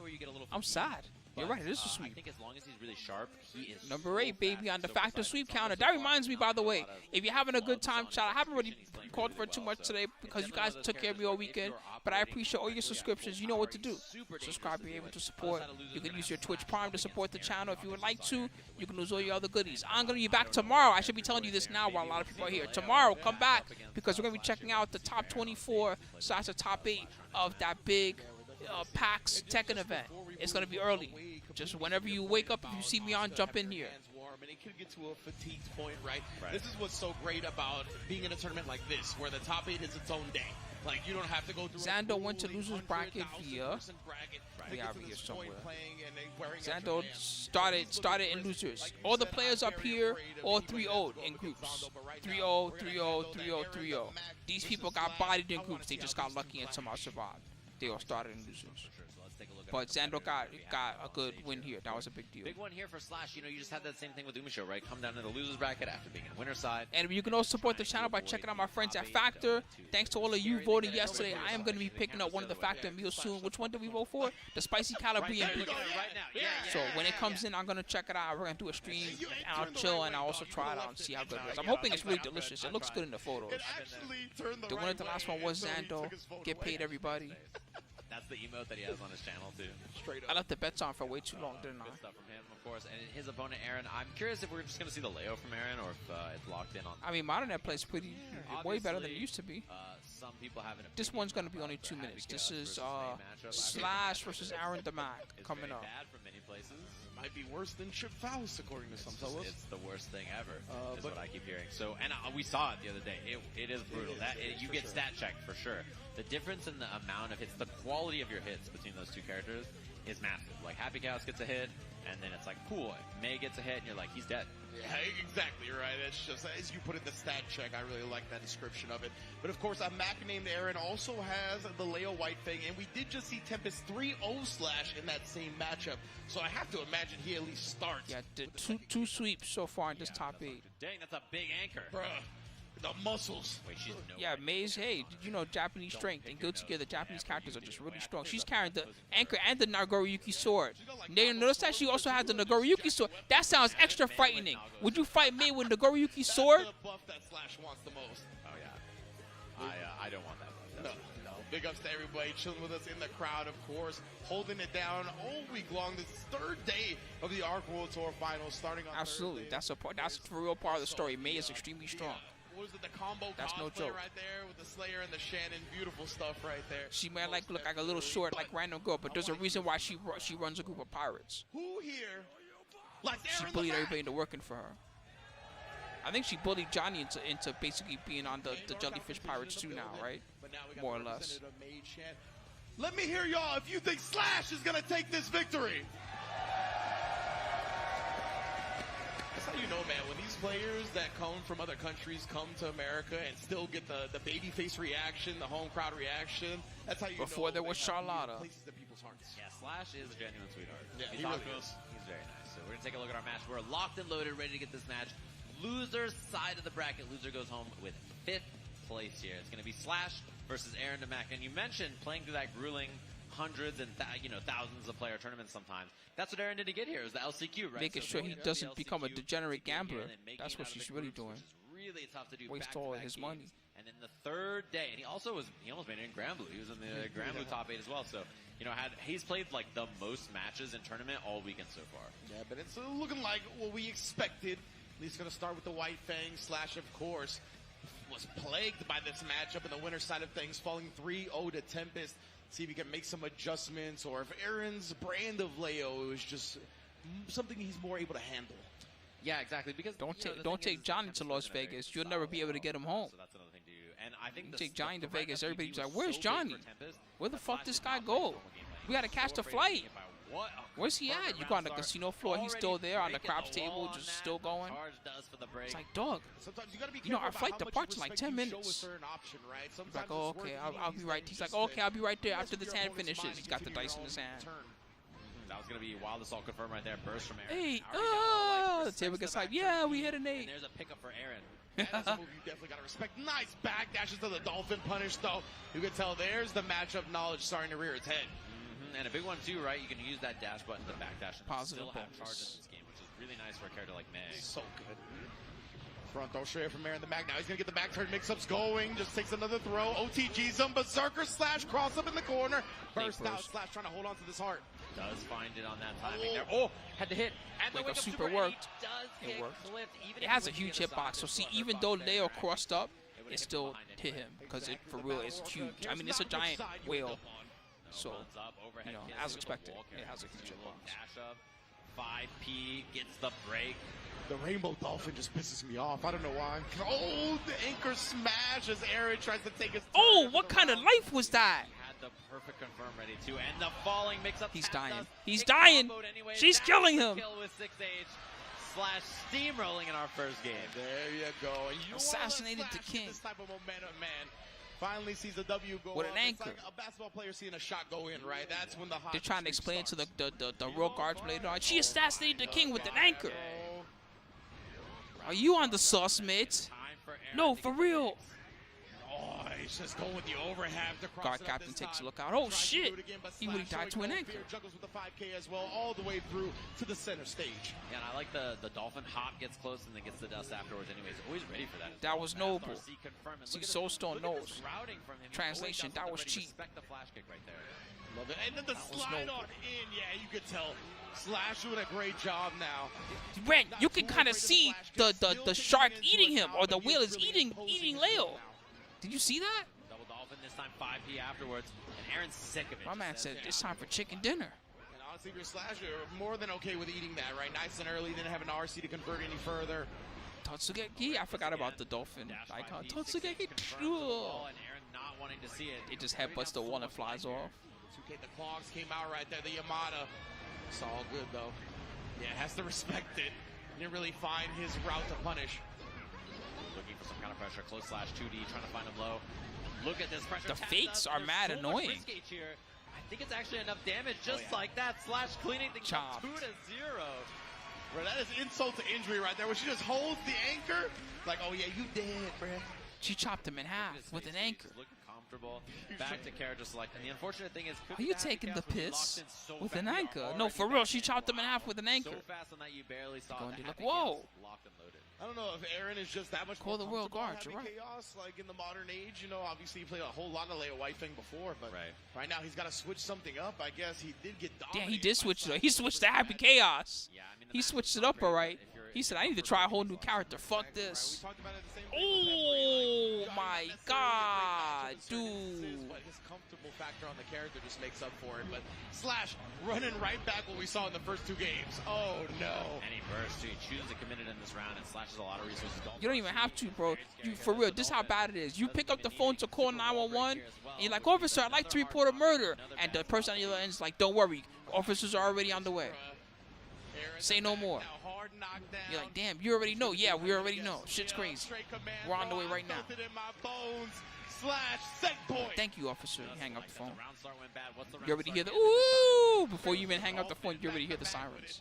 I'm sad. You're right, it is a sweep. I think as long as he's really sharp, he is Number 8, baby, on the so factor precise. sweep Some of counter. those That so reminds me, far, by the a way, lot of if you're having a good gloves time, on chat, I his haven't really he's playing called really for it too well, much so today it's because you definitely guys one of those took care of me all characters where if weekend. you're But I operating appreciate all your correctly at subscriptions. full You know what to power, do. he's super dangerous Subscribe, to be deal able with. to Other support. side of losers You are can gonna use have your to Twitch slash Prime up to support the against channel Aaron. if you would like Obviously, to. Aaron You can can lose all your other goodies. I'm going to be back tomorrow. I should be telling you this now while a lot of people are here. Tomorrow, come back because we're going to be checking out the top 24 / the top 8 of that big PAX Tekken event. It's going to be early. Just whenever you wake up, if you see me on, jump in here. And it could get to a fatigue point, right? This is what's so great about being in a tournament like this, where the top 8 is its own day. Like, you don't have to go through Xando went to losers bracket via. We have it here somewhere. Xando Xando started in losers. All the players up here, all 3-0'd in groups. 3-0, 3-0, 3-0, 3-0. These people got bodied in groups. They just got lucky and somehow survived. They all started in losers. But Xando got a good win here. That was a big deal. Big one here for Slash. You know, you just had that same thing with Umisho, right? Come down to the losers bracket after being in winner side. And you can also support the channel by checking out my friends at Factor. Thanks to all of you voting yesterday. I am going to be picking up one of the Factor meals soon. Which one did we vote for? The Spicy Calabrian Right beef. now. Yeah. So when it comes in, I'm going to check it out. We're going to do a stream, and I'll chill, and I'll also try it out and see how good it is. I'm hoping it's really delicious. It looks good in the photos. The winner of the last one was Xando. Get paid, everybody. That's the emote that he has on his channel, too. I left the bets on for way too long, didn't I? Good stuff from him, of course. And his opponent, Aaron. I'm curious if we're just going to see the Leo from Aaron or if it's locked in on. I mean, Modern Net plays pretty way better than it used to be. Some people have an This one's going to be only 2 minutes. This is Slash versus Aaron Damac coming up. Bad from many places. Might be worse than Chip Faust, according to some fellas. It's the worst thing ever, is what I keep hearing. So, and we saw it the other day. It is brutal. You get stat checked for sure. The difference in the amount of hits, the quality of your hits between those two characters is massive. Like Happy Chaos gets a hit, and then it's like, cool. May gets a hit, and you're like, he's dead. Yeah, exactly right. It's just, as you put in the stat check, I really like that description of it. But of course, a Mac named Aaron also has the Leo White thing, and we did just see Tempest 3-0 Slash in that same matchup. So I have to imagine he at least starts. Yeah, two sweeps so far in this top 8. Dang, that's a big anchor. Bruh, the muscles. Wait, she's no. Yeah, Maze, hey, you know Japanese strength and Guilty Gear, the Japanese characters are just really strong. She's carrying the anchor and the Nagoriyuki sword. Notice that she also has the Nagoriyuki sword. That sounds extra frightening. Would you fight May with Nagoriyuki sword? That's the buff that Slash wants the most. Oh, yeah. I don't want that one. No. Big ups to everybody chilling with us in the crowd, of course, holding it down all week long. This is the 3rd day of the ARC World Tour Finals starting on Absolutely. Thursday. That's the real part of the story. May is extremely strong. What is it, the combo That's no cosplay joke. right there with the Slayer and the Shannon. Beautiful stuff right there. She might look like a little short, like random girl, but there's a reason why she runs a group of pirates. Who here like She Aaron bullied the everybody into working for her. I think she bullied Johnny into basically being on the Jellyfish Pirates too now, right? More or less. Let me hear y'all if you think Slash is going to take this victory. That's how you know, man, when these players that come from other countries come to America and still get the babyface reaction, the home crowd reaction, that's how you know. Before there was they have Charlotta. places in people's hearts. Yeah, Slash is a genuine sweetheart. Yeah, You he talk really to him, is. he's very nice. So we're going to take a look at our match. We're locked and loaded, ready to get this match. Loser's side of the bracket. Loser goes home with 5th place here. It's going to be Slash versus Aaron Damac. And you mentioned playing through that grueling hundreds and thousands of player tournaments sometimes. That's what Aaron did to get here, is the LCQ, right? Making sure he doesn't become a degenerate gambler. That's what she's really doing. Really tough to do. Waste all his money. And then the 3rd day, and he almost made it in Granblue. He was in the Granblue top 8 as well. So, he's played like the most matches in tournament all weekend so far. Yeah, but it's looking like what we expected. At least going to start with the White Fang. Slash, of course, was plagued by this matchup in the winner side of things, falling 3-0 to Tempest. See if he can make some adjustments, or if Aaron's brand of Leo is just something he's more able to handle. Yeah, exactly. Because don't take Johnny to Las Vegas. You'll never be able to get him home. So that's another thing to do. And I think You take Johnny to Vegas, everybody's like, "Where's Johnny? Where the fuck this guy go? We gotta catch the flight. Where's he at? You go on the casino floor, he's still there on the craps table, just still going." It's like, dog, Sometimes you gotta be our careful flight about how departs in much like respect 10 you show a minutes. certain option, right? He's like, Sometimes "Oh, it's okay, worth I'll the be right." He's like, "Okay, I'll be right there after the 10 finishes." He's got the dice in his hand. That was going to be wild assault confirmed right there. Burst from Aaron. Hey, Already the table gets hyped. Yeah, we hit an 8. And there's a pickup for Aaron. That's a move you definitely got to respect. Nice back dashes to the Dolphin punish, though. You can tell there's the matchup knowledge starting to rear its head. and a big one too, right? You can use that dash button to backdash and Positive still have bonus. charge in this game, which is really nice for a character like Meg. So good. Front throw straight from Aaron the Mag. Now he's going to get the back turn mix-ups going. Just takes another throw. OTG's him. Berserker slash cross up in the corner. Burst out slash trying to hold on to this heart. Does find it on that timing there. Oh, had to hit. And the Wake wake up up super super worked. Does It get worked. clipped, even It if has he a was huge to the hitbox, side, so it's see, still even a though buck Leo there. crossed up, It would've it hit still behind it hit anyway. him because it, for Exactly real, the it's battle huge. script. I mean, it's a Here's giant not which side you whale, end up on. so Runs up, overhead you know, kiss as with the expected, wall it carry. has a huge Little hitbox. dash up. 5P gets the break. The Rainbow Dolphin just pisses me off. I don't know why. Oh, the anchor smash as Aaron tries to take his turn Oh, for what the kind of round. life was that? Had the perfect confirm ready too, and the falling mix-up. He's tapped dying. us. He's It dying. comboed anyways. She's That's killing the him. Kill with 6H slash steamrolling in our first game. There you go. And you Assassinated the Slash king. This type of momentum, man. Finally sees a W go With an up. It's anchor. like a basketball player seeing a shot go in, right? That's when the hot They're trying to streak explain to starts. the real guards later on. She assassinated the king with an anchor. Are you on the sauce, mate? Time for Aaron No, to for get the real. mix. Oh, he's just going with the overhand to cross Guard it up captain this takes a time. look out. Oh, Tries to shit. do it again, but He would've Slash died to an showing no anchor. fear, juggles with the 5K as well, all the way through to the center stage. Yeah, and I like the dolphin hop gets close and then gets the dust afterwards. Anyways, always ready for that. as That well. was Fast noble. RC confirmed. And See, look at Soulstone this- look at this knows. routing from him. He's Translation, always got that was something ready. cheap. Respect the flash kick right there. Love it. And then the That was slide noble. on in. Yeah, you could tell. Slash doing a great job now. Ren, you can kind of see the shark eating him, or the whale is eating Leo. Did you see that? Double dolphin this time, 5P afterwards. And Aaron's sick of it. My just man says said it. it's time for chicken dinner. And honestly, if you're Slash, you're more than okay with eating that, right? Nice and early, didn't have an RC to convert any further. Totsugeki? I forgot about the dolphin Dash icon. 5P, 6H Totsugeki. confirms the wall, and Aaron not wanting to see it. It just headbutts the wall and flies off. 2K, the clogs came out right there. The Yamada. It's all good, though. Yeah, has to respect it. Didn't really find his route to punish. Looking for some kind of pressure. Close slash 2D, trying to find him low. Look at this pressure. The Tap fakes does, are there's mad so much annoying. risk H here. I think it's actually enough damage just like that. Slash cleaning things up Chopped. 2-0. Bro, that is insult to injury right there. When she just holds the anchor, like, oh yeah, you dead, bruh. She chopped him in half His with face, an he's anchor. Looking comfortable. Back to character select. And the unfortunate thing is, Are you taking the piss with an anchor? No, for real, she chopped him in half with an anchor. So fast on that you barely saw Going the to look, happy whoa. chaos locked and loaded. I don't know if Aaron is just that much Call more the world comfortable guard, you're having right. chaos, like in the modern age. You know, obviously he played a whole lot of Leo White thing before, but right now he's got to switch something up. I guess he did get dominated. Damn, he did by switch it Slash up. He switched to Happy Chaos. Yeah, I mean, the He match switched is it not up great, alright. but if you're- He said, I need to try a whole new character. Fuck Exactly, right. this. We talked about it the same Oh way. my Not necessarily a great god, matchup in certain instances, dude. But his comfortable factor on the character just makes up for it. But Slash running right back what we saw in the first two games. Oh no. And he bursts, so he chooses to commit it in this round and slashes a lot of resources. You don't even have to, bro. You, for real, this is how bad it is. You pick up the phone to call 911, and you're like, officer, I'd like to report a murder. And the person on the other end is like, don't worry, officers are already on the way. Say no more. You're like, damn, you already know. Yeah, we already know. Shit's crazy. We're on the way right now. Thank you, officer. You hang up the phone. You already hear the ooh before you even hang up the phone. You already hear the sirens.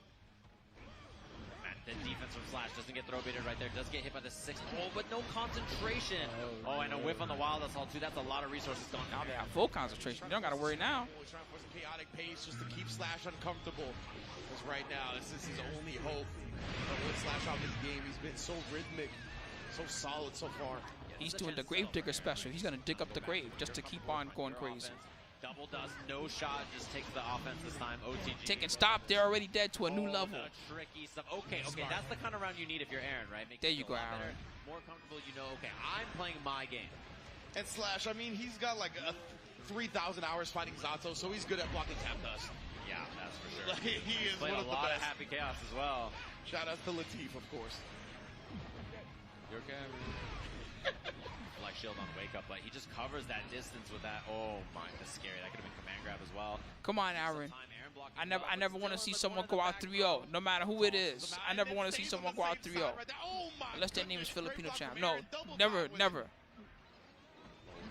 The defense from Slash doesn't get throw baited right there. Does get hit by the 6. Oh, but no concentration. Oh, and a whiff on the wild assault too. That's a lot of resources gone. Now they have full concentration. You don't gotta worry now. Trying for some chaotic pace just to keep Slash uncomfortable. Because right now, this is his only hope. With Slash out this game, he's been so rhythmic, so solid so far. He's doing the Gravedigger special. He's gonna dig up the grave just to keep on going crazy. Double dust, no shot, just takes the offense this time. OTG. Taking stop, they're already dead to a new level. The tricky stuff. Okay, that's the kind of round you need if you're Aaron, right? Makes There you you feel go, a lot better, Aaron. More comfortable, you know, okay, I'm playing my game. And Slash, I mean, he's got like 3,000 hours fighting Zato, so he's good at blocking tap dust. Yeah, that's for sure. Like, he is Played one a of the lot best. of Happy Chaos as well. Shout out to Latif, of course. You okay? Black shield on wake up, but he just covers that distance with that. Oh my, that's scary. That could have been command grab as well. Come on, Aaron. I never want to see someone go out 3-0, no matter who it is. I never want to see someone go out 3-0. Unless their name is Filipino champ. No, never.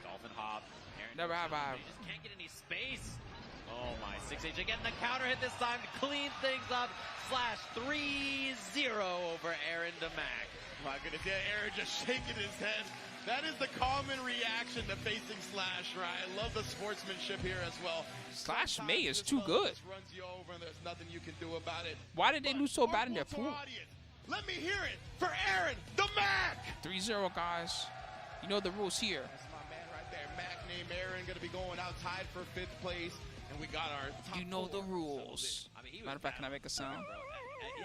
Dolphin hop. Aaron Never have I. He just can't get any space. Oh my, 6H again. The counter hit this time to clean things up. Slash 3-0 over Aaron DeMac. My goodness, yeah, Aaron just shaking his head. That is the common reaction to facing Slash, right? I love the sportsmanship here as well. Slash May is too good. Runs you over and there's nothing you can do about it. Why did they lose so bad in their pool? Let me hear it for Aaron, the Mac. 3-0, guys. You know the rules here. That's my man right there. Mac named Aaron going to be going out tied for 5th place. And we got our top You know the 4. rules. Matter of fact, can I make a sound?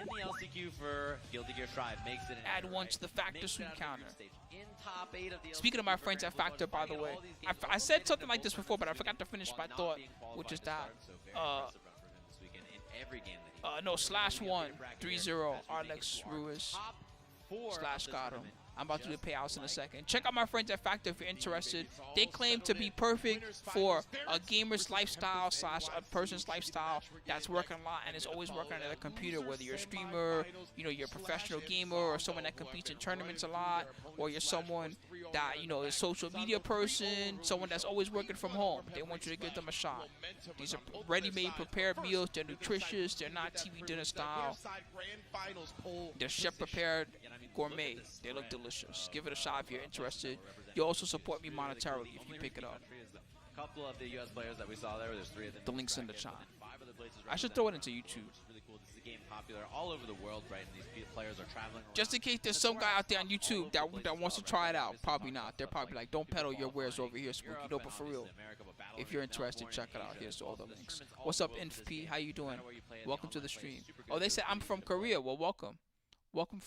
In the LCQ for Guilty Gear Strive makes it an Add error, one right? to the Factor Makes it Sweep out of the counter. group stage. In top 8 of the Speaking of LCQ my for friends at Granblue Factor, by the Fantasy way, Versus, all these games I are said something winning like this both before, but I this forgot to weekend finish while my not thought, being qualified which is to that. start, so very impressive run from him this weekend in every game that he No, Slash won. 3-0. as we make it Alex to our Ruiz. top 4 Slash of this got him. tournament. I'm about to do the Just payouts in a like second. Check out my friends at Factor if you're interested. They claim to be perfect for a gamer's lifestyle / a person's lifestyle that's working a lot and is always working on their computer, whether you're a streamer, you know, you're a professional gamer, or someone that competes in tournaments a lot, or you're someone that, you know, is a social media person, someone that's always working from home. They want you to give them a shot. These are ready-made prepared meals. They're nutritious. They're not TV dinner style. They're chef-prepared gourmet. They look delicious. Give it a shot if you're interested. You also support me monetarily if you pick it up. A couple of the U.S. players that we saw there, there's 3 of them. The link's in the chat. 5 other places I should throw it into YouTube. which is really cool. This is a game popular all over the world, right? And these players are traveling around. Just in case there's some guy out there on YouTube that wants to try it out. Probably not. They're probably like, don't peddle your wares over here, Spooky. No, but for real. If you're interested, check it out. Here's all the links. What's up, InfP? How you doing? Welcome to the stream. Oh, they said I'm from Korea. Well, welcome. Welcome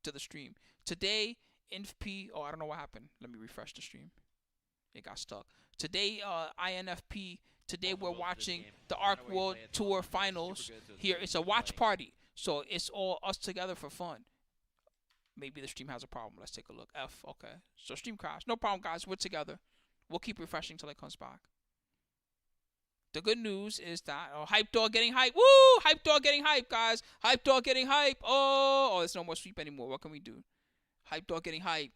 to the stream. Today, InfP. Oh, I don't know what happened. Let me refresh the stream. It got stuck. Today, INFP. Today we're watching the Arc World Tour Finals. Here, it's a watch party. So it's all us together for fun. Maybe the stream has a problem. Let's take a look. F. Okay. So stream crash. No problem, guys. We're together. We'll keep refreshing till it comes back. The good news is that Hype Dog getting hype. Woo! Hype Dog getting hype, guys. Hype Dog getting hype. Oh, there's no more sweep anymore. What can we do? Hype Dog getting hype.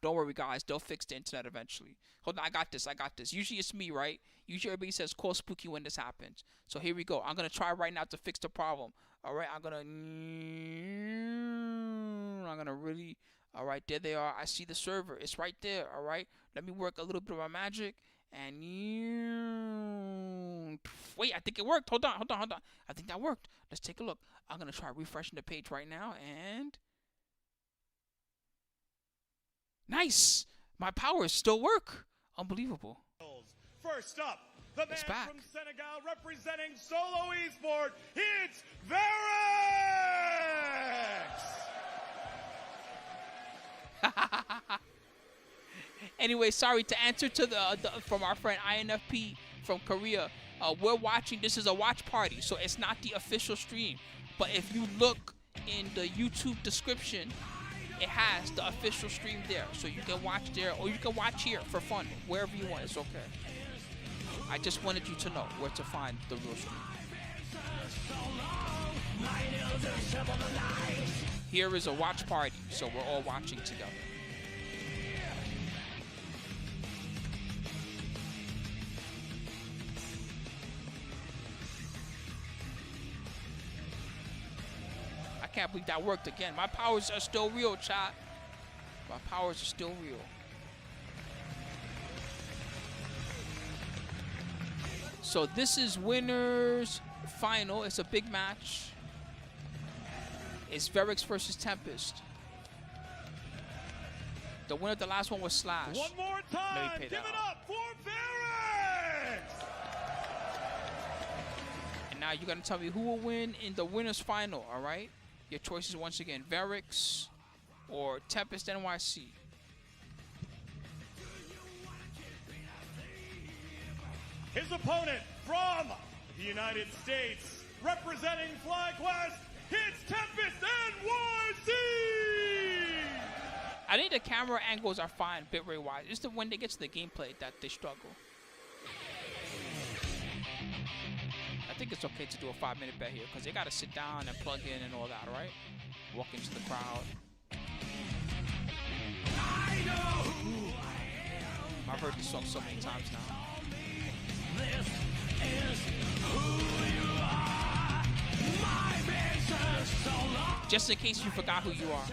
Don't worry, guys. They'll fix the internet eventually. Hold on. I got this. I got this. Usually it's me, right? Usually everybody says call Spooky when this happens. So here we go. I'm going to try right now to fix the problem. All right. I'm going to really. All right. There they are. I see the server. It's right there. All right. Let me work a little bit of my magic. And wait, I think it worked. Hold on. I think that worked. Let's take a look. I'm going to try refreshing the page right now. And nice. My powers still work. Unbelievable. First up, the man back. from Senegal representing solo esport, it's Varix! Anyway, sorry to answer to the from our friend INFP from Korea. We're watching. This is a watch party, so it's not the official stream. But if you look in the YouTube description, it has the official stream there, so you can watch there or you can watch here for fun, wherever you want. It's okay. I just wanted you to know where to find the real stream. Here is a watch party, so we're all watching together. I can't believe that worked again. My powers are still real, chat. My powers are still real. So this is winners final. It's a big match. It's Varix versus Tempest. The winner of the last one was Slash. One more time, give it up for Varix! And now you're gonna tell me who will win in the winners final, all right? Your choices once again, Varix or Tempest NYC. His opponent from the United States, representing FlyQuest, it's Tempest NYC! I think the camera angles are fine, bitrate wise. It's when they get to the gameplay that they struggle. I think it's okay to do a 5-minute bet here because they got to sit down and plug in and all that, right? Walk into the crowd. I've heard this song so many times now. This is who you are. My business so long. Just in case you forgot who you are.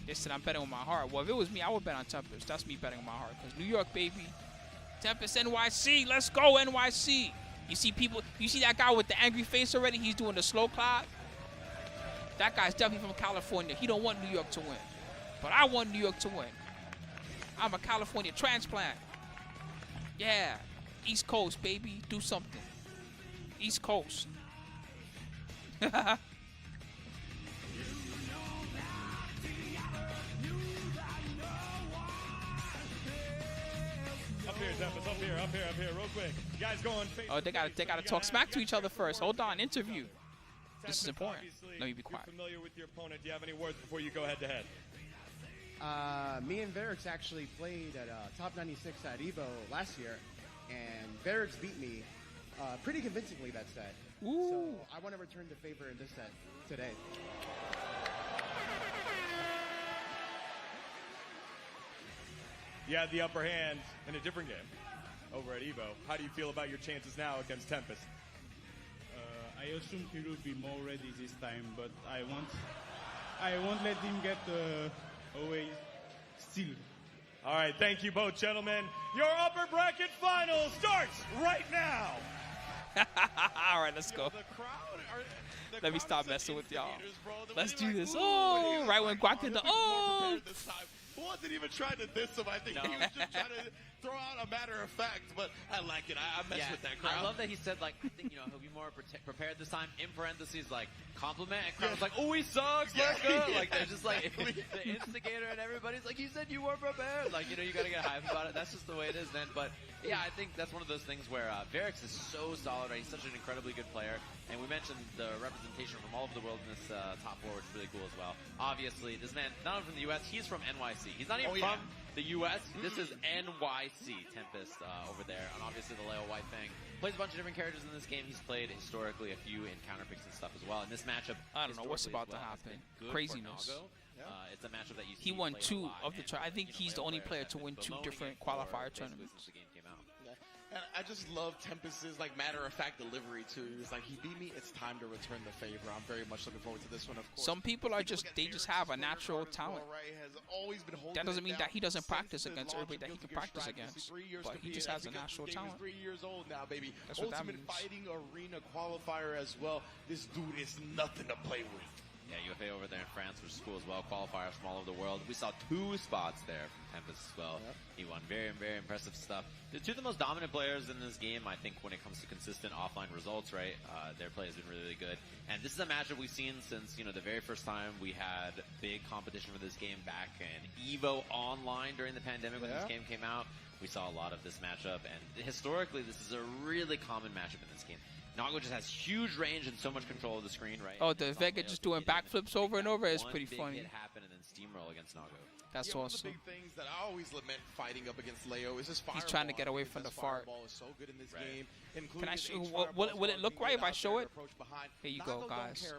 Listen, I'm betting on my heart. Well, if it was me, I would bet on Tempest. That's me betting on my heart. Because New York, baby. Tempest, NYC. Let's go, NYC. You see people, you see that guy with the angry face already? He's doing the slow clap. That guy's definitely from California. He don't want New York to win. But I want New York to win. I'm a California transplant. Yeah. East Coast, baby. Do something. East Coast. Up here, real quick. You guys going? Oh, they gotta talk smack to each other first. Hold on, interview. This is important. Let me be quiet. You're familiar with your opponent. Do you have any words before you go head to head? Me and Varix actually played at Top 96 at Evo last year, and Varix beat me pretty convincingly that set. Ooh. So I want to return the favor in this set today. You had the upper hand in a different game over at Evo. How do you feel about your chances now against Tempest? I assume he will be more ready this time, but I won't let him get away still. All right, thank you both, gentlemen. Your upper bracket final starts right now. All right, let's go. Let me stop messing with y'all. Let's do this. Oh, right when Guac did the oh. Who wasn't even trying to diss him? I think he was just trying to throw out a matter of fact, but I like it. I mess with that crowd. I love that he said, like, I think, you know, he'll be more prepared this time. In parentheses, like, compliment. And crowd was like, oh, he sucks. Let's go. Like, they're just like, the instigator and everybody's like, he said you weren't prepared. Like, you know, you got to get hype about it. That's just the way it is, man. But, yeah, I think that's one of those things where Varix is so solid, right? He's such an incredibly good player. And we mentioned the representation from all over the world in this top four, which is really cool as well. Obviously, this man, not only from the U.S., he's from NYC. He's not even from the U.S. This is NYC Tempest over there. And obviously the Leo White thing. Plays a bunch of different characters in this game. He's played historically a few in counter picks and stuff as well. In this matchup, I don't know what's about to happen. Craziness. It's a matchup that you see he won played a 2 lot, of the I think he's the only player to win 2 different qualifier tournaments. And I just love Tempest's like matter-of-fact delivery too. He's like, he beat me. It's time to return the favor. I'm very much looking forward to this one. Of course. Some people are just have a natural talent. That doesn't mean that he doesn't practice against everybody that he can practice against, but he just has a natural talent. 3 years old now, baby. That's what that Ultimate means. Fighting Arena qualifier as well. This dude is nothing to play with. Yeah, UFA over there in France, which is cool as well. Qualifiers from all over the world. We saw 2 spots there from Tempest as well. Yep. He won very, very impressive stuff. The 2 of the most dominant players in this game, I think, when it comes to consistent offline results, right? Their play has been really, really good. And this is a matchup we've seen since, you know, the very first time we had big competition for this game back in EVO Online during the pandemic when this game came out. We saw a lot of this matchup. And historically, this is a really common matchup in this game. Nago just has huge range and so much control of the screen, right? Oh, the Vega just doing backflips over and over is pretty funny. Hit happen and then steamroll against Nago. That's awesome. awesome. One of the big things that I always lament fighting up against Leo is his fireball. He's trying to get away from the fart. Fireball is so good in this game. Can I show? Will it look right if I show it? Here you go, guys.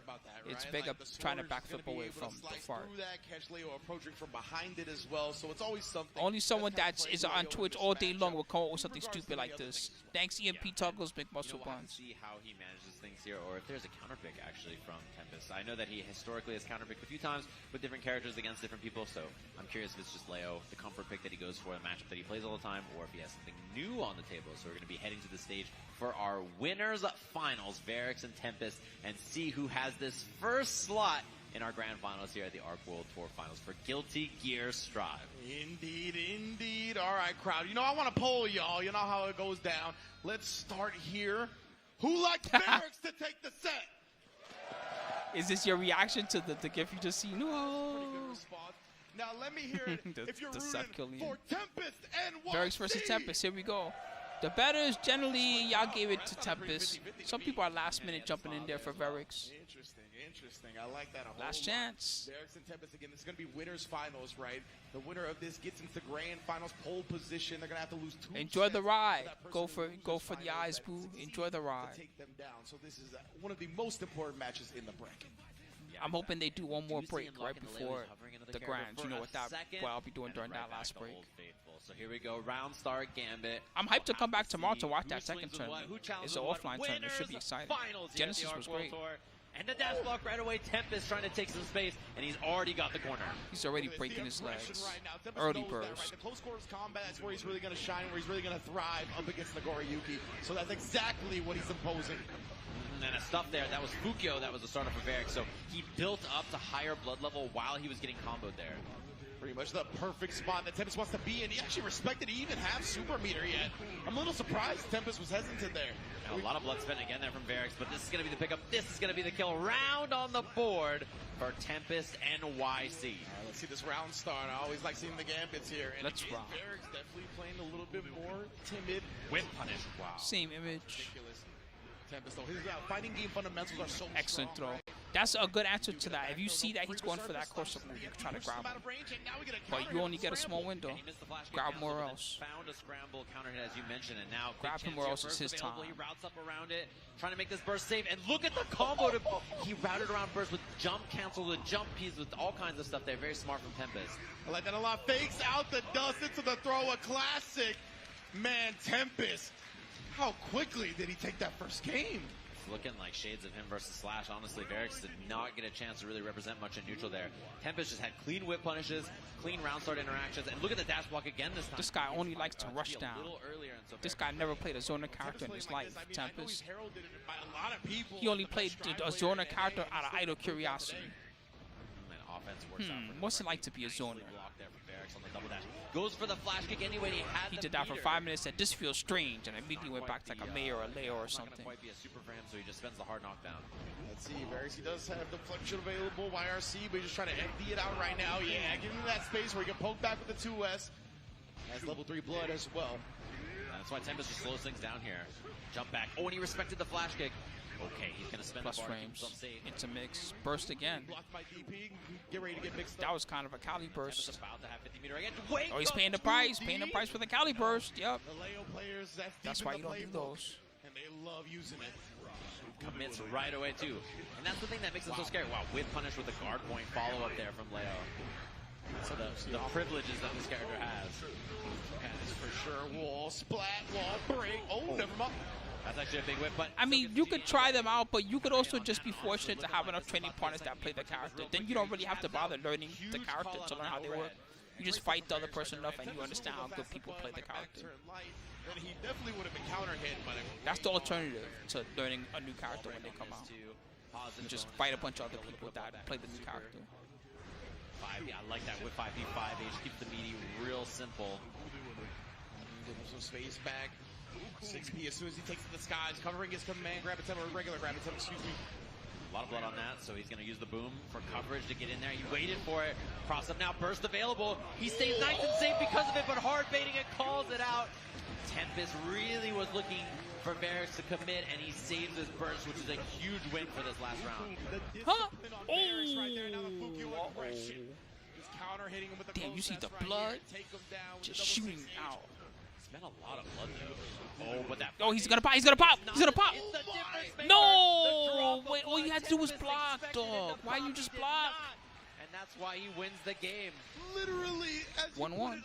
It's Vega trying to backflip away from the fart. Catch Leo approaching from behind it as well. So it's always something. Only someone that is on Twitch all day long will come up with something stupid like this. Thanks, EMP Tuggles, Big Muscle Buns. See how he manages things here, or if there's a counterpick actually from Tempest. I know that he historically has counterpicked a few times with different characters against different people, so I'm curious if it's just Leo, the comfort pick that he goes for, the matchup that he plays all the time, or if he has something new on the table. So we're going to be heading to the stage for our winners finals, Varix and Tempest, and see who has this first slot in our grand finals here at the ARC World Tour Finals for Guilty Gear Strive. Indeed, indeed. All right, crowd. You know, I want to poll y'all. You know how it goes down. Let's start here. Who likes Varix to take the set? Is this your reaction to the gift you just seen? No. Pretty good response. Now let me hear it. If you're rooting for Tempest and Varix versus Tempest. Here we go. The betters generally y'all gave it to Tempest. Some people are last minute jumping in there for Varix. Interesting. I like that a whole Last chance. Varix and Tempest again. This is going to be winners finals, right? The winner of this gets into grand finals pole position. They're going to have to lose 2. Enjoy the ride. Go for the eyes, boo. Enjoy the ride. To take them down. So this is one of the most important matches in the bracket. I'm hoping they do one more break right before the grands. You know what I'll be doing during that last break. So here we go, round start gambit. I'm hyped to come back tomorrow to watch that second swings with what, tournament. who challenges It's an what. offline tournament. It should be Winners exciting. finals here at the Genesis Arc was World great. Tour. And the dash block right away. Tempest trying to take some space, and he's already got the corner. He's already breaking his legs. Right now. Tempest Early knows that, burst. right? The close quarters combat is where he's really going to shine, where he's really going to thrive up against Nagoriyuki. So that's exactly what he's imposing. And a stuff there, that was Fukyo, that was the starter for Varric. So he built up to higher blood level while he was getting comboed there. Pretty much the perfect spot that Tempest wants to be in. He actually respected he even have super meter yet. I'm a little surprised Tempest was hesitant there. And a lot of blood spent again there from Varric, but this is going to be the pickup. This is going to be the kill. Round on the board for Tempest and YC. Let's see this round start. I always like seeing the gambits here. And Let's again, rock. Varric's definitely playing a little bit more timid. Whip punish. Wow. Same image. Ridiculous. Tempest, though, his fighting game fundamentals are so Excellent strong. throw. That's a good answer to that. If you see that he's going for that course move, you can try to grab him. But you only get a small window. Grab him where else. Found a scramble counter hit, as you mentioned, and now Grab him where else is his time. He routes up around it, trying to make this burst safe. And look at the combo. He routed around burst with jump cancel, with jump piece, with all kinds of stuff there. Very smart from Tempest. I like that a lot. Fakes out the dust into the throw. A classic. Man, Tempest. How quickly did he take that first game? Looking like shades of him versus Slash. Honestly, Varric did not get a chance to really represent much in neutral there. Tempest just had clean whip punishes, clean round start interactions, and look at the dash block again this time. This guy only likes to rush down. This guy never played a zoner character in his life, Tempest. He only played a zoner character out of idle curiosity. And offense works out for What's it like to be a zoner? on the double dash. Goes for the flash kick anyway. He did that for 5 minutes, said this feels strange, and immediately went back to like a May or a Leo or something. Not quite be a super for him, so he just spends the hard knockdown. Let's see, Varric, he does have deflection available, YRC, but he's just trying to empty it out right now. Yeah, give him that space where he can poke back with the 2S. Has level 3 blood as well. That's why Tempest just slows things down here. Jump back. Oh, and he respected the flash kick. Okay, he's going to spend Plus the bar frames. to keep himself safe. It's a mix. Burst again. Blocked by DP. Get ready to get mixed That up. was kind of a Cali burst. Tempest about to have 50 meter again. Wait, Oh, he's paying the price. Paying the price for the Cali burst. Yep. The Leo players, That's deep why in you the don't do playbook, those. and they love using it. Commits right away, too. And that's the thing that makes him so scary. Wow, whip punish with the guard point follow-up there from Leo. So the privileges that this character has. Has for sure. Wall splat, wall break. Oh, never mind. That's actually a big whip, but I mean, you could try them out, but you could also just be fortunate to have enough training partners that play the character. Then you don't really have to bother learning the character to learn how they work. You just fight the other person enough and you understand how good people play the character. And he definitely would have been counter hit, but That's the alternative to learning a new character when they come out. You just fight a bunch of other people that play the new character. 5, I like that with 5v5H. Keep the meaty real simple. give him some space back. 6P as soon as he takes to the skies, covering his command grab attempt, or regular grab attempt, excuse me. A lot of blood on that, so he's going to use the boom for coverage to get in there. He waited for it. Cross up now, burst available. He stays nice and safe because of it, but hard baiting it, calls it out. Tempest really was looking for Varric to commit, and he saves his burst, which is a huge win for this last round. Huh? Damn, you see the blood just shooting out. It's been a lot of blood there. Oh, but that. Oh, he's gonna pop. He's gonna pop. He's gonna pop. No! Wait, all you had to do was block, dog. Why you just block? And that's why he wins the game. Literally, 1-1.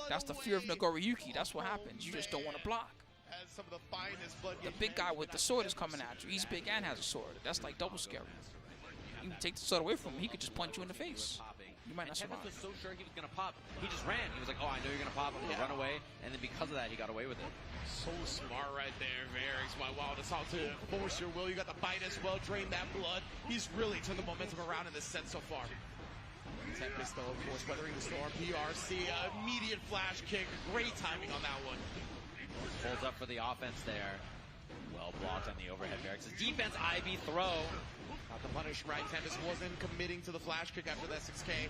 That's the fear of Nagoriyuki. That's what happens. You just don't want to block. Some of the finest blood The big guy with the sword is coming at you. He's big and has a sword. That's like double scary. You can take the sword away from him. He could just punch you in the face. You might not survive. Tempest was so sure he was going to pop. He just ran. He was like, oh, I know you're going to pop. I'm going to run away. And then because of that, he got away with it. So smart right there, Varric. Wow, that's how to force your will. You got the bite as well, drain that blood. He's really turned the momentum around in this set so far. Tempest, though, of course, weathering the storm. PRC, immediate flash kick. Great timing on that one. Pulls up for the offense there. Well blocked on the overhead. Varric's defense, Ivy throw. Not the punish, right? Tempest wasn't committing to the flash kick after that 6K.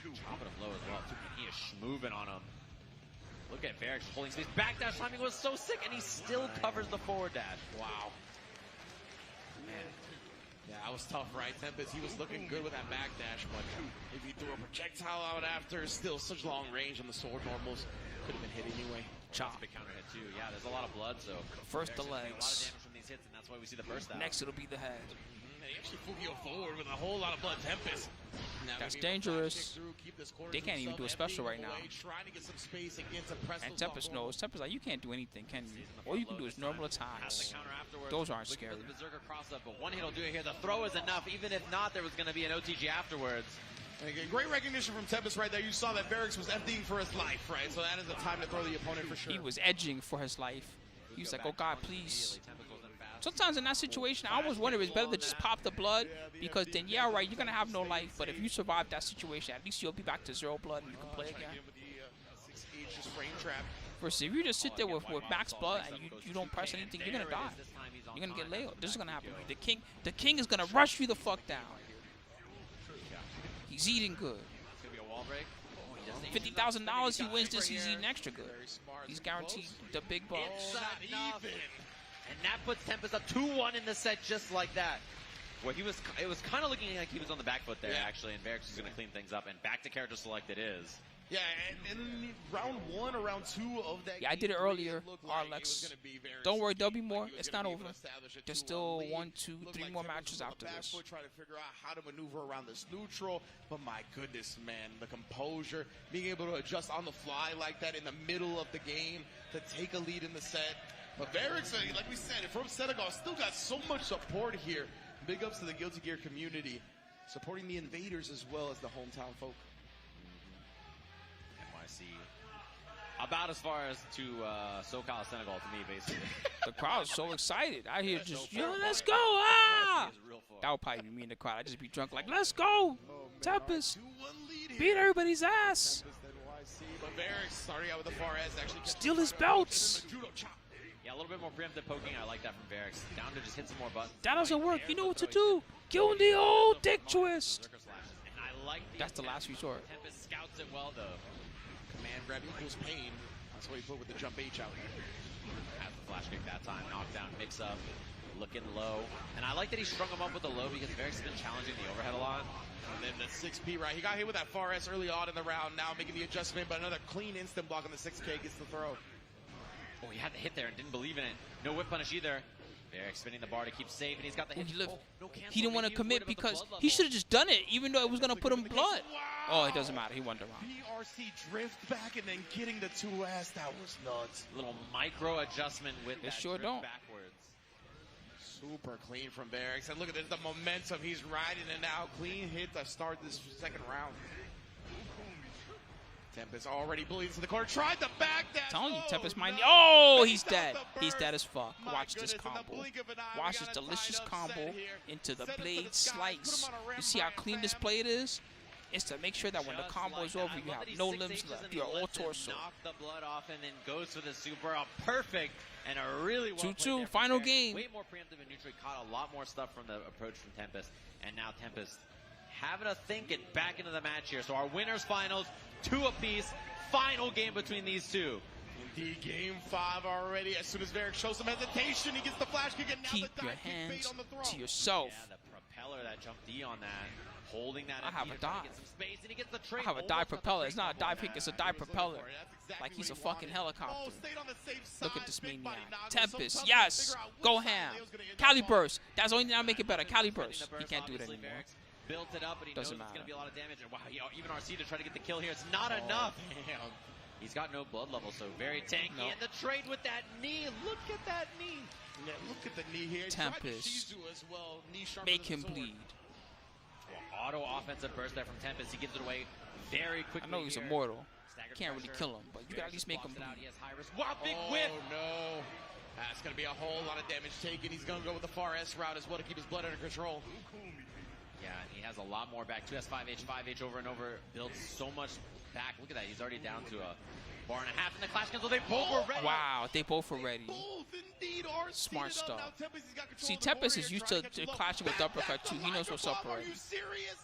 Chopping him low as well, too. He is schmoving on him. Look at Varric holding space. Backdash timing was so sick, and he still covers the forward dash. Wow. Man. Yeah, that was tough, right? Tempest, he was looking good with that backdash, but if he threw a projectile out after, still such long range on the sword normals. Could have been hit anyway. Chop. Big counter hit, too. Yeah, there's a lot of blood, so. First the Varric's taking a lot of legs. damage from these hits, and that's why we see the burst out. Next it'll be the head. They actually Fugio forward with a whole lot of blood. Tempest. That's dangerous. They can't even do a special right now. And Tempest knows. Tempest like, you can't do anything, can you? All you can do is normal attacks. Those aren't scary. The Berserker cross up, but one hit will do it here. The throw is enough. Even if not, there was going to be an OTG afterwards. And again, great recognition from Tempest right there. You saw that Varix was emptying for his life, right? So that is the time to throw the opponent for sure. He was edging for his life. He was like, oh God, please. Sometimes in that situation, I always wonder if it's better to just pop the blood, because then, yeah, right, you're going to have no life. But if you survive that situation, at least you'll be back to 0 blood and you can play again. Versus if you just sit there with max blood and you don't press anything, you're going to die. You're going to get laid. This is going to happen. The king is going to rush you the fuck down. He's eating good. $50,000, he wins this, he's eating extra good. He's guaranteed the big bucks. And that puts Tempest up 2-1 in the set just like that. Where it was kind of looking like he was on the back foot there, actually, and Varix is going to clean things up. And back to character select it is. Yeah, and in round 1 or round 2 of that. Yeah, I did it earlier, Arlex. Don't worry, there'll be more. It's not over. There's still 1, 2, 3 more matches after this. Trying to figure out how to maneuver around this neutral, but my goodness, man, the composure, being able to adjust on the fly like that in the middle of the game to take a lead in the set. But Varix, like we said, from Senegal, still got so much support here. Big ups to the Guilty Gear community, supporting the invaders as well as the hometown folk. NYC. About as far as to SoCal, Senegal to me, basically. The crowd's so excited. I hear just, yo, let's go, ah! That would probably be me in the crowd. I'd just be drunk like, let's go, Tempest. Beat everybody's ass. But Varix starting out with the far S, actually steal his belts. Yeah, a little bit more preemptive poking. I like that from Varix. Down to just hit some more buttons. That doesn't work. You know what to do. Give him the old dick twist. And I like that's the last resort. Tempest scouts it well, though. Command grab equals pain. That's what he put with the jump H out there. Has the flash kick that time. Knockdown, mix up, looking low. And I like that he strung him up with the low because Varix has been challenging the overhead a lot. And then the 6P, right? He got hit with that far S early on in the round. Now making the adjustment, but another clean instant block on the 6K gets the throw. Oh, he had the hit there and didn't believe in it. No whip punish either. Varix spinning the bar to keep safe, and he's got the hit. He didn't want to commit because he should have just done it, even though it was going to put him blood. Wow. Oh, it doesn't matter. He won the round. PRC drift back and then getting the 2S. That was nuts. Little micro adjustment with that sure drift don't. backwards. Super clean from Varix. And look at this, the momentum. He's riding it now. Clean hit to start this second round. Tempest already bleeds to the corner. Tried the back dash. Telling you, Tempest might. Oh, he's dead. He's dead as fuck. Watch this combo. Watch this delicious combo into the blade slice. You see how clean this blade is? It's to make sure that when the combo is over, you have no limbs left. You're all torso. Knock the blood off and then goes for the super. A perfect and a really well 2-2, final game. Way more preemptive and neutral. Caught a lot more stuff from the approach from Tempest. And now Tempest having to think it back into the match here. So our winners finals, 2 apiece. Final game between these two. Indeed, game 5 already. As soon as Varix shows some hesitation, he gets the flash kick and now keep the your dive kick hands bait on the throw. to yourself. Yeah, the propeller that jumped D on that. Holding that. I have a dive. Space, and he gets the trade. I have a dive propeller. It's not a dive kick, it's a dive propeller. Like he's a fucking helicopter. Look at this maniac. Tempest, yes. Go ham. Cali Burst. That's the only thing that'll make it better. Cali Burst. He can't do it anymore. Built it up, but he Doesn't knows matter. it's going to be a lot of damage. And wow, even RC to try to get the kill here. It's not enough. Damn. He's got no blood level, so very tanky. Nope. And the trade with that knee. Look at that knee. Yeah, look at the knee here. Tempest. Well. Knee Make him bleed. Auto offensive burst there from Tempest. He gives it away very quickly. I know he's here. immortal. Staggered Can't really pressure. kill him, but you gotta at least make him Swaps it out. He bleed. has high risk. Wow, big whip. Oh, no. That's going to be a whole lot of damage taken. He's going to go with the far S route as well to keep his blood under control. Yeah, and he has a lot more back. 2S, 5H over and over. Builds so much back. Look at that. He's already down to a bar and a half in the clash cancel. They both were ready. Wow, they both were ready. Both indeed are Smart seated up. stuff. Now Tempest, he's got control See, of the board Tempest here, is used trying to get low. clashing with Back uppercut too. He knows what's up Are already. you serious?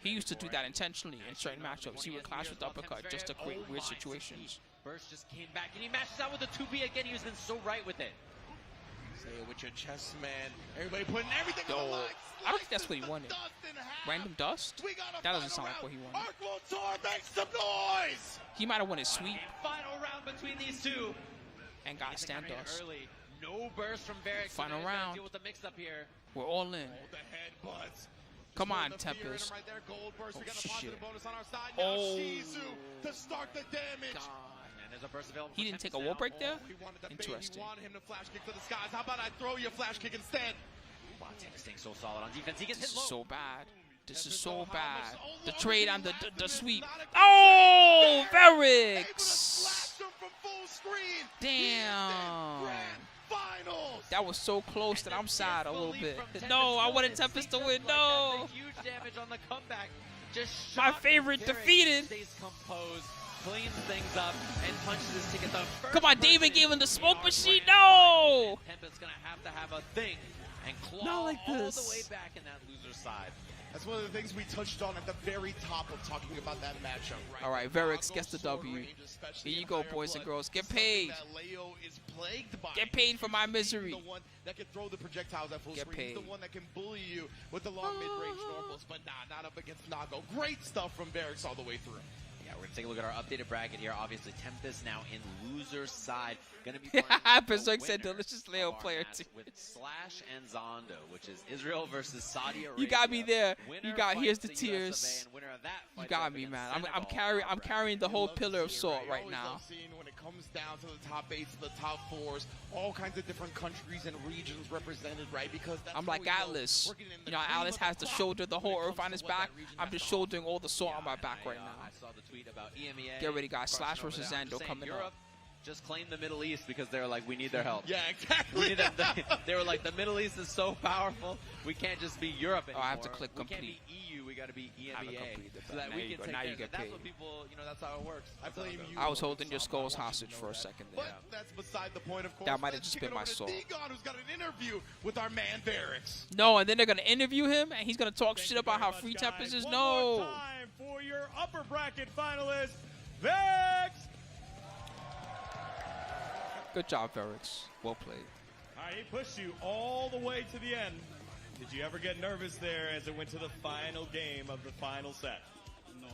He used to do that intentionally in certain matchups. He would clash with uppercut just to create weird situations. Burst just came back, and he matches out with the 2P again. He was been so right with it. Say it with your chest, man. Everybody putting everything on the Yo, line. I don't think that's what he wanted. Dust in half. Random dust? We got a That doesn't final sound like what he round. wanted. Arc Tour, make some noise! He might have won his sweep Final round between these two. and got stand dust. Early. No burst from Varix. Final So they're gonna round. Deal with the mix-up here. We're all in. Hold the head Come on, Tempest. Right there, Goldberg. Oh, We got a shit. positive bonus on our side. Now Oh. Shizu to start the damage. And there's a burst available. He didn't take a wall break there? He wanted the Interesting. He wanted him to flash kick to the skies. How about I throw you a flash kick instead? Wow, Tempest staying so solid on defense. He gets This hit is low. so bad. This is so How bad. much- oh, The look, trade he on the laughed the at sweep. him. Not a good Oh, Able to Verix. slash him from full screen. Damn. Grand finals. That was so close that I'm sad a little Disbelief bit. from Tempest. No, I Still wanted hits. Tempest to He win. just like No. that. Huge damage on the comeback. Just My shocked. favorite Verix defeated. Stays composed, cleans things up, and punches his ticket. The first Come on, David person gave him the in smoke our machine. grand finals. No. And Tempest's gonna have a thing and claw Not like all this. the way back in that loser side. That's one of the things we touched on at the very top of talking about that matchup. Right? All right, Verix gets the W. Here you go, boys and girls. Get paid. That Leo is plagued by. Get paid for my misery. He's the one that can throw the projectiles at full Get screen. He's paid. the one that can bully you with the long mid-range normals, but not up against Nago. Great stuff from Verix all the way through. Yeah, we're gonna take a look at our updated bracket here. Obviously, Tempest now in loser side. Gonna be playing Berserk the said winner delicious Leo of our player match too. with Slash and Zondo, which is Israel versus Saudi Arabia. You got me there. Winner You got. fights Here's the US of A, tears. and winner of that You fights got up me, against man. Senegal I'm in carrying. our I'm bracket. carrying the whole Love to pillar of see it, salt You right always now. love seeing when it comes down to the top 8s, the top 4s, all kinds of different countries and regions represented, right? Because that's I'm how like we know Atlas. we're getting in the You know, cream Atlas of the has to crop shoulder the whole when it earth comes on his to what back. that region I'm has just to offer. shouldering all the salt on my back right I now. saw the tweet about EMEA. Get ready, guys. crushing Slash over versus there. I'm Zando just saying, coming Europe up. just claimed the Middle East because they're like, we need their help. Yeah, We exactly. need they were like, the Middle East is so powerful, we can't just be Europe anymore. Oh, I have to click We can't complete. be EU, we got to be I haven't EMEA. completed the So that button. There we you can go. take Now care you of get it. That's paid. what people, that's how it works. I blame you. I was holding your skulls hostage for a second there. But that's beside the point, of course. That might have Let's just kick been it my over to soul. Digon, who's got an interview with our man Verix. No, and then they're gonna interview him, and he's gonna talk shit about how free Guys, Tempest is. one more No. time for your upper bracket finalist, Vex. Good job, Verix. Well played. All right, he pushed you all the way to the end. Did you ever get nervous there as it went to the final game of the final set? No.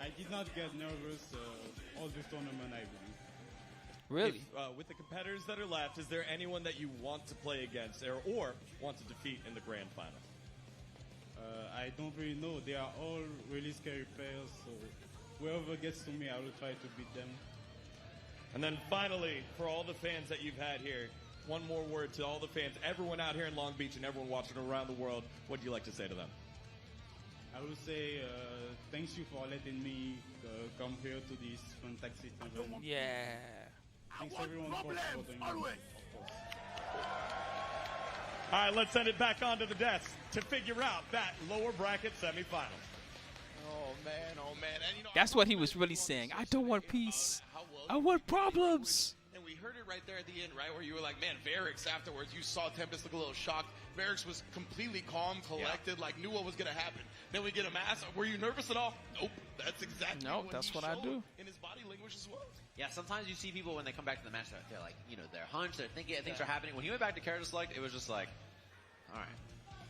I did not get nervous all this tournament, I believe. Really? If, with the competitors that are left, is there anyone that you want to play against or want to defeat in the grand final? I don't really know. They are all really scary players, so whoever gets to me, I will try to beat them. And then finally, for all the fans that you've had here, one more word to all the fans, everyone out here in Long Beach and everyone watching around the world, what do you like to say to them? I will say thanks you for letting me come here to this fantastic event. Yeah. Thanks everyone for supporting me. All right, let's send it back onto the desk to figure out that lower bracket semifinal. Oh man, oh man. And, you know, That's what he was really saying. I don't want peace. I want problems. And we heard it right there at the end, right, where you were like, man, Verix afterwards, you saw Tempest look a little shocked. Verix was completely calm, collected, like knew what was going to happen. Then we get a mass. Were you nervous at all? Nope. That's exactly That's he what I showed do. in his body language as well. Yeah, sometimes you see people when they come back to the match, they're like, you know, they're hunched, they're thinking things are happening. When he went back to character select, it was just like, all right,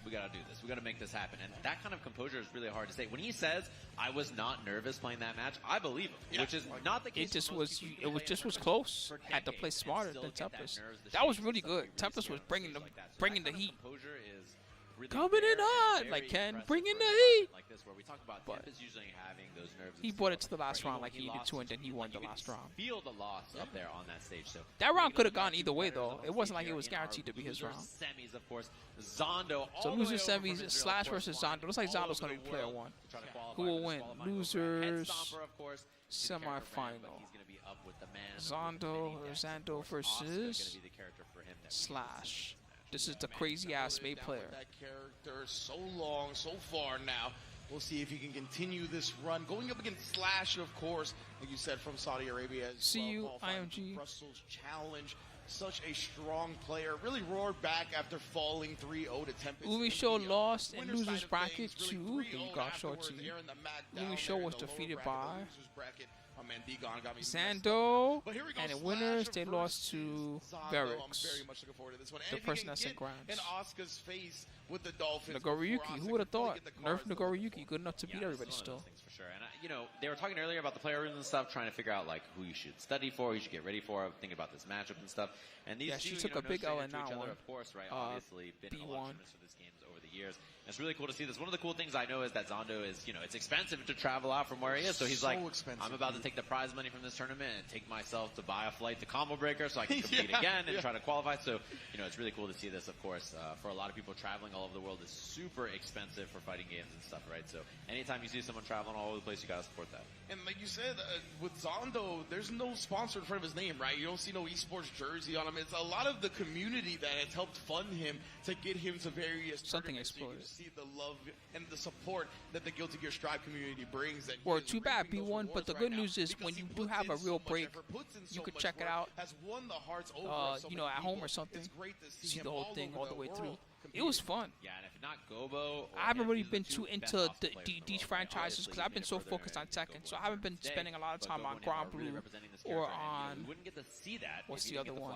we got to do this. We got to make this happen. And that kind of composure is really hard to say. When he says, I was not nervous playing that match, I believe him, which is not the case. It just for most was. people. It was just was close. Had to play smarter than Tempest. That was really good. Tempest was bringing the heat. Composure is really Coming in rare hot, and like very Ken, impressive bringing for the a heat. like this, where we talk about But Tempest usually having those nerves. He and brought it stuff, to the last where round like he needed lost, to, and then he won you the could last round. Feel the loss up there on that stage. So That round could have taking a look gone at either way, competitors though. on It wasn't stage like it was here in our guaranteed to be his loser round. Semis, of course. Zondo. So all the loser way over from semis, Israel, Slash of course, versus flying Zondo. Looks like all Zondo's over gonna the be player world one. to try to qualify Who will for win? this qualifying program. Losers. Headstomper, of course, is the character Semifinal. brand, but he's gonna be up with the man with Zondo many or decks. Zando Of course, Asuka's versus gonna be the character for him that we Slash. This is the crazy ass May player. That character so long, so far now. We'll see if he can continue this run. Going up against Slash, of course, like you said, from Saudi Arabia. As See you, qualifying IMG. Brussels Challenge. Such a strong player. Really roared back after falling 3-0 to Tempest. Louis in Show the, lost in winner's losers side of bracket things, to really here you 3-0 go, afterwards Shorty. there in the mat Louis down Show there in was the lower defeated bracket, the by losers bracket. My man Digon got me messed up Zando, there. But here we go, and in Slash winners they versus lost to Zondo. I'm Verix, very much looking forward to this one. the And if he person can that's in get Grimes. in Asuka's face with the Dolphins. Nagoriyuki, before who Asuka would have can really thought? get the Nerf cards to look Nagoriyuki, good enough to beat everybody still. sure. And, you know, they were talking earlier about the player rooms and stuff, trying to figure out, like, who you should study for, who you should get ready for, thinking about this matchup and stuff. And these two, she took a big L in that one. Of course, right? Obviously, been B1. illustrious for this game over the years. And it's really cool to see this. One of the cool things I know is that Zondo is, you know, it's expensive to travel out from where he is. So he's I'm about to take the prize money from this tournament and take myself to buy a flight to Combo Breaker so I can compete again and try to qualify. So, you know, it's really cool to see this, of course. For a lot of people, traveling all over the world is super expensive for fighting games and stuff, right? So anytime you see someone traveling all over the place, you gotta support that. And like you said, with Zondo, there's no sponsor in front of his name, right? You don't see no esports jersey on him. It's a lot of the community that has helped fund him to get him to various something tournaments. exploded. So you see the love and the support that the Guilty Gear Strive community brings. That Well, too bad B1, but the good news is when you do have a real break, you could check it out, you know, at home or something. See the whole thing all the way through. It was fun. Yeah, and if not Gobo, I haven't really been too into these franchises because I've been so focused on Tekken, so I haven't been spending a lot of time on Granblue or on what's the other one?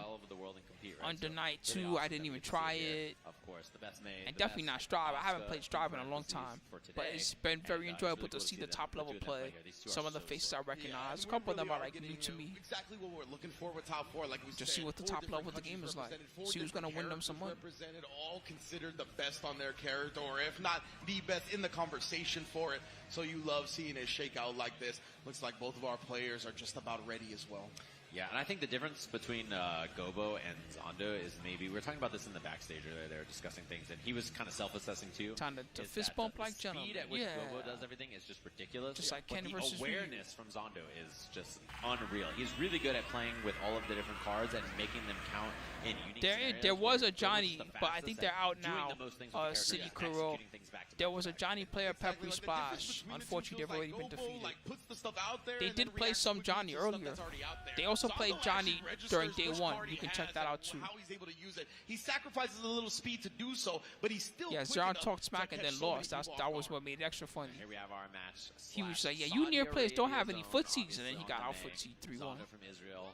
Under Night 2, I didn't even try it. Of course, the best made. And definitely not Strive. I haven't played Strive in a long time, but it's been very enjoyable to see the top level play. Some of the faces I recognize. A couple of them are like new to me. Exactly what we're looking for with top 4. Like we just see what the top level of the game is like. See who's gonna win them some money. Represented, all considered the best on their character, or if not the best in the conversation for it. So you love seeing it shake out like this. Looks like both of our players are just about ready as well. Yeah, and I think the difference between Gobo and Zondo is maybe, we were talking about this in the backstage earlier, they were discussing things, and he was kind of self-assessing too. Time to fist bump like gentlemen. The speed at which Gobo does everything is just ridiculous. Just like Ken the versus awareness from Zondo is just unreal. He's really good at playing with all of the different cards and making them count in unique There was a Johnny, but I think they're out now. City Kuro. There was a Johnny player Peppery Splash. Unfortunately, they've already been defeated. They did play some Johnny earlier. They also played Johnny during day 1. You can check that out too. How he's able to use it. He sacrifices a little speed to do so, but he's still. Yeah, Zeron talked smack and then lost. That was what made it extra funny. Here we have our match. He was like, yeah, you near players don't have any footsies, and then he got out footsie 3-1. From Israel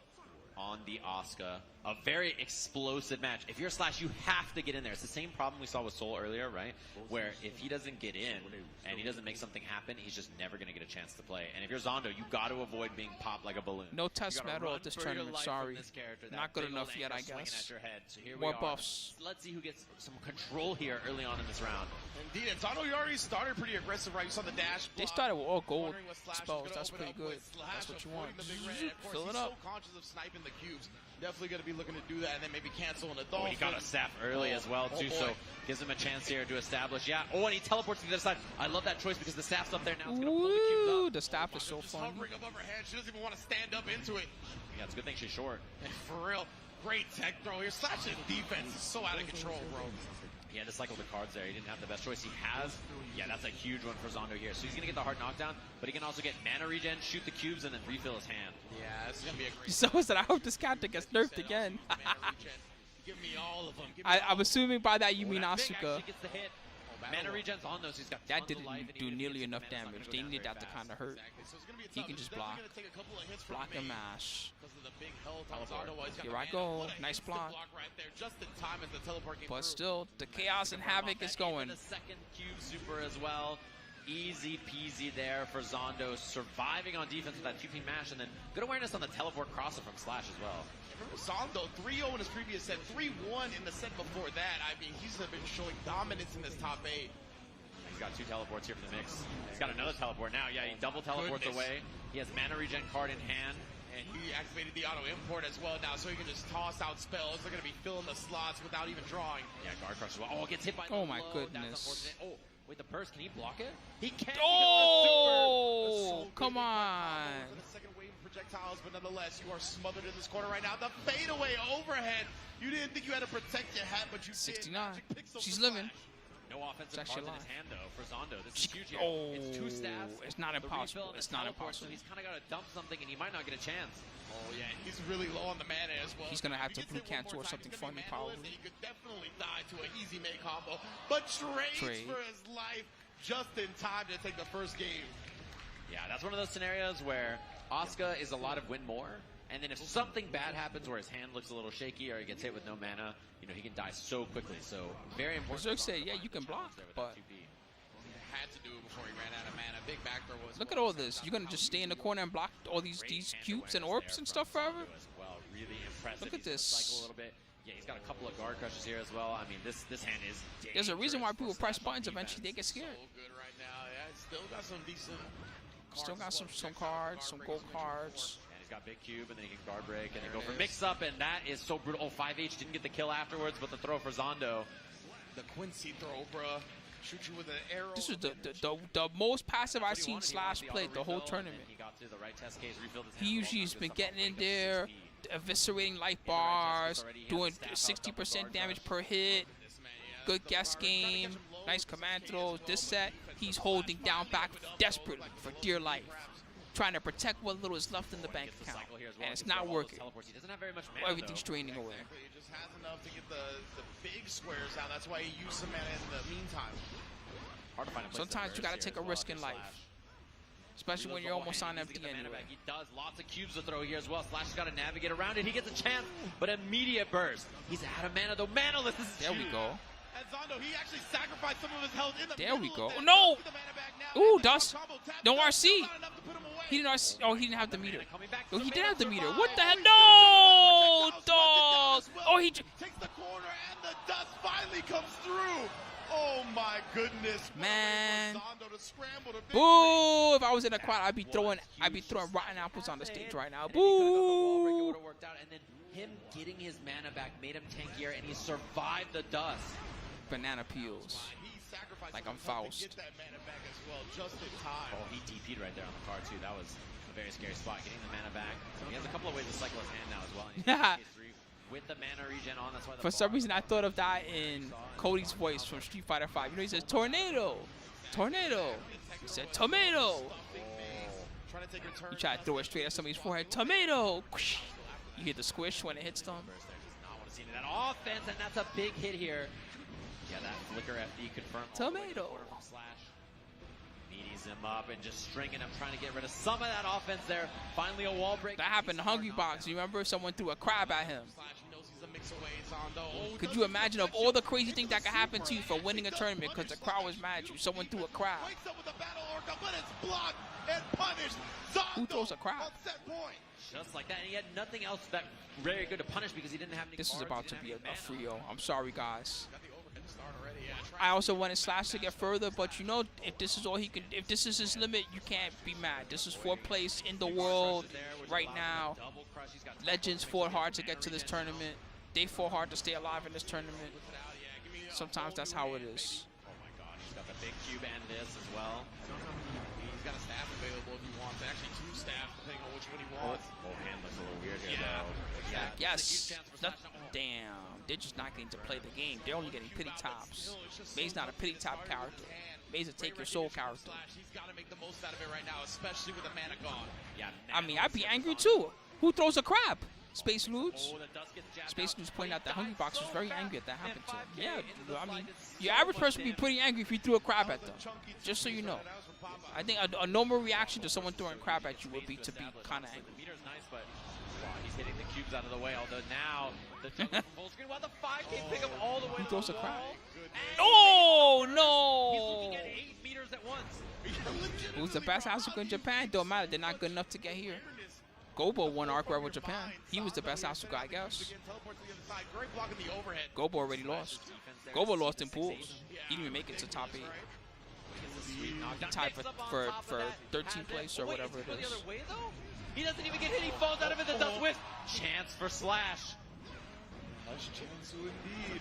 on the Asuka. A very explosive match. If you're Slash, you have to get in there. It's the same problem we saw with Soul earlier, right? Where if he doesn't get in and he doesn't make something happen, he's just never going to get a chance to play. And if you're Zondo, you got to avoid being popped like a balloon. No test medal at this tournament, sorry. Not good enough yet, I guess. So here More we are. buffs. Let's see who gets some control here early on in this round. Indeed, and Zondo, you already started pretty aggressive, right? You saw the dash block. They started with all gold spells. That's pretty good. That's what you want. Fill it up. So conscious of sniping the cubes. Definitely going to be looking to do that and then maybe cancel an Dolphin. Oh, he got a sap early as well, too, so gives him a chance here to establish. Yeah. Oh, and he teleports to the other side. I love that choice because the staff's up there now. It's going to pull the cubes up. The staff is so fun. Hovering above her head. She doesn't even want to stand up into it. Yeah, it's a good thing she's short. For real. Great tech throw here. Slash's defense is so out of control, bro. He had to cycle the cards there. He didn't have the best choice. He has. Yeah, that's a huge one for Zondo here. So he's going to get the hard knockdown, but he can also get mana regen, shoot the cubes, and then refill his hand. Yeah, this is going to be a great... So I said, I hope this character gets nerfed again. Give me all of them. I'm assuming by that you mean Asuka. Gets the hit. Mana regen's on those. He's got that didn't do nearly enough damage. They needed that to kind of hurt. He can just block. Block and mash. Here I go. Nice block. But still, the chaos and havoc is going. The second cube super as well. Easy peasy there for Zondo, surviving on defense with that 2P mash, and then good awareness on the teleport crosser from Slash as well. Zondo 3-0 in his previous set, 3-1 in the set before that. I mean, he's been showing dominance in this top 8. He's got 2 teleports here for the mix. He's got another teleport now. Yeah, he double teleports away. He has mana regen card in hand. And he activated the auto import as well now, so he can just toss out spells. They're going to be filling the slots without even drawing. Yeah, guard crush as well. Oh, gets hit by the Oh my low. goodness. Oh, wait, the burst, can he block it? He can. Oh, come on. The second wave of projectiles, but nonetheless, you are smothered in this corner right now. The fadeaway overhead. You didn't think you had to protect your hat, but you 69. did. She's living. No offensive cards in his hand, though, for Zondo. This is huge here. Oh, it's 2 staffs. it's not impossible. It's not impossible. So he's kind of got to dump something, and he might not get a chance. Oh, yeah, he's really low on the mana as well. He's going to have to blue cancel or something funny, probably. He could definitely die to an easy make combo, but trades for his life just in time to take the first game. Yeah, that's one of those scenarios where Asuka is a lot of win more, and then if something bad happens where his hand looks a little shaky or he gets hit with no mana, you know, he can die so quickly. So very important. Zerg said, yeah, you can block, but Had to do it before he ran out of mana. Big back throw was. Look at all this. You're gonna just stay in the corner and block all these cubes and orbs and stuff forever? Well, really impressive. Look at He's gonna this. cycle a little bit. Yeah, he's got a couple of guard crushes here as well. I mean, this hand is dangerous. There's a reason why people press buttons. Eventually, they get scared. So good right now. Yeah, still got some decent. Still got some cards, some gold cards. And he's got big cube, and then he can guard break, and then go for mix up, and that is so brutal. Oh, 5H didn't get the kill afterwards, but the throw for Zondo. The Quincy throw, bruh. Shoot you with an arrow. This was the most passive I've seen Slash play the whole tournament. He got to the right test case, refilled his He usually has been getting in there, eviscerating life bars, doing 60% damage per hit. Good guess game, nice command throws. This set, he's holding down back desperately for dear life, trying to protect what little is left in the bank account, and it's not working. He doesn't have very much mana, Everything's draining away. He just has enough to get the big squares out. That's why he used some mana in the meantime. Hard to find a place Sometimes you gotta take a risk in life, especially when you're almost on empty anyway. He does lots of cubes to throw here as well. Slash has got to navigate around it. He gets a chance, but immediate burst. He's out of mana though. Manaless. This is There we go. And Zondo, he actually sacrificed some of his health in the There we middle go. of No! now. Ooh, Dust. No RC. He didn't RC. Oh, he didn't have the meter. Oh, he did have the meter. What the heck? No, dog. Oh, he. Takes the corner, and the dust finally comes through. Oh my goodness. Man. Zondo to scramble to Boo! If I was in a quad, I'd be throwing rotten apples on the stage right now. Boo! And then him getting his mana back made him tankier, and he survived the dust. Banana peels. Like I'm Faust. Get that mana back as well, just in time. Oh, he DP'd right there on the card too. That was a very scary spot. Getting the mana back. He has a couple of ways to cycle his hand now as well. Yeah. With the mana regen on, that's why For some reason, I thought of that in Cody's voice from Street Fighter 5. You know, he says tornado, tornado. He said tomato. You try to throw it straight at somebody's forehead. Tomato. You hear the squish when it hits them. that offense, and that's a big hit here. Yeah, that flicker FD confirmed. Tomato. Meaties him up and just stringing him, trying to get rid of some of that offense there. Finally, a wall break. That happened in Hungry Box. You remember? Someone threw a crab at him. Could you imagine of all the crazy things that could happen to you for winning a tournament because the crowd was mad at you? Someone threw a crab. Who throws a crab? Just like that, and he had nothing else that very good to punish because he didn't have any This is cards, about to be a Frio. I'm sorry, guys. Yeah, I also wanted Slash to get further, but you know, if this is all he can, if this is his limit, you can't be mad. This is fourth place in the world right now. Legends fought hard to get to this tournament. They fought hard to stay alive in this tournament. Sometimes that's how it is. Oh my god, he's got the big cube and this as well. He's got a staff available if he wants. Actually, two staff, depending on which one he wants. Oh, hand looks a little weird here, Yeah. though. Yeah. Yes. Damn. They're just not getting to play the game. They're only getting pity tops. May's not a pity top character. May's a take your soul character. He's got to make the most out of it right now, especially with the mana gone. Yeah. I mean, I'd be angry too. Who throws a crab? Space Loots? Space Loots pointed out that Hungry Box was very angry that happened to him. Yeah, I mean, your average person would be pretty angry if you threw a crab at them. Just so you know. I think a normal reaction to someone throwing a crab at you would be to be kind of angry. The meter's nice, but wow, he's hitting the cubes out of the way. Although now the jump full screen, while the 5K pick up all the way. Who to throws the a crab? wall. Oh He's no! looking at 8 meters at once. Who's the best Asuka in Japan? Don't matter. They're not good enough to get here. Gobo won Arc Rival Japan. He was the best Asuka, I guess. Gobo already lost. Gobo lost in pools. He didn't even make it to top 8. He tied for 13th place or whatever it is. He doesn't even get hit. He falls out of it. The dust whiff. Chance for Slash. Nice chance indeed.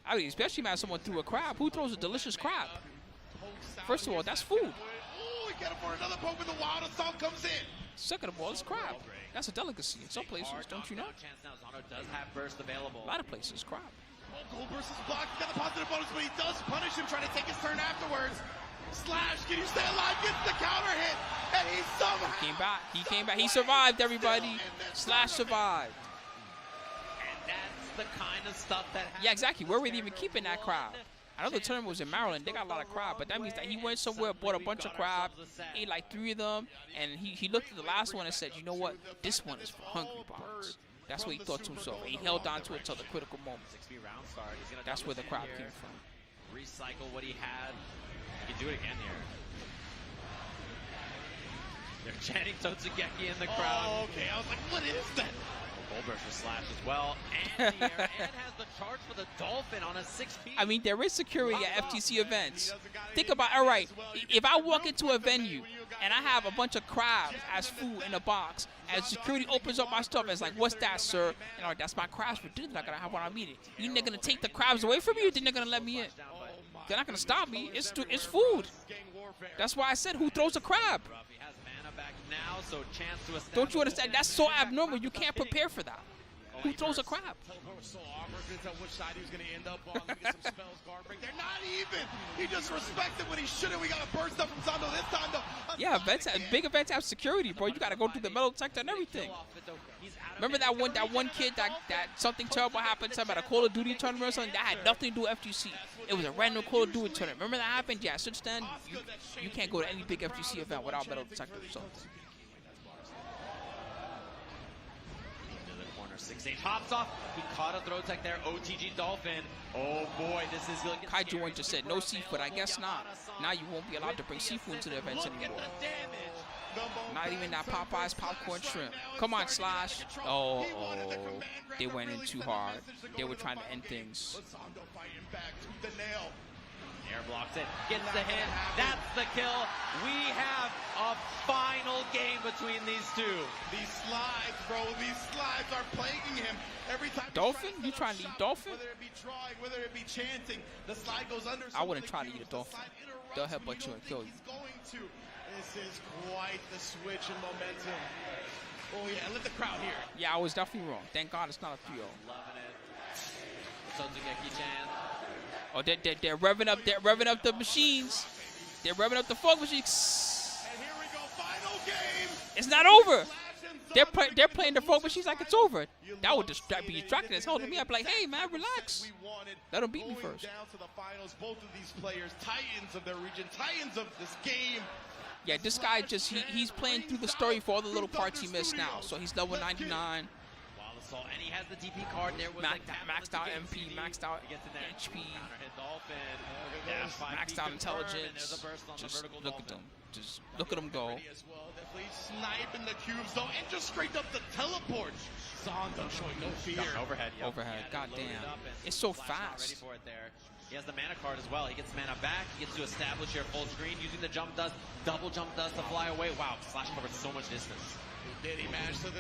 I mean, especially man, someone threw a crab. Who throws a delicious crab? First of all, that's food. Oh, he got him for another poke with the wild assault comes in. Second of all, it's crab. That's a delicacy in some places, don't you know? Zondo does have burst available. A lot of places, crab. Oh, Gold burst is blocked. He's got the positive bonus, but he does punish him, trying to take his turn afterwards. Slash, can you stay alive? Gets the counter hit, and he somehow Came back. He came back. He survived, everybody. Slash survived. And that's the kind of stuff that happens. Yeah, exactly. Where were they even keeping that crab? I know the tournament was in Maryland. They got a lot of crab, but that means that he went somewhere, bought a bunch of crab, ate like 3 of them, and he looked at the last one and said, you know what? This one is for Hungry Box. That's what he thought to himself. And he held on to it till the critical moment. 6B round start. He's gonna That's where the crab came from. Recycle what he had. He can do it again here. They're chanting Totsugeki in the crowd. Oh, okay. I was like, what is that? Goldberg for Slash as well. And here, and has the charge for the Dolphin on a 6-piece. I mean, there is security at FTC events. Think about, all right, if I walk into a venue and I have a bunch of crabs as food in a box, as security opens up my stuff, it's like, what's that, sir? And like, that's my crabs for dinner. I'm gonna have when I meet it. You're not gonna take the crabs away from you, then they're gonna let me in. They're not gonna stop me. It's food. That's why I said, who throws a crab? Now, so chance to Don't you understand? That's so abnormal. You can't prepare for that. Who throws a crab? So awkward to tell which side he was going to end up on. Look at some spells, guard break. They're not even. He just respected when he shouldn't. We got a burst up from Sando this time, though. Yeah, big events have security, bro. You got to go through the metal detector and everything. Remember that one kid that something terrible happened to him at a Call of Duty tournament or something? That had nothing to do with FGC. It was a random Call of Duty tournament. Remember that happened? Yeah, since then, you can't go to any big FGC event without metal detector or something. 6-8 hops off. He caught a throw tech there. OTG Dolphin. Oh boy, this is looking Kaiju one just said no seafood. I guess not. Now you won't be allowed to bring seafood into the events anymore. Not even that Popeye's popcorn shrimp. Come on, Slash. Oh, they went in too hard. They were trying to end things. Air blocks it, gets the hit, that's the kill. We have a final game between these two. These slides, bro, these slides are plaguing him. Every time Dolphin? You trying to eat dolphin? Whether it be drawing, whether it be chanting, the slide goes under. I wouldn't try to eat a dolphin. They'll headbutt you and kill you. This is quite the switch in momentum. Oh yeah, let the crowd hear it. Yeah, I was definitely wrong. Thank God it's not a 3-0. Loving it. Totsugeki-chan. Oh, they're revving up the machines. They're revving up the fog machines. And here we go, final game. It's not over. They're playing the fog machines like it's over. That would be distracting as hell to me. I'd be like, hey man, relax. Let them beat me first. Down to the finals, both of these players, titans of their region, titans of this game. Yeah, this guy just he's playing through the story for all the little parts he missed now. So he's level 99. And he has the DP card. There was maxed out MP, maxed out HP, maxed out intelligence. Just look at them. Just look at them go. Definitely sniping the cubes though, and just straight up the teleport. Sando showing no fear. Overhead. Overhead. Goddamn. It's so fast. Ready for it there. He has the mana card as well. He gets mana back. He gets to establish here full screen using the jump dust, double jump dust to fly away. Wow, Slash covered so much distance. Did he manage to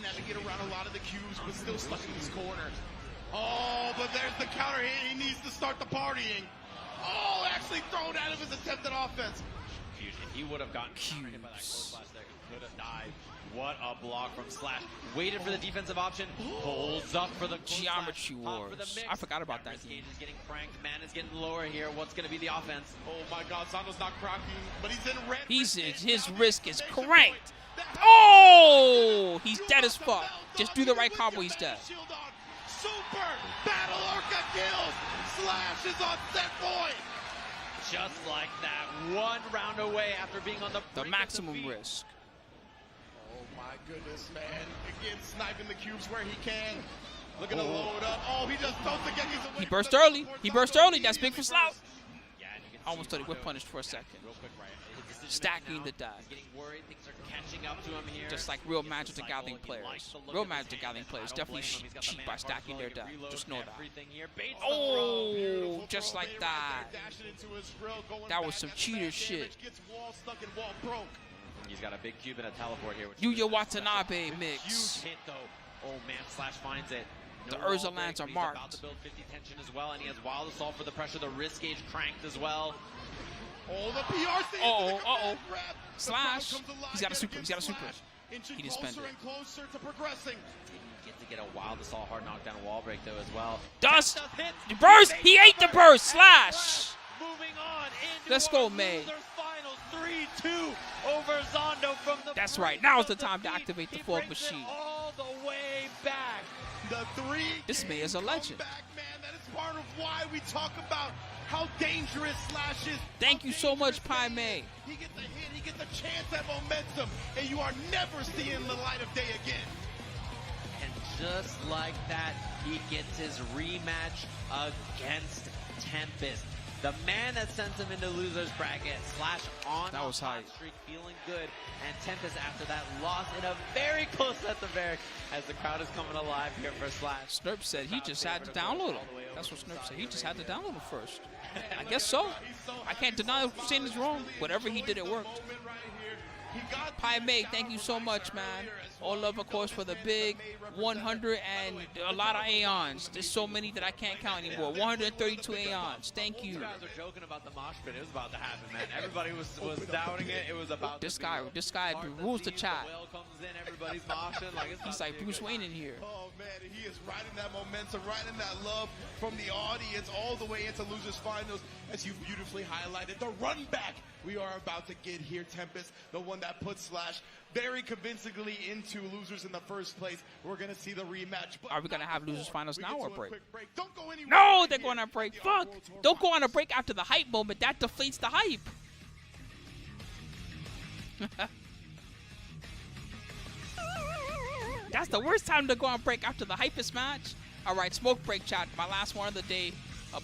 navigate around a lot of the cubes, but still stuck in his corner. Oh, but there's the counter hit. He needs to start the partying. Oh, actually thrown out of his attempted offense. Huge. If he would have gotten hit by that close slash there, he could have died. What a block from Slash. Waited for the defensive option. Pulls up for the Geometry Wars. I forgot about that game. Gage is getting cranked. Man is getting lower here. What's going to be the offense? Oh my God, Sando's not cracking, but he's in red. His risk is cranked. Oh, he's dead as fuck. Just do the right combo, he's dead. Super Battle Orca kills. Slash is on set point. Just like that, one round away after being on the maximum risk. Oh my goodness, man. Again, sniping the cubes where he can. Looking to load up. Oh, he just throws the Gekis away. He burst early. He burst early. That's big for Slout. I almost thought he was punished for a second. Real quick, right? Stacking the die. Getting worried. Things are catching up to him here. Just like real Magic the Gathering players. Real Magic the Gathering players definitely cheat by stacking their die. Just know that. Oh, just like that. That was some cheater shit. He's got a big cube and a teleport here. Yuya Watanabe mix. Huge hit though. Oh man, Slash finds it. The Urza lands are marked. About to build 50 tension as well, and he has Wild Assault for the pressure. The risk gauge cranked as well. Oh, the PRC. Uh-oh. Slash. He's got a super. He didn't spend it. Closer to progressing. Get to get a Wild Assault hard knockdown wall break though as well. Dust. The burst. He ate the burst. Slash. Moving on. Let's go, May. 3-2 over Zondo from the. That's right. Now's the time to activate the fog machine. All the way back. This May is a legend. Back, man. That is part of why we talk about how dangerous Slash is. Thank you so much, Pai Mei. He gets a hit, he gets a chance at momentum, and you are never seeing the light of day again. And just like that, he gets his rematch against Tempest. The man that sends him into loser's bracket, Slash on that was a hot hype. streak, feeling good, and Tempest after that loss in a very close set to Varric as the crowd is coming alive here for Slash. Snurp said he just had to download him. That's what Snurp said. He just had to download him first. I guess so. I can't deny saying is wrong. Whatever he did, it worked. Pi May, thank you so much, man. All love, of course, for the big 100 and a lot of Aeons. There's so many that I can't count anymore. 132 Aeons. Thank you. You guys are joking about the mosh pit. It was about to happen, man. Everybody was doubting it. It was about This guy rules the chat. Whale comes in, everybody's moshing. Like He's like Bruce Wayne in here. Oh man, he is riding that momentum, riding that love from the audience all the way into losers finals. As you beautifully highlighted, the run back we are about to get here, Tempest, the one that put Slash very convincingly into losers in the first place. We're gonna see the rematch. But Are we gonna have losers finals now or break? Don't go anywhere. No, they're going on a break. Fuck! Don't go on a break after the hype moment. That deflates the hype. That's the worst time to go on break after the hypest match. All right, smoke break chat. My last one of the day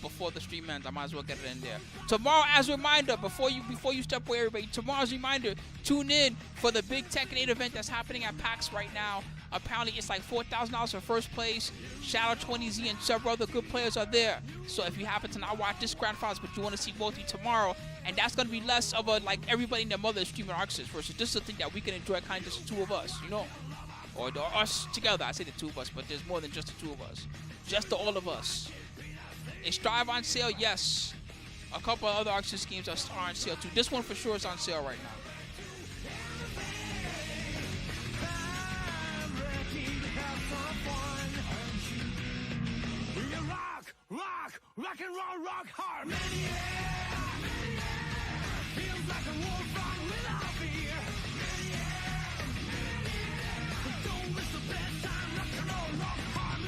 before the stream ends. I might as well get it in there. Tomorrow, as a reminder, before you step away, everybody. Tomorrow's reminder. Tune in for the big Tekken 8 event that's happening at PAX right now. Apparently, it's like $4,000 for first place. Shadow 20Z and several other good players are there. So if you happen to not watch this grand finals, but you want to see both of you tomorrow, and that's going to be less of a like everybody and their mother streaming Arxis versus this is the thing that we can enjoy, kind of just the two of us, you know. Or us together. I say the two of us, but there's more than just the two of us. Just the all of us. Is Strive on sale? Yes. A couple of other Arxis games are on sale too. This one for sure is on sale right now. Rock and roll, rock hard. Feels like a war front without fear. Don't miss the best time. Rock and roll, rock hard.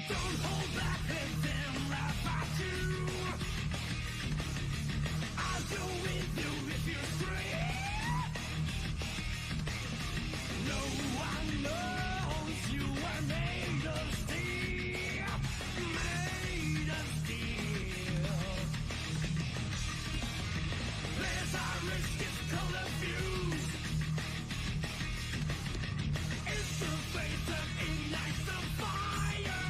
Don't hold back, let them laugh at you. I'll go with you if you're free. No one knows you are made of steel, made of steel. There's our risk, it's color fused. It's the fate that ignites the fire.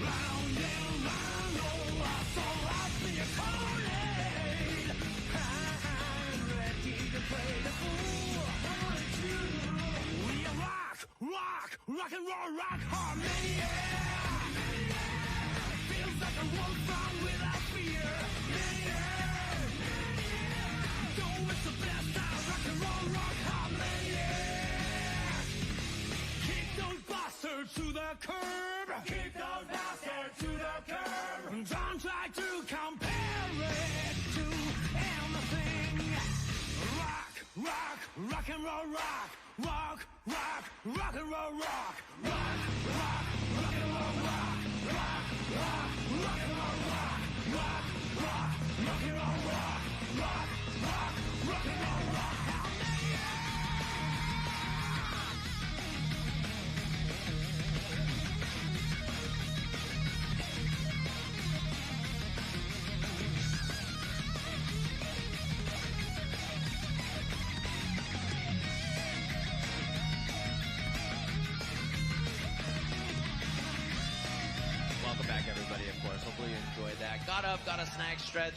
Round and round, oh, I fall out for your colonnade. I'm ready to play the fool. We are rock and roll, rock hard, mania. Feels like a wolf from without fear, mania. Don't miss the best time, rock and roll, rock hard, mania. Kick those bastards to the curb. Kick those bastards to the curb. Don't try to compare it to anything. Rock and roll, rock and roll, rock and roll, rock and roll, rock and roll, rock and roll, rock. Welcome back, everybody, of course. Hopefully you enjoyed that. Got up, got a snack stretch.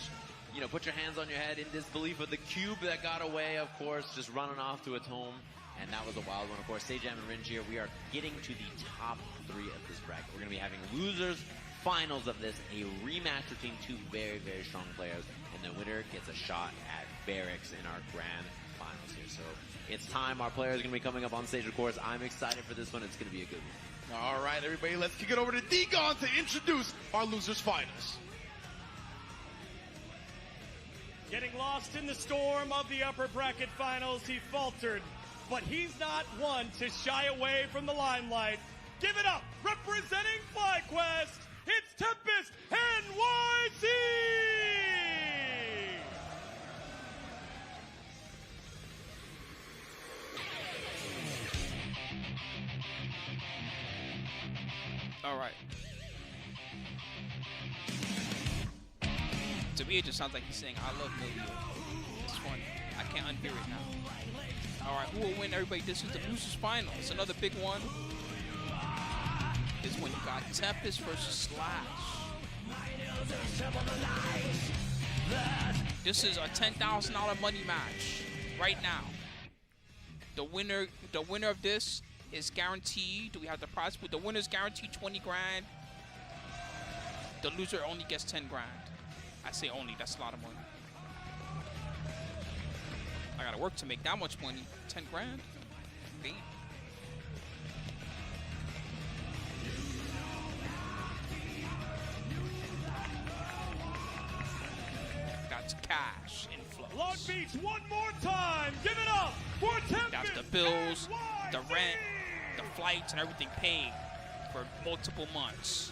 You know, put your hands on your head in disbelief of the cube that got away, of course, just running off to its home. And that was a wild one, of course. Sejam and Ringe here. We are getting to the top 3 of this bracket. We're going to be having losers finals of this, a rematch between two very, very strong players. And the winner gets a shot at Barracks in our grand finals here. So it's time. Our players are going to be coming up on stage, of course. I'm excited for this one. It's going to be a good one. All right, everybody, let's kick it over to D-Gon to introduce our losers finals. Getting lost in the storm of the upper bracket finals, he faltered. But he's not one to shy away from the limelight. Give it up, representing FlyQuest, it's Tempest NYC! All right. To me, it just sounds like he's saying, "I love Millie." It's funny. I can't unhear it now. All right, who will win? Everybody, this is the Losers Final. It's another big one. This one you got Tempest versus Slash. This is a $10,000 money match right now. The winner of this is guaranteed. Do we have the prize pool? The winner's guaranteed 20 grand. The loser only gets 10 grand. I say only, that's a lot of money. I gotta work to make that much money. 10 grand. Damn. That's cash influx. Long Beach, one more time. Give it up for Tempest. That's the bills, the rent, the flights, and everything paid for multiple months.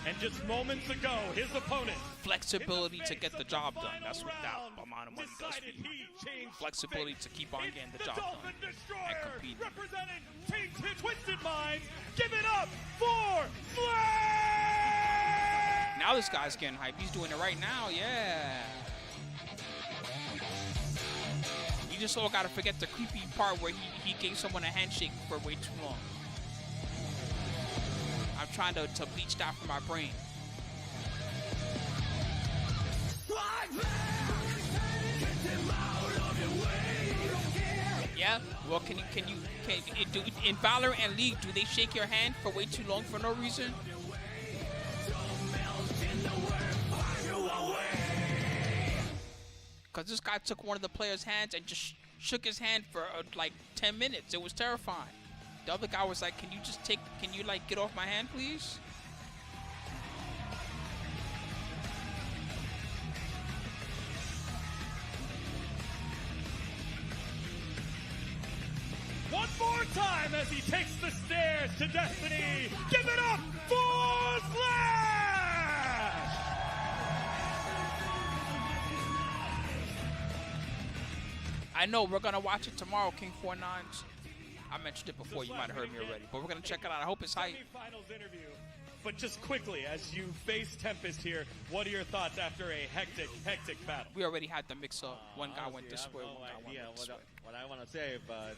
And just moments ago, his opponent. Flexibility to get the job done. That's what that amount of money does for you. Flexibility to keep on getting the job done and competing. Representing Team Twisted Minds, give it up for Slash! Now this guy's getting hype. He's doing it right now. Yeah. You just all gotta forget the creepy part where he gave someone a handshake for way too long. I'm trying to bleach that from my brain. Yeah. Well, can in Valor and League, do they shake your hand for way too long for no reason? Because this guy took one of the players' hands and just shook his hand for like 10 minutes. It was terrifying. The other guy was like, can you like get off my hand, please? One more time as he takes the stairs to destiny. Give it up for Slash! I know, we're going to watch it tomorrow, King 49s. I mentioned it before, you might have heard me already, but we're going to check it out. I hope it's hype. Finals interview. But just quickly, as you face Tempest here, what are your thoughts after a hectic battle? We already had the mix-up. One guy went this way, one guy went this way. What I want to say, but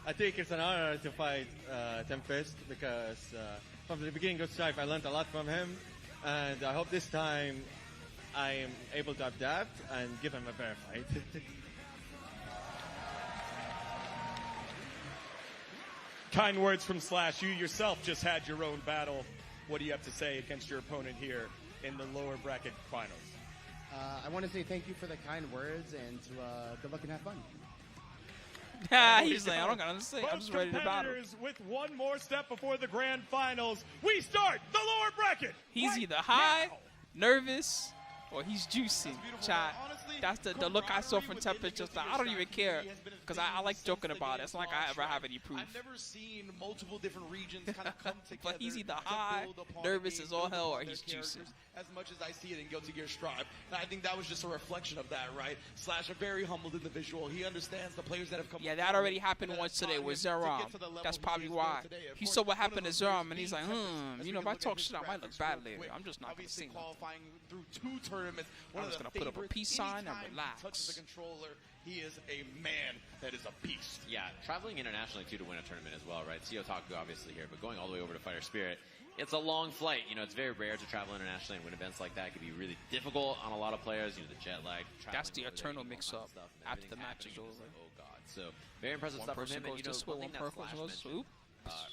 I think it's an honor to fight Tempest because from the beginning of Strife, I learned a lot from him, and I hope this time I am able to adapt and give him a fair fight. Kind words from Slash. You yourself just had your own battle. What do you have to say against your opponent here in the lower bracket finals? I want to say thank you for the kind words and to good luck and have fun. He's like, I don't got nothing to say. I'm just ready to battle. With one more step before the grand finals, we start the lower bracket. He's either high, nervous, or he's juicy. Chat. That's the look I saw from Tempest. Just like, I don't even care because I like joking about it. It's not like I ever have any proof. I've never seen multiple different regions kind of come together. But he's either high, nervous as all hell, or he's juicy. As much as I see it in Guilty Gear Strive. And I think that was just a reflection of that, right? Slash, a very humbled individual. He understands the players that have come. Yeah, that already happened once today with Zerom. That's probably why. He saw what happened to Zerom, and he's like, you know, if I talk shit, I might look bad later. I'm just not going to sing. Qualifying through 2 tournaments. I'm just going to put up a peace sign and relax. Touches the controller. He is a man that is a beast. Yeah, traveling internationally too to win a tournament as well, right? See Otaku obviously here, but going all the way over to Fighter Spirit, it's a long flight. You know, it's very rare to travel internationally and win events like that. It can be really difficult on a lot of players. You know, the jet lag. That's the eternal mix-up after the match is over. Oh God! So very impressive stuff from him. And you know, one thing that Slash mentioned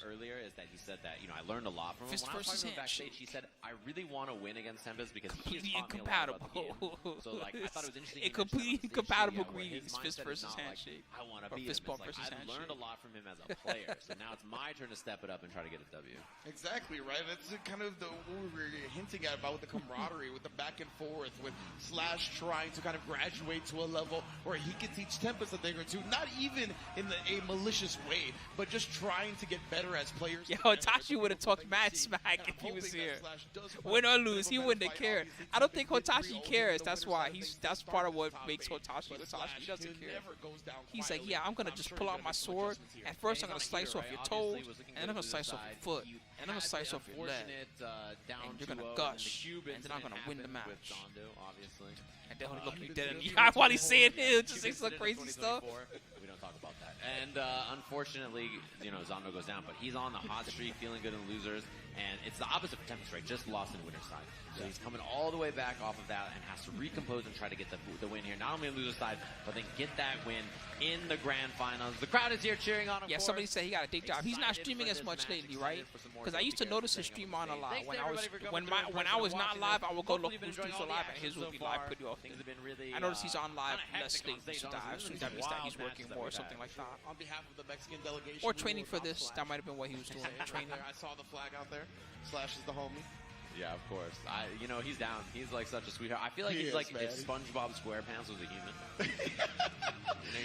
earlier is that he said that, you know, I learned a lot from him. When I was talking to him backstage, he said, I really want to win against Tempest because he's taught me a lot about the game. So, like, I thought it was interesting. Completely incompatible greetings, fist versus handshake. I want to be fist bump like, versus I've handshake. learned a lot from him as a player, so now it's my turn to step it up and try to get a W. Exactly, right? That's kind of what we were hinting at about with the camaraderie, with the back and forth, with Slash trying to kind of graduate to a level where he can teach Tempest a thing or two, not even in a malicious way, but just trying to get better as players. Yo, Hotashi would have talked mad smack if he was here. Win or lose, he wouldn't have cared. I don't think Hotashi cares. That's why that's part of what makes Hotashi Hotashi. He doesn't care. He's like, yeah, I'm gonna just pull out my sword. At first, I'm gonna slice off your toes, and I'm gonna slice off your foot, and I'm gonna slice off your leg, and you're gonna gush, and then I'm gonna win the match. And then he'll look me dead in the eye while he's saying it. He'll just say some crazy stuff. We don't talk about that. And unfortunately, you know, Zondo goes down, but he's on the hot streak, feeling good in losers. And it's the opposite for Tempest, right? Just lost in winner's side. So he's coming all the way back off of that and has to recompose and try to get the win here. Not only in loser's side, but then get that win in the grand finals. The crowd is here cheering on him. Yeah, somebody said he got a day job. He's not streaming as much lately, right? Because I used to notice his stream on a lot. When I was not live, I would go look who streams live, and his would be live pretty often. I noticed he's on live less lately, so that means that he's working more or something like that. On behalf of the Mexican delegation, or training for this. That might have been what he was doing. Training. I saw the flag out there. Slash is the homie. Yeah, of course. You know, he's down. He's like such a sweetheart. I feel like he's like if SpongeBob SquarePants was a human.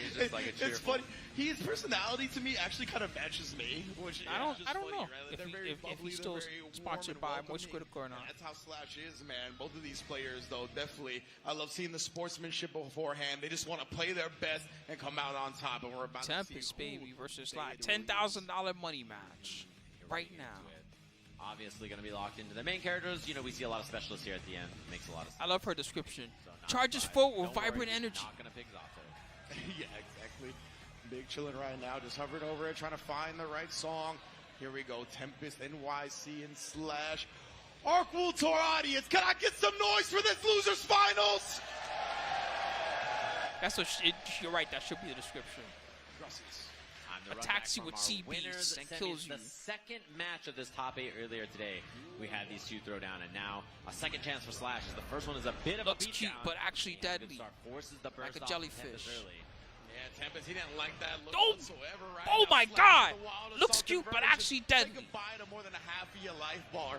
He's just like a cheerful. It's funny. His personality to me actually kind of matches me. Which I don't funny, know right? if he's still sponsored by Moist Critical or not. That's how Slash is, man. Both of these players, though, definitely. I love seeing the sportsmanship beforehand. They just want to play their best and come out on top. And we're about Tempest, baby, versus Slash. $10,000 money match right now. Obviously going to be locked into the main characters. You know, we see a lot of specialists here at the end. Makes a lot of sense. I love her description. Charges full with vibrant energy. Not going to pick Zato. Yeah, exactly. Big chilling right now, just hovering over it, trying to find the right song. Here we go, Tempest, NYC, and Slash. Arkwool to our audience, can I get some noise for this losers finals? That's what you're right. That should be the description. Attacks you with sea beasts and kills you. The second match of this top 8 earlier today, we had these two throw down, and now a second chance for Slash. As the first one is a bit of Looks a beat cute, down. but actually deadly. Forces the burst like a off jellyfish. Yeah, Tempest, he didn't like that look whatsoever. Right oh now, my Slash God! the wild Looks assault cute, but conversion. actually deadly. Say goodbye to more than a half of your life bar.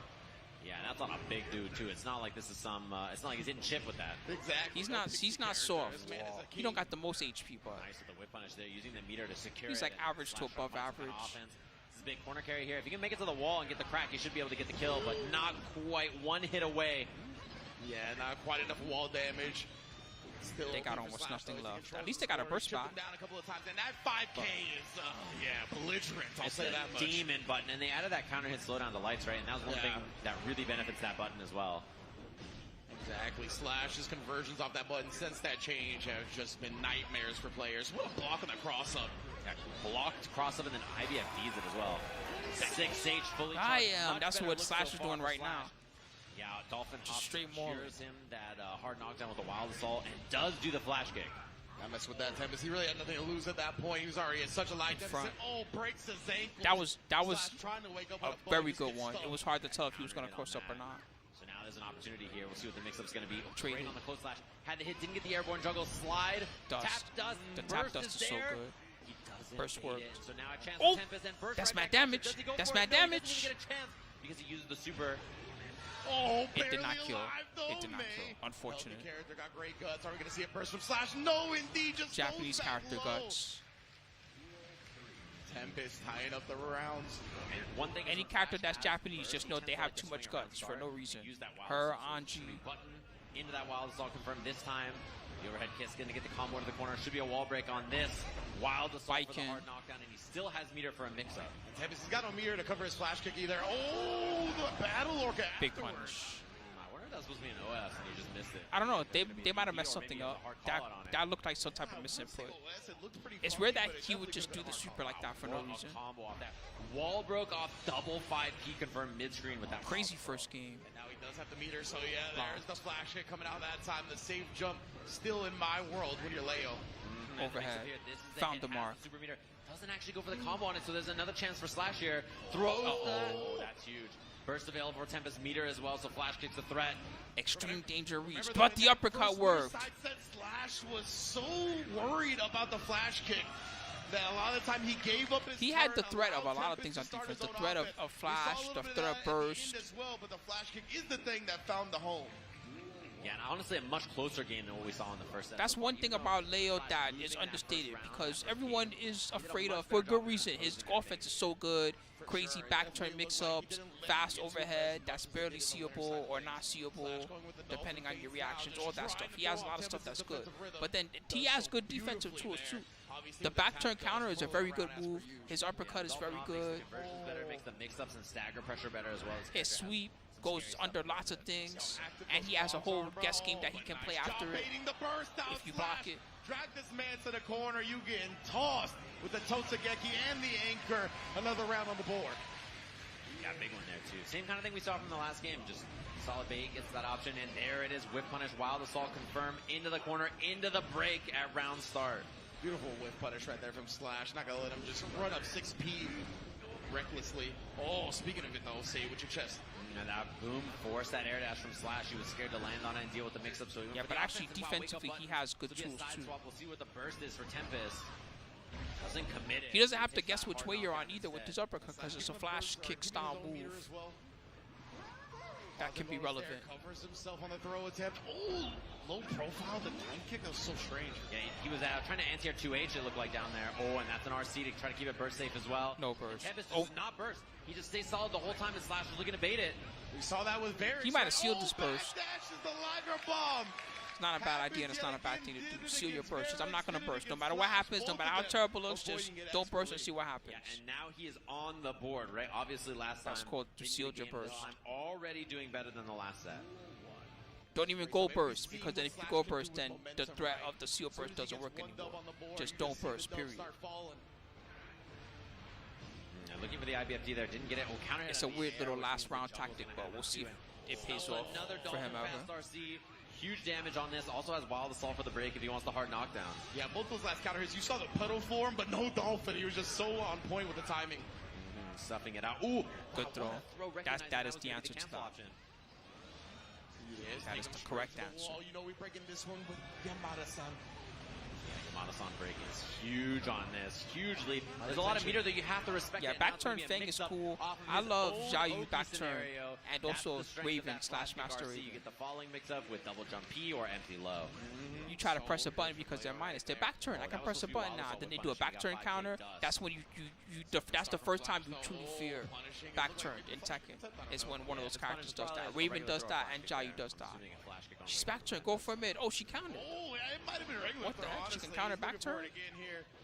Yeah, and that's on a big dude too. It's not like this is some. It's not like he's hitting chip with that. Exactly. He's not soft. He don't got the most HP, but nice with the whip punish there, using the meter to secure. He's like average to above average. This is a big corner carry here. If you can make it to the wall and get the crack, you should be able to get the kill, but not quite. One hit away. Yeah, not quite enough wall damage. Still they got almost nothing left. At least they got a burst spot. Down a couple of times, and that 5K is, belligerent. I'll say that much. Demon button, and they added that counter hit slowdown to lights, right? And that was one thing that really benefits that button as well. Exactly. Slash's conversions off that button since that change have just been nightmares for players. What a block on the cross up. Yeah, blocked cross up, and then IBF Ds it as well. 6H fully charged. I am. That's what Slash is doing right now. Yeah, Dolphin just straight more. Him that hard knockdown with the wild assault and does do the flash kick. I messed with that Tempest. He really had nothing to lose at that point. He was already at such a light deficit. Oh, breaks his ankle. That was a very good one. It was hard to tell if he was going to cross up or not. So now there's an opportunity here. We'll see what the mix-up's going to be. Trading on the close slash. Had the hit, didn't get the airborne juggle. Slide. Dust. Tap dust. The tap dust is so good. He doesn't burst worked. So now a chance oh, for Tempest and burst that's right mad damage. That's mad damage. He doesn't even get a chance because he uses the super. Oh, it did not kill. Alive, it did not kill. Unfortunate. The character got great guts. Are we going to see a burst from Slash? No, indeed. Just Japanese character guts. Tempest tying up the rounds. And one thing any character that's Japanese, just know they have too much guts for no reason. Her, Anji. Button into that wild assault confirmed this time. The overhead kiss going to get the combo into the corner. Should be a wall break on this. Wild assault for the hard knockdown, and he still has meter for a mix-up. Tempest has got no meter to cover his flash kick either. Oh, the battle orca. Big punish. I wonder if that's supposed to be an OS and he just missed it. I don't know. They might have messed something up. That looked like some type of misinput. It's rare that he would just do the super like that for no reason. Combo off that. Wall broke off double 5P confirmed mid-screen with that. Crazy first game. And now he does have the meter, so yeah, there's the flash hit coming out that time. The safe jump still in my world when you're Leo. Overhead. Found the mark. Super meter. Doesn't actually go for the combo on it, so there's another chance for Slash here. Throws that. Oh, that's huge. Burst available for Tempest meter as well, so Flash kicks a threat. Extreme danger reach, but the uppercut worked. Slash was so worried about the flash kick that a lot of the time he gave up his He had the threat of a lot of things on defense. The threat of flash, the threat of burst. As well, but the flash kick is the thing that found the home. Yeah, and honestly, a much closer game than what we saw in the first set. That's one thing about Leo that is understated because everyone is afraid of, for good reason. His offense is so good. Crazy back turn mix-ups, fast overhead that's barely seeable or not seeable, depending on your reactions, all that stuff. He has a lot of stuff that's good. But then he has good defensive tools too. The back turn counter is a very good move. His uppercut is very good. Makes the mix-ups and stagger pressure better as well. His sweep goes under lots of things, and he has a whole guess game that he can play after it if you block it. Drag this man to the corner, you getting tossed with the Totsugeki and the anchor. Another round on the board. Yeah, big one there too. Same kind of thing we saw from the last game. Just solid bait gets that option, and there it is. Whip punish, wild assault confirm into the corner, into the break at round start. Beautiful whip punish right there from Slash. Not gonna let him just run up 6P recklessly. Oh, speaking of it though, say it with your chest. And that boom forced that air dash from Slash. He was scared to land on it and deal with the mix-up. So yeah, but actually defensively he has good tools too. We'll see what the burst is for Tempest. Doesn't commit it. He doesn't have to guess which way you're on either with his uppercut because it's a flash kick style move. That can be relevant. Covers himself on the throw attempt. Oh, low profile. The time kick that was so strange. Yeah, he was trying to anti-air 2H, it looked like down there. Oh, and that's an RC to try to keep it burst safe as well. No burst. Tempest does not burst. He just stays solid the whole time, and Slash was looking to bait it. We saw that with Varys. He might have sealed his burst. Dashes the Liger bomb. It's not a bad idea, and it's not a bad thing to do. Seal your burst. I'm not going to burst. No matter what happens, no matter how terrible it looks, just don't burst and see what happens. Yeah, and now he is on the board, right? Obviously, last time. That's called to seal your burst. I'm already doing better than the last set. Don't even go burst, because then if you go burst, then the threat of the seal burst doesn't work anymore. Just don't burst, period. Looking for the IBFD there, didn't get it. Counter it's a weird little last round tactic, but we'll see if it pays off for him ever. Huge damage on this. Also has wild assault for the break if he wants the hard knockdown. Yeah, both those last counter hits, you saw the pedal form, but no dolphin. He was just so on point with the timing. Stuffing it out. Ooh, good throw. That is the answer to that. That is the correct answer. You know, we're breaking this one with Yamada-san. Yamada-san break is huge on this. Huge leap. There's a lot of meter that you have to respect. Yeah, back turn Feng is cool. I love Xiaoyu back turn and also Raven slash Master Raven. You get the falling mix up with double jump P or empty low. You try to press a button because they're minus. Their back turn, I can press a button now. Then they do a back turn counter. That's when that's the first time you truly fear back turn in Tekken. Is when one of those characters does that. Raven does that and Xiaoyu does that. She's back turn, go for a mid. Oh, she countered. Oh, it might have been regular. What the heck? She can counter back turn?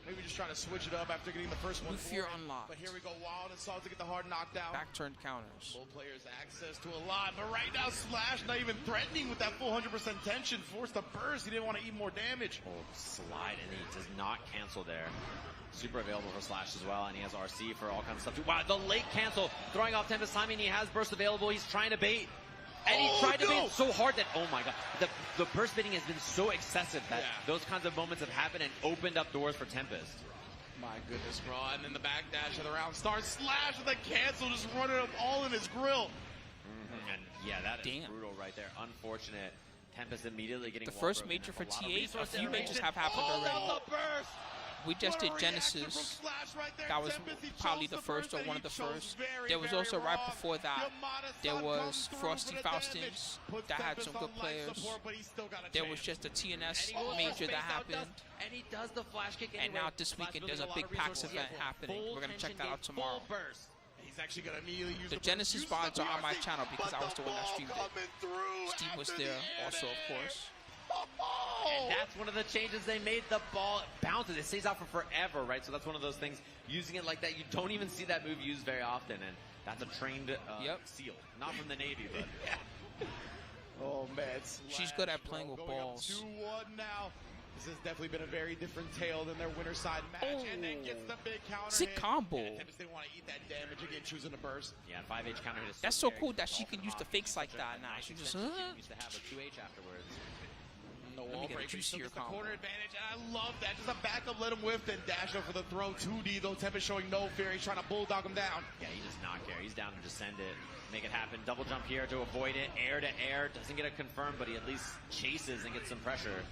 Maybe just trying to switch it up after getting the first one. New fear unlocked. But here we go, wild assault to get the hard knockdown. Back turn counters. Both players access to a lot, but right now Slash not even threatening with that full 100% tension. Forced to burst. He didn't want to eat more damage. Oh, slide, and he does not cancel there. Super available for Slash as well, and he has RC for all kinds of stuff too. Wow, the late cancel, throwing off Tempest timing. He has burst available. He's trying to bait. And he tried to bait so hard that, oh my god, the burst baiting has been so excessive that those kinds of moments have happened and opened up doors for Tempest. My goodness, bro. And then the backdash of the round starts. Slash with a cancel, just running up all in his grill. And yeah, that is brutal right there. Unfortunate. Tempest immediately getting the first major for T8. A few majors have happened already. We just did Genesis. That was probably the first or one of the first. There was also right before that, there was Frosty Faustins that had some good players. There was just a TNS major that happened. And he does the flash kick. And now this weekend there's a big PAX event happening. We're going to check that out tomorrow. He's actually going to immediately use the Genesis VODs are on my channel because I was the one that streamed it. Steve was there also, of course. And that's one of the changes they made. The ball bounces. It stays out for forever, right? So that's one of those things. Using it like that, you don't even see that move used very often. And that's a trained seal. Not from the Navy, but... Oh, man. She's good at playing with balls. 2-1 now. This has definitely been a very different tale than their winner side match. And then gets the big counter sick combo. They want to eat that damage again, choosing to burst. Yeah, 5H counter hit. That's so cool that she can use the fakes like that now. She just, used to have a 2H afterwards. No Let me get a juicier combo. Corner advantage, and I love that. Just a backup, let him whiff, then dash over the throw. 2D, though. Tempest showing no fear. He's trying to bulldog him down. Yeah, he does not care. He's down to just send it, make it happen. Double jump here to avoid it. Air to air. Doesn't get it confirmed, but he at least chases and gets some pressure.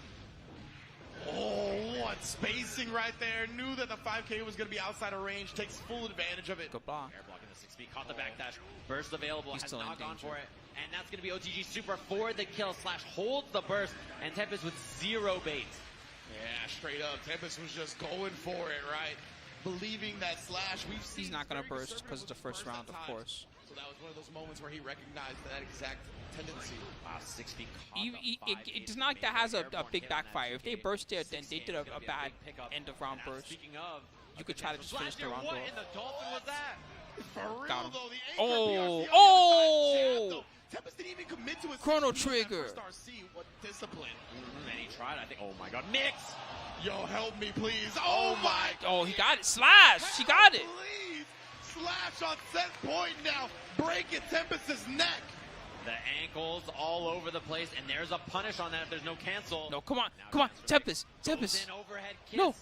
Oh, what spacing right there. Knew that the 5K was going to be outside of range. Takes full advantage of it. Good block. Air blocking the 6 feet. Caught the backdash. Burst available. He's Has still in not gone danger. for it. And that's going to be OTG Super for the kill. Slash holds the burst. And Tempest with 0 bait. Yeah, straight up. Tempest was just going for it, right? Believing that Slash. We've seen He's not going to very burst because it's the first round, of course. So that was one of those moments where he recognized that exact tendency. Wow, 6 feet. It's not like that has a big backfire. If they burst there, then they did a bad end of round burst. Speaking of, You could try to just finish the round what off. in the Dolphin was that? For real, Got him. though, the Oh, anchor oh! Tempest didn't even commit to his Chrono he was that trigger. first RC. What discipline. And he tried, I think. Oh my god. Mix! Yo, help me, please. Oh my. Oh, he got it. Slash. She got it. Please. Slash on set point now. Breaking Tempest's neck. The ankles all over the place, and there's a punish on that if there's no cancel. No, come on. Now Come on. Tempest Tempest. goes in overhead kiss. No. And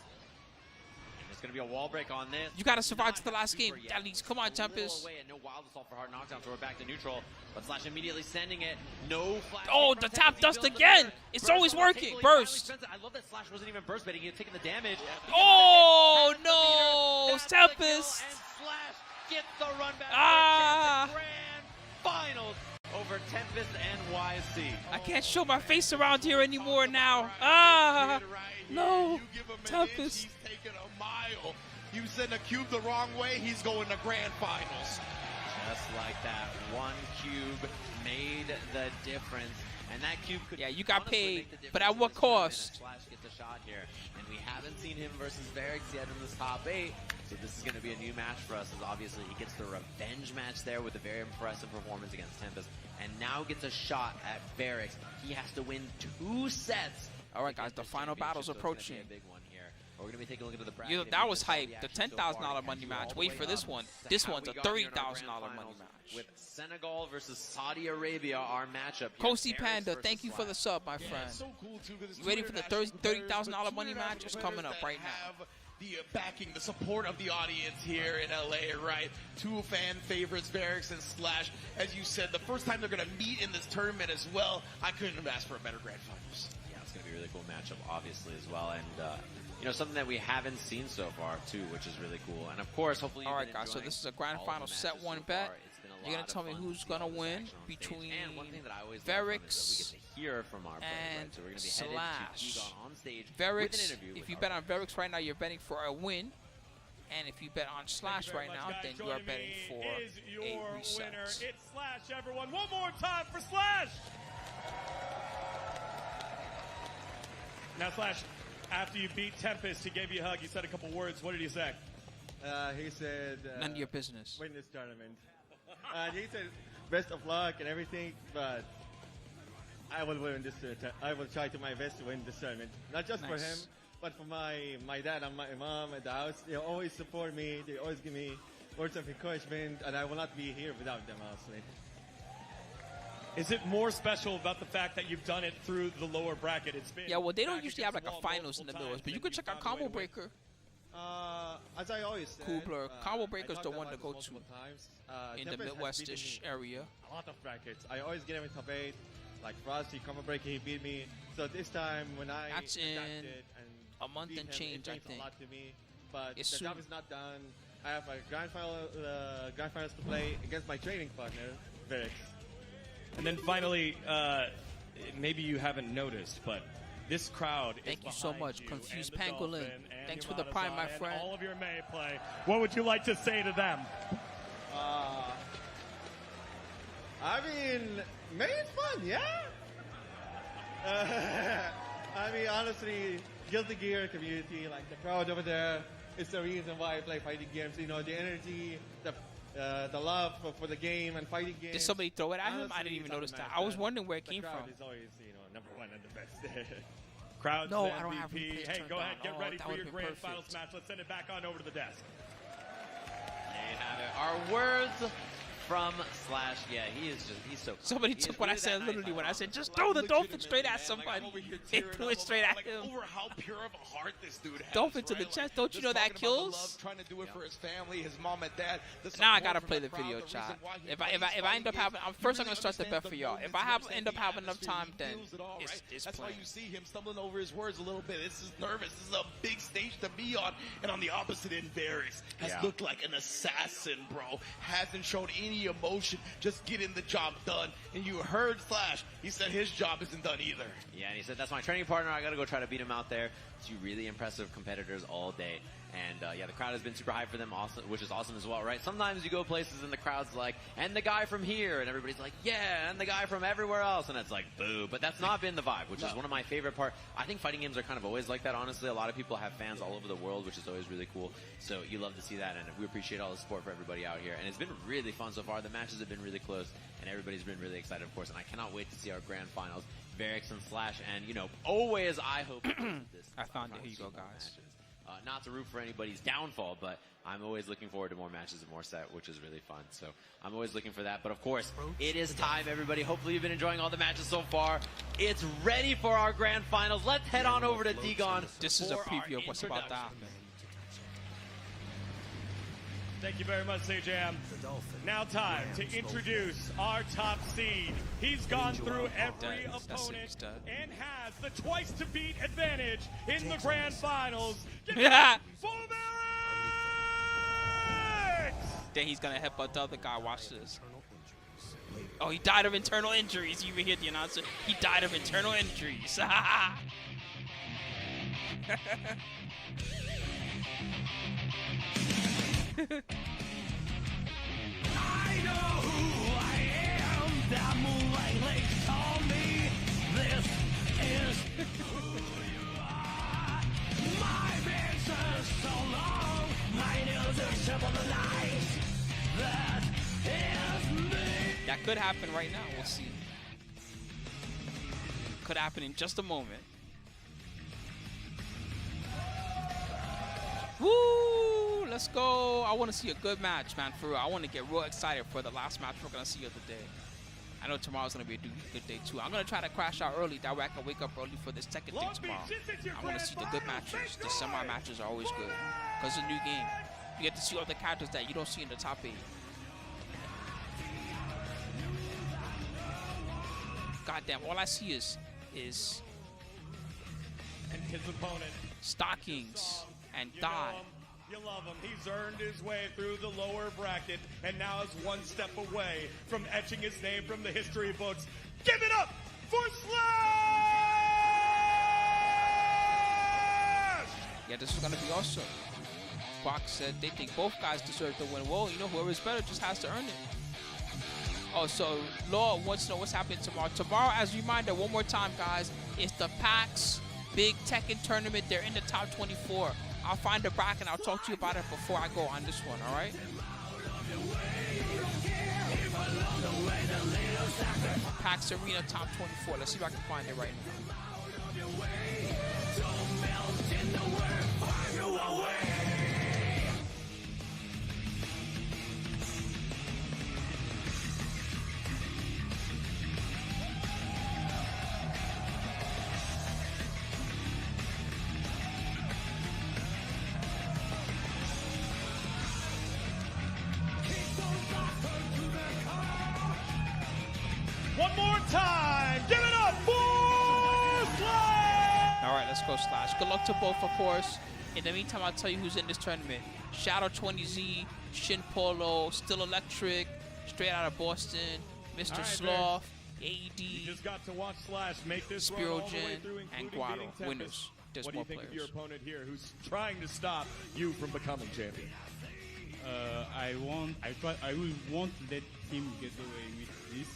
there's going to be a wall break on this. You got to survive to the last Super game. yet. At least. Come on, A little Tempest. away and no wild assault for hard knockdown, so we're back to neutral. But Slash immediately sending it. No flash. Oh, kick the from tap Tempest. He dust builds the again. burst. It's Burst always on the working. table. He finally Burst. spends it. I love that Slash wasn't even burst baiting. He had taken the damage. Oh, no. That's the kill, Tempest. and Slash gets the run back. Ah. For the grand finals over Tempest and YC. I can't show my face around here anymore now. Ah. No. You give him an Tempest. inch, he's taking a mile. You send a cube the wrong way, he's going to grand finals. Just like that, one cube made the difference. And that cube could Yeah, you got honestly paid, make the difference but at in what this tournament, cost? and Slash gets a shot here. And we haven't seen him versus Varix yet in this top 8. So this is going to be a new match for us, as obviously he gets the revenge match there with a very impressive performance against Tempest. And now gets a shot at Varix. He has to win 2 sets. All right, guys, the final battle's So it's gonna be approaching. a big one here. We're going to be taking a look at the bracket. You know, that was hype. The $10,000 money match. Wait for this one. This one's a $30,000 money match. With Senegal versus Saudi Arabia, our matchup. Kosi Panda, thank you for the sub, my friend. So cool too, because You ready for the $30,000 money match? It's coming up right now. Have the backing, the support of the audience here in LA, right? 2 fan favorites, Varix and Slash. As you said, the first time they're going to meet in this tournament as well. I couldn't have asked for a better grand finals. Yeah, it's going to be a really cool matchup, obviously, as well. And, you know, something that we haven't seen so far, too, which is really cool. And, of course, hopefully All right, guys, so this is a grand final set 1 bet. You're going to tell me who's going to win between Varix and Slash. Varix, if you bet on Varix right now, you're betting for a win. And if you bet on Slash right now, then you are betting for a reset. It's Slash, everyone. One more time for Slash. Now, Slash, after you beat Tempest, he gave you a hug. He said a couple words. What did he say? He said... None of your business. Win this tournament. He said best of luck and everything, but I will win this tournament. I will try to my best to win this tournament. Not just for him, but for my dad and my mom at the house. They always support me. They always give me words of encouragement, and I will not be here without them, honestly. Is it more special about the fact that you've done it through the lower bracket? It's been Yeah, well, they don't usually have like a finals in the middle, but you could check out Combo Breaker. As I always said, Coobler. Combo Breaker's the one to go to in the Tempest has beaten Midwestish me area. A lot of brackets. I always get him in top 8. Like Frosty, Combo Breaker, he beat me. So this time when I That's in adapted and a month beat and him, change, it I means think. a lot to me. But It's the soon. job is not done. I have a grand finals to play against my training partner, Varix. And then finally, maybe you haven't noticed, but this crowd is Thank you so much, you Confused and the Pangolin. Dolphin and Thanks for the Yamada-san prime, my and friend. all of your May play. What would you like to say to them? I mean, May is fun, yeah? I mean, honestly, Guilty Gear community, like the crowd over there, is the reason why I play fighting games. You know, the energy, the love for the game and fighting games. Did somebody throw it at him? I Honestly, didn't even it's notice that. unmatched, I was and wondering where it the came crowd from. is always, you know, #1 and the best. Crowd's No, the I don't have MVP. replays Hey, turned go ahead, on. get Oh, ready that for your would've been grand perfect. finals match. Let's send it back on over to the desk. There you have it. Our words from Slash. Yeah, he's so. Somebody took what I said literally when I said just throw the dolphin straight at somebody. They threw it straight at him. Over how pure of a heart this dude has. Dolphin to the chest. Don't you know that kills? Trying to do it for his family, his mom and dad. Now I gotta play the video, chat. If I end up having, first I'm gonna start the bet for y'all. If I end up having enough time, then it's That's playing. why you see him stumbling over his words a little bit. This is nervous. This is a big stage to be on. And on the opposite end, Varys has looked like an assassin, bro. Hasn't shown any emotion, just getting the job done. And you heard Slash. He said his job isn't done either. Yeah, and he said, that's my training partner. I got to go try to beat him out there. Two really impressive competitors all day. And yeah, the crowd has been super hyped for them, also, which is awesome as well, right? Sometimes you go places and the crowd's like, and the guy from here, and everybody's like, yeah, and the guy from everywhere else, and it's like, boo. But that's not been the vibe, which is one of my favorite parts. I think fighting games are kind of always like that, honestly. A lot of people have fans all over the world, which is always really cool. So you love to see that, and we appreciate all the support for everybody out here. And it's been really fun so far. The matches have been really close, and everybody's been really excited, of course. And I cannot wait to see our grand finals, Varix and Slash, and, you know, always I hope this I found it. Here you go, guys. Not to root for anybody's downfall, but I'm always looking forward to more matches and more set, which is really fun. So I'm always looking for that. But of course, it is time, everybody. Hopefully you've been enjoying all the matches so far. It's ready for our grand finals. Let's head on over to Digon. This is a preview of what's about to happen. Thank you very much, CJM. Now time to introduce our top seed. He's gone through every opponent and has the twice-to-beat advantage in the grand finals. Yeah. For Then he's gonna headbutt the other guy. Watch this. Oh, he died of internal injuries. You even hear the announcer. He died of internal injuries. I know who I am. That moonlight lake told me this is who you are. My veins are so long, my nails are sharp on the knives. That is me. That could happen right now. We'll see. Could happen in just a moment. Woo! Let's go. I want to see a good match, man. For real. I want to get real excited for the last match we're going to see of the day. I know tomorrow's going to be a good day, too. I'm going to try to crash out early. That way I can wake up early for this second thing tomorrow. I want to see the good matches. The semi-matches are always good. Because it's a new game. You get to see all the characters that you don't see in the top 8. Goddamn, all I see is and his opponent stockings and you die. You love him. He's earned his way through the lower bracket and now is one step away from etching his name from the history books. Give it up for Slash! Yeah, this is going to be awesome. Fox said they think both guys deserve to win. Well, you know, whoever's better just has to earn it. Oh, so Law wants to know what's happening tomorrow. Tomorrow, as a reminder, one more time, guys, it's the PAX Big Tekken Tournament. They're in the top 24. I'll find a bracket and I'll talk to you about it before I go on this one, all right? PAX Arena top 24. Let's see if I can find it right now. One more time. Give it up for Slash! All right, let's go, Slash. Good luck to both, of course. In the meantime, I'll tell you who's in this tournament. Shadow 20Z, Shin Polo, Still Electric, Straight Out of Boston, Mr. Right, Sloth, AED, You just got to watch Slash make this run all the way Spirogen, through, and including Guado. beating Tempest. Winners. There's What do more you think of players. your opponent here who's trying to stop you from becoming champion? I won't let him get away with this.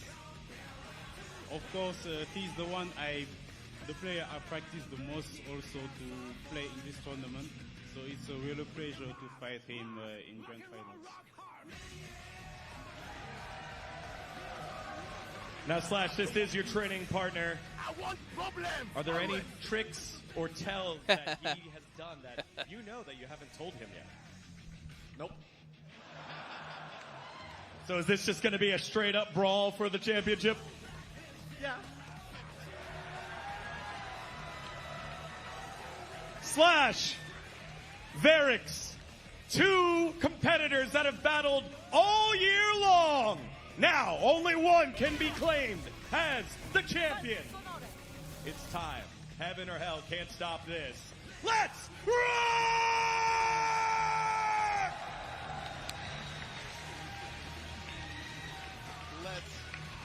Of course, he's the one the player I practice the most also to play in this tournament. So it's a real pleasure to fight him in grand finals. Now, Slash, this is your training partner. I want problem. Are there any tricks or tells that he has done that you know that you haven't told him yet? Nope. So is this just going to be a straight up brawl for the championship? Yeah. Slash, Varix, two competitors that have battled all year long. Now, only one can be claimed as the champion. It's time. Heaven or hell can't stop this. Let's rock!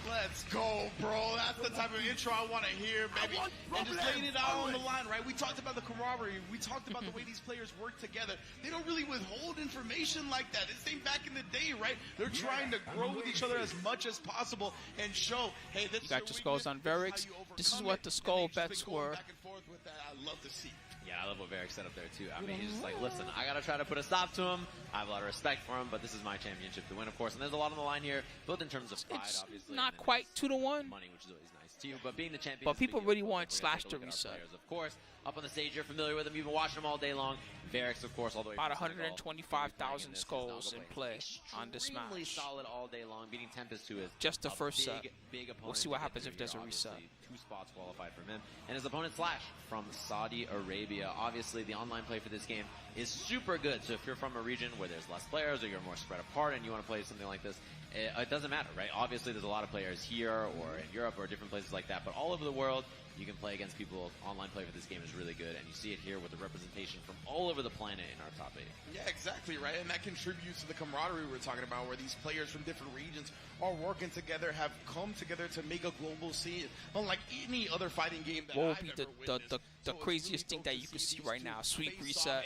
Let's go, bro. That's the type of intro I want to hear, baby. And just laying it out on the line, right? We talked about the camaraderie. We talked about the way these players work together. They don't really withhold information like that. It's same back in the day, right? They're trying to grow with each other as much as possible and show, hey, this You got your skulls on Varix. This is what the skull bets were. I love to see. Yeah, I love what Varric said up there, too. I mean, he's just like, listen, I got to try to put a stop to him. I have a lot of respect for him, but this is my championship to win, of course. And there's a lot on the line here, both in terms of pride, It's obviously. not quite 2-1. Money, which is always nice, too. But being the champion. But people really want Slash to reset. Of course, up on the stage, you're familiar with him. You've been watching him all day long. Varric, of course, all the way About from Senegal. 125,000 skulls in play on this match. Extremely solid all day long, beating Tempest, who is just the first set. Big opponent. We'll see what happens if there's a reset. 2 spots qualified from him. And his opponent, Slash, from Saudi Arabia. Obviously, the online play for this game is super good. So if you're from a region where there's less players or you're more spread apart and you want to play something like this, it doesn't matter, right? Obviously, there's a lot of players here or in Europe or different places like that. But all over the world, you can play against people. Online play for this game is really good. And you see it here with the representation from all over the planet in our top 8. Yeah, exactly, right? And that contributes to the camaraderie we were talking about, where these players from different regions are working together, have come together to make a global scene, unlike any other fighting game that What would I've be ever the craziest thing that you could see right now? Sweep reset.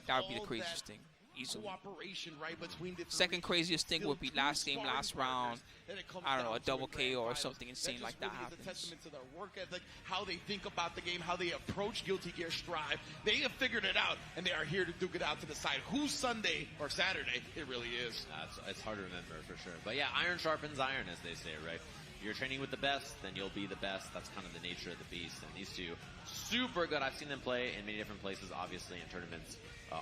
That would be the craziest thing. Easily. Cooperation, right, between different Second craziest thing would be last game, last round. I don't know, a double KO or something insane like that happens. A testament to their work ethic, how they think about the game, how they approach Guilty Gear Strive. They have figured it out, and they are here to duke it out to decide who's Sunday or Saturday. It really is. It's hard to remember for sure. But yeah, iron sharpens iron, as they say, right? If you're training with the best, then you'll be the best. That's kind of the nature of the beast. And these two, super good. I've seen them play in many different places, obviously in tournaments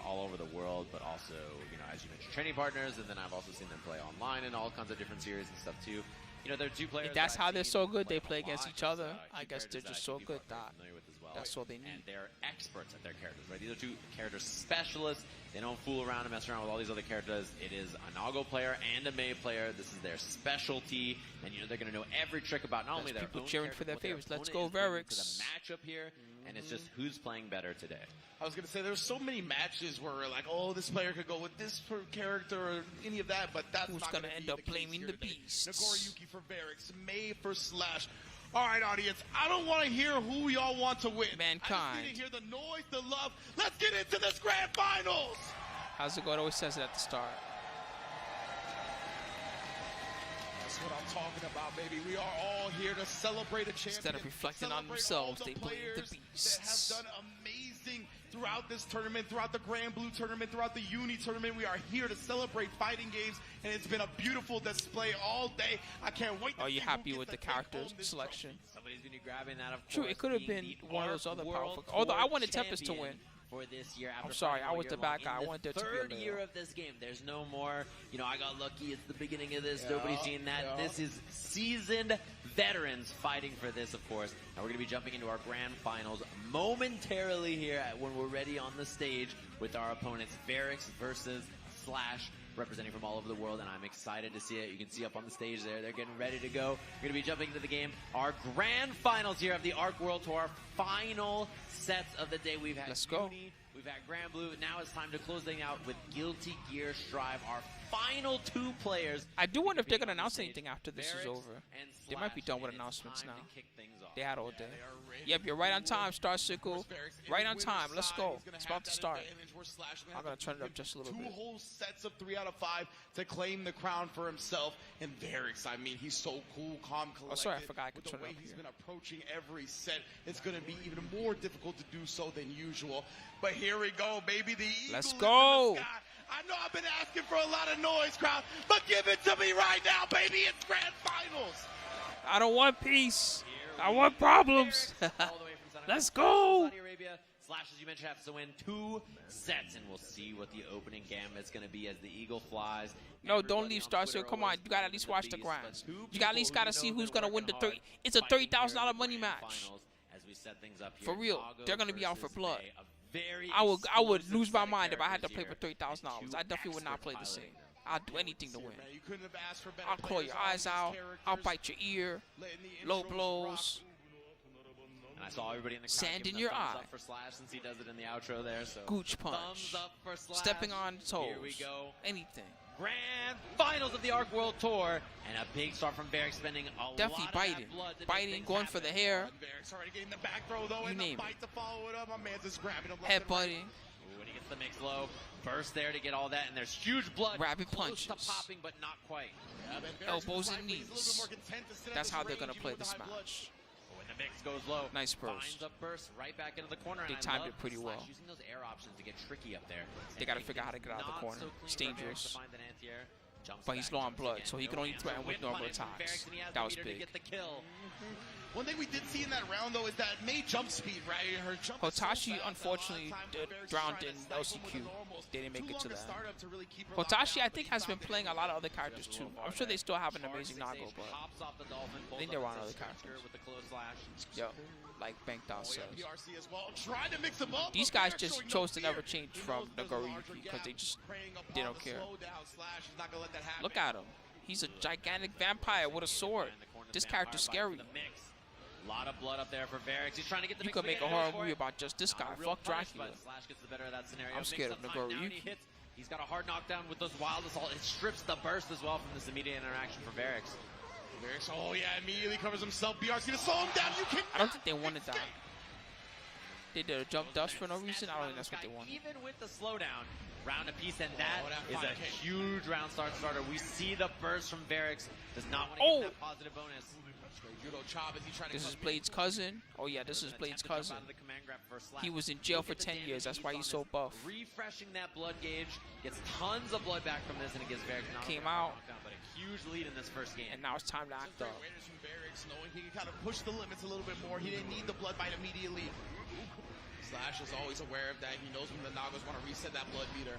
all over the world, but also, you know, as you mentioned, training partners. And then I've also seen them play online in all kinds of different series and stuff too. You know, they're 2 players. If that's how they're so good, they play against each other. I guess they're just so good that that's all they need. And they're experts at their characters, right? These are 2 character specialists. They don't fool around and mess around with all these other characters. It is a Nago player and a Mei player. This is their specialty, and you know they're going to know every trick about not only their people own cheering for their favorites. Let's go, Varix. The matchup here, and it's just who's playing better today. I was going to say, there's so many matches where we're like, oh, this player could go with this character or any of that, but that's who's not going to end up blaming the beast. Nagoriyuki for Varix, Mei for Slash. All right, audience, I don't want to hear who y'all want to win. Mankind. I just need to hear the noise, the love. Let's get into this grand finals. How's it going? Always says it at the start. That's what I'm talking about, baby. We are all here to celebrate a champion. Instead of reflecting on themselves, they blame the beasts. That have done amazing throughout this tournament, throughout the Granblue tournament, throughout the Uni tournament. We are here to celebrate fighting games, and it's been a beautiful display all day. I can't wait to Are you see happy who with gets the to take character home this selection? Somebody's going to be grabbing that, of True, course. it could have been one of those other powerful. Although I wanted Tempest to win. For this year, after I'm sorry, I was year the bad long. guy. In I wanted there the to be a third little. year of this game. There's no more, you know, I got lucky. It's the beginning of this. Nobody's seen that. This is seasoned veterans fighting for this, of course. And we're going to be jumping into our grand finals momentarily here when we're ready on the stage with our opponents, Varix versus Slash, representing from all over the world, and I'm excited to see it. You can see up on the stage there, they're getting ready to go. We're going to be jumping into the game. Our grand finals here of the Arc World Tour, final sets of the day. We've had Let's go. Uni, we've had Granblue. Now it's time to close things out with Guilty Gear Strive, our final 2 players. I do wonder if they're going to announce anything after this is over. They might be done with announcements now. They had all day. Yep, you're right on time, Star Circle. Right on time. Let's go. It's about to start. I'm going to turn it up just a little bit. 2 whole sets of 3 out of 5 to claim the crown for himself. And Varix, I mean, he's so cool, calm, collected. Oh, sorry, I forgot I could With turn the it way up he's here. been approaching every set, it's going to be even more difficult to do so than usual. But here we go, baby. The eagle Let's is in go. the sky. I know I've been asking for a lot of noise, crowd, but give it to me right now, baby. It's grand finals. I don't want peace. I want problems. Let's go. Saudi Arabia, Slash, as you mentioned, has to win 2 sets, and we'll see what the opening gambit's going to be as the eagle flies. No, don't leave Star Seal. Come on, you gotta at least watch the grinds. You at least gotta see who's gonna win the 30. It's a $30,000 money match. As we set things up here, For real, Nago they're gonna be out for versus blood. Faye, a very I would explosive lose my set of mind if I had to characters play for here, $30,000. and I two definitely would not play the experts same. piloting. I'll do anything to win. Man, you couldn't have asked for better I'll claw your players, eyes all out. these I'll characters, bite your ear. letting the Low intros blows. And I saw everybody in the crowd Sand giving in your a thumbs eye. up for Slash since he does it in the outro there. So Gooch punch. thumbs up for Slash. Stepping on toes. Here we go. Anything. Grand finals of the Arc World Tour, and a big start from Varric, spending a Definitely lot biting. of that blood to make Biting, things going happen. for the hair. Varric's already getting the back throw though, You and the name it. bite to follow it up. My man's just grabbing him left and right. Headbutting. Ooh, and he gets the mix low. Burst there to get all that, and there's huge blood. Rapid close punches. to popping, but not quite. Yeah, man, Varric's Elbows been and fighting, but he's a little bit knees. more content to sit at That's this how they're range, gonna even play with the this high blood. match. Oh, and the mix goes low. Nice burst. Finds a burst right back into the corner. They and timed I love it pretty Slash well. using those air options to get tricky up there. They gotta figure out how to get out of the Not corner. so clean It's for Varric dangerous. to find an anti-air. Jumps But he's back, low on jumps blood, again. so he No can only answer. threaten with Whip normal punish from attacks. Varric, and he has That the was meter to big. get the kill. One thing we did see in that round though is that May jump speed, right? Her jump is so Hotashi fast, unfortunately a lot of time Varric's drowned trying in to snipe him with LCQ. the normals. They didn't make Too it to long a that. startup to really keep her Hotashi, locked down, I but think, he's has not been gonna playing do a lot of other characters Just a too. little I'm bar sure they there. still have an Charge amazing 6H, Nago, but pops off the dolphin, I pulls think up they're and on says other Structure characters. with the close slash. Yep, like Banked Out Oh, yeah, says. PRC as well, trying to mix them up. These but guys Varric just showing no chose to fear. never change He from knows there's a Nagoro larger Yuki because gap. they just Preying upon they don't the care. slowdown. Slash is not gonna let that happen. Look at him. He's a gigantic vampire with a sword. This character's scary. A lot of blood up there for Varric. He's trying to get the You mix could make a again, horror goes for movie it. about just this guy. Not a real Fuck punish, Dracula. but Slash gets the better of that scenario. I'm scared Makes of some time Nagoro down, he Yuki. hits. He's got a hard knockdown with those wild assault. It strips the burst as well from this immediate interaction for Varric. Varric, oh yeah, immediately covers himself. BRC to slow him down. You can. I don't think they wanted that. They did a jump dust for no reason. I don't think that's what they wanted. Even with the slowdown, round apiece, and that Oh, that is a 5K. huge round starter. We see the burst from Varric. Does not want to Oh! get that positive bonus. Straight judo chop as he trying to This cut is through. Blade's cousin. Oh yeah, this is Blade's cousin. He was in jail for 10 years. That's why he's so buff. Refreshing that blood gauge, gets tons of blood back from this, and it gives Varric not Came only a out. knockdown, but a huge lead in this first game. And now it's time to act Great up. awareness from Varric, knowing he can kind of push the limits a little bit more. He didn't need the blood bite immediately. Slash is always aware of that. He knows when the Nagos want to reset that blood meter.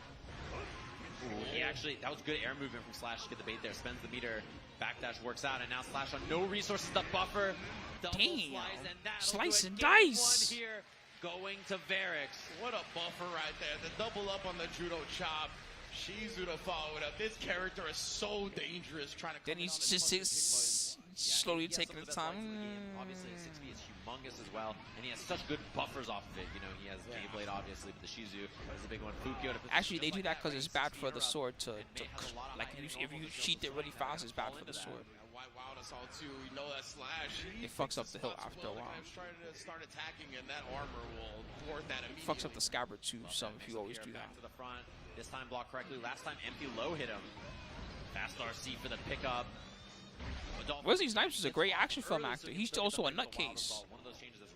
He actually, that was good air movement from Slash to get the bait there. Spends the meter, backdash works out, and now Slash on no resources to buffer. Double Damn. slice, and that'll Slice do it. and Game dice. one here, going to Varric. What a buffer right there. The double up on the judo chop. Shizu to follow it up. This character is so dangerous trying to. Then come he's down and just punch the kick, slowly He has taking some of his the best lights in the game. time. Obviously, 6B is humongous as well, and he has such good buffers off of it. You know, he has Keyblade, obviously, but the Shizu is a big one. Fukyo to Actually, they do that because it's bad for the sword to like if you cheat it really fast, it's bad for the sword. Yeah, White Wild Assault too. You know that Slash. He It fucks up fixes the hilt spots after a well. while. He's trying to start attacking, and that armor will thwart that immediately. Fucks up the scabbard too. Some if you always do that. Back to the front. This time blocked correctly. Last time empty low hit him. Fast RC for the pickup. Wesley Snipes is a great action film actor. He's also a nutcase.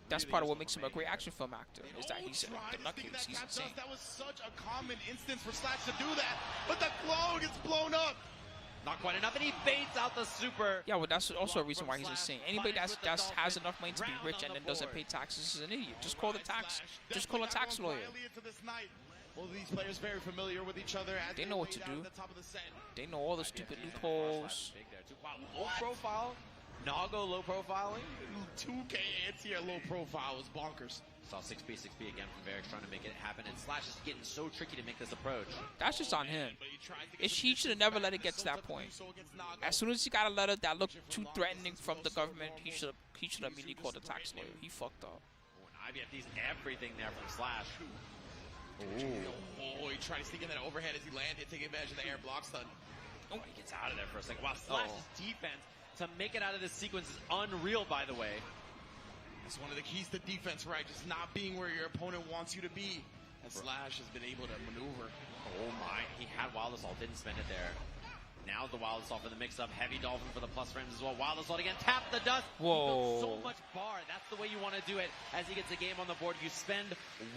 That's part of what makes him a great action film actor. Is that he's the nutcase. He's insane. That was such a common instance for Slash to do that, but the glow gets blown up. Not quite enough, and he baits out the super. Yeah, well, that's also a reason why he's insane. Anybody that has enough money to be rich and then doesn't pay taxes is an idiot. Just call the tax. Just call a tax lawyer. Both of these players very familiar with each other. As They know what to lay down do. at the top of the set. They know all the stupid loopholes. Big there, too. Wow, low profile. Nago low profiling. 2K anti-air low profile was bonkers. Saw 6B again from Varric trying to make it happen, and Slash is getting so tricky to make this approach. That's just on him. He should have never let it get to that point. As soon as he got a letter that looked too threatening from the government, he should have immediately called a tax lawyer. He fucked up. Oh, and IBFD's everything there from Slash. Oh, he tried to sneak in that overhead as he landed, taking advantage of the air block stun. Oh, he gets out of there for a second. Wow, Slash's defense to make it out of this sequence is unreal, by the way. That's one of the keys to defense, right? Just not being where your opponent wants you to be. And Slash has been able to maneuver. Oh my, he had Wild Assault, didn't spend it there. Now the Wild Assault for the mix-up. Heavy Dolphin for the plus frames as well. Wild Assault again, tap the dust. Whoa. So much bar. That's the way you want to do it as he gets a game on the board. You spend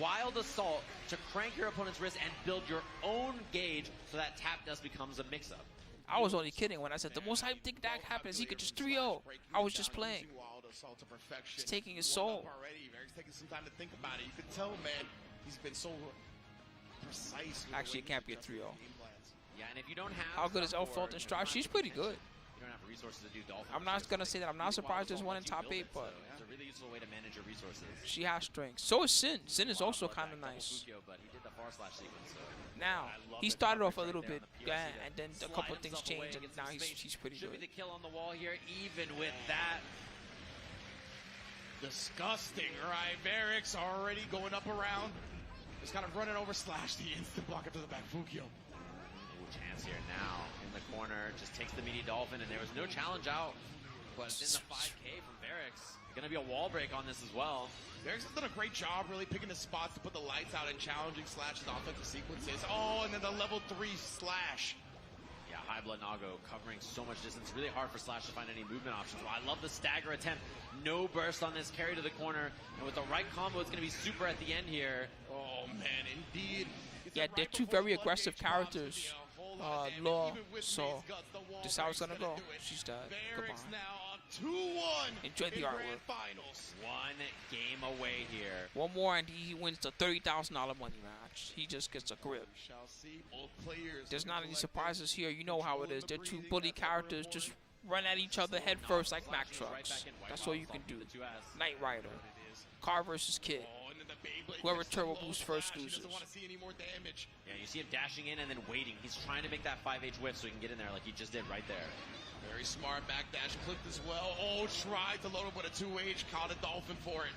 Wild Assault to crank your opponent's wrist and build your own gauge so that tap dust becomes a mix-up. I was only kidding when I said the most hype thing that happened is he could just 3-0. I was just playing. Wild assault to perfection. He's taking his One soul. up already. Eric's taking some time to think about it. You can tell, man, he's been so precise. with the Actually, way it can't he be a adjusts his 3-0. game plans. Yeah, and if you don't have How good is support, Elfelt and you Strive? don't She's have pretty attention, good. You don't have resources to do Dolphin. I'm not gonna say that. I'm not surprised there's one in top 8, but it's a really useful way to manage your resources. she has strength. So is Sin. Sin is also kind of nice. But he did the far slash sequence, so. Now, he started off a little bit, and then a couple things changed, and now he's pretty Should be good. the kill on the wall here, even with that. Disgusting, right? Varix already going up around. Just kind of running over Slash. The instant block up to the back. Fukio. Ooh, chance here now in the corner. Just takes the meaty Dolphin, and there was no challenge out. But it's in the 5K from Varix. Gonna be a wall break on this as well. Varix has done a great job really picking the spots to put the lights out and challenging Slash's offensive sequences. Oh, and then the level 3 Slash. Yeah, High Blood Nago covering so much distance. Really hard for Slash to find any movement options. Well, I love the stagger attempt. No burst on this carry to the corner. And with the right combo, it's going to be super at the end here. Oh, man, indeed. Yeah, they're two very aggressive characters. Law, so this is how it's gonna go. She's dead. Goodbye. Enjoy the artwork. One game away here. One more and he wins the $30,000 money match. He just gets a grip. There's not any surprises here. You know how it is. They're two bully characters. Just run at each other head first like Mack trucks. That's all you can do. Knight Rider. Car versus Kid. Whoever turbo boosts first loses. Yeah, you see him dashing in and then waiting. He's trying to make that 5H whiff so he can get in there like he just did right there. Very smart backdash clipped as well. Oh, tried to load him with a 2H, caught a Dolphin for it.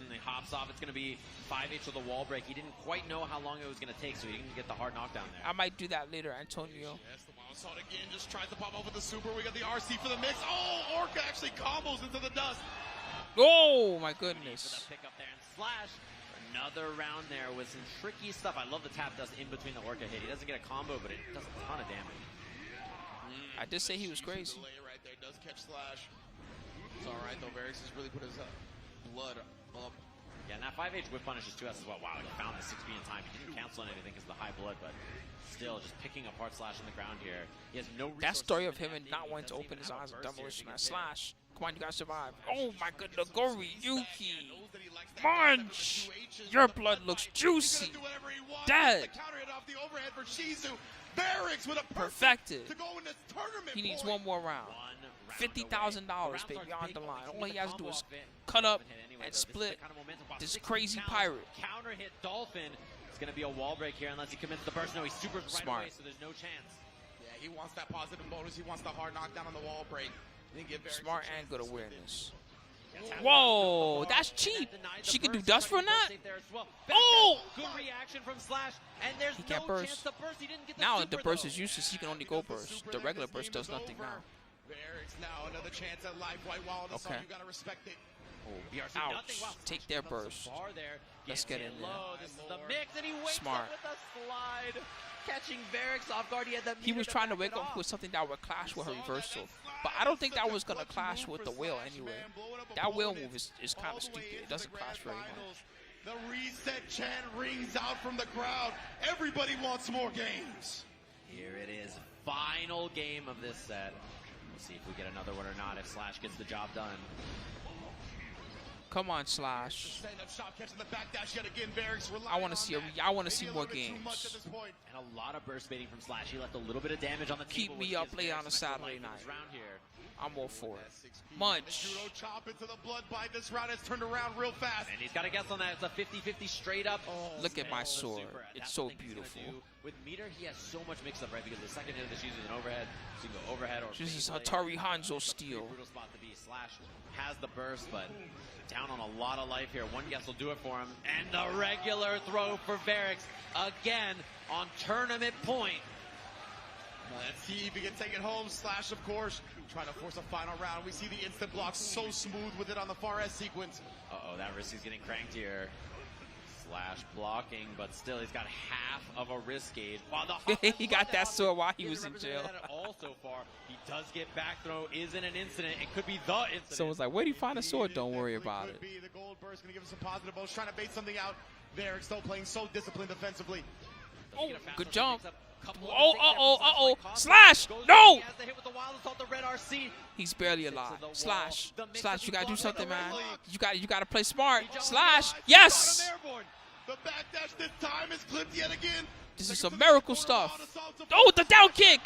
He hops off. It's going to be 5H with a wall break. He didn't quite know how long it was going to take, so he didn't get the hard knockdown there. I might do that later, Antonio. Yes, the wild assault again, just tries to pop over the super. We got the RC for the mix. Oh, Orca actually combos into the dust. Oh my goodness. Pick up there and Slash. Another round there with some tricky stuff. I love the tap dust in between the Orca hit. He doesn't get a combo, but it does a ton of damage. I did say he was crazy. Right there, does catch Slash. It's all right though. Varix has really put his blood up. Yeah, and that 5H whip punish is 2S as well. Wow, he found the 6B in time. He didn't cancel on anything because of the high blood, but still just picking apart Slash on the ground here. He has no. That story of him and not wanting to open his eyes and demolition that Slash. Come on, you gotta survive. Oh my goodness, Nagori Yuki. Munch! Your blood looks juicy. Dead. Perfected. He needs one more round. $50,000, baby, on the line. All he has to do is cut up and split this crazy pirate. Counter hit Dolphin. It's going to be a wall break here unless he commits the burst. No, he's super right away, so there's no chance. Yeah, he wants that positive bonus. He wants the hard knockdown on the wall break. Smart and good awareness. Whoa, that's cheap. She can do dust for that? Oh! Good reaction from Slash, and there's he can't no burst. chance to burst. He didn't get the now super, the burst though. is useless. He can only go burst. The regular burst does nothing now. Varix now another chance at life. White wall on the song. You gotta respect it. Oh, BRC ouch. nothing. Wow, take their burst. Let's get in there. This is the mix, and he wakes Smart. up with a slide. Catching Varix off guard. He was trying to wake up with something that would clash with her reversal. But I don't think that was going to clash with the whale anyway. That whale move is kind of stupid. It doesn't clash very much. The reset chant rings out from the crowd. Everybody wants more games. Here it is. Final game of this set. We'll see if we get another one or not, if Slash gets the job done. Come on, Slash. I want to see more games. And a lot of burst baiting from Slash. He left a little bit of damage on the Keep table. me up late on a Saturday night. I'm all for it. Munch. Chop into the blood bite. This round has turned around real fast. And he's got a guess on that. It's a 50-50 straight up. Look at my sword. It's so beautiful. With meter, he has so much mix-up, right? Because the second hit of the she's an overhead. So you can go overhead or... This is Hatari Hanzo steel. Brutal spot to be. Slash has the burst, but down on a lot of life here. One guess will do it for him. And the regular throw for Varix. Again, on tournament point. Let's see if he can take it home. Slash, of course, trying to force a final round. We see the instant block so smooth with it on the far S sequence. Uh-oh, that wrist is getting cranked here. Slash blocking, but still he's got half of a wrist gauge. Wow, he got that sword while he was in jail. All so far, he does get back throw. Isn't an incident. It could be the incident. Someone's like, where do you find a sword? Don't worry about it. The gold burst going to give us some positive bonus. Trying to bait something out. Varix still playing so disciplined defensively. Oh, good jump. Oh. Slash! No! He's barely alive. Slash. Slash, you gotta do something, man. You gotta play smart. Slash! Yes! The backdash this time is clipped yet again. This is some miracle stuff. Oh, the down kick!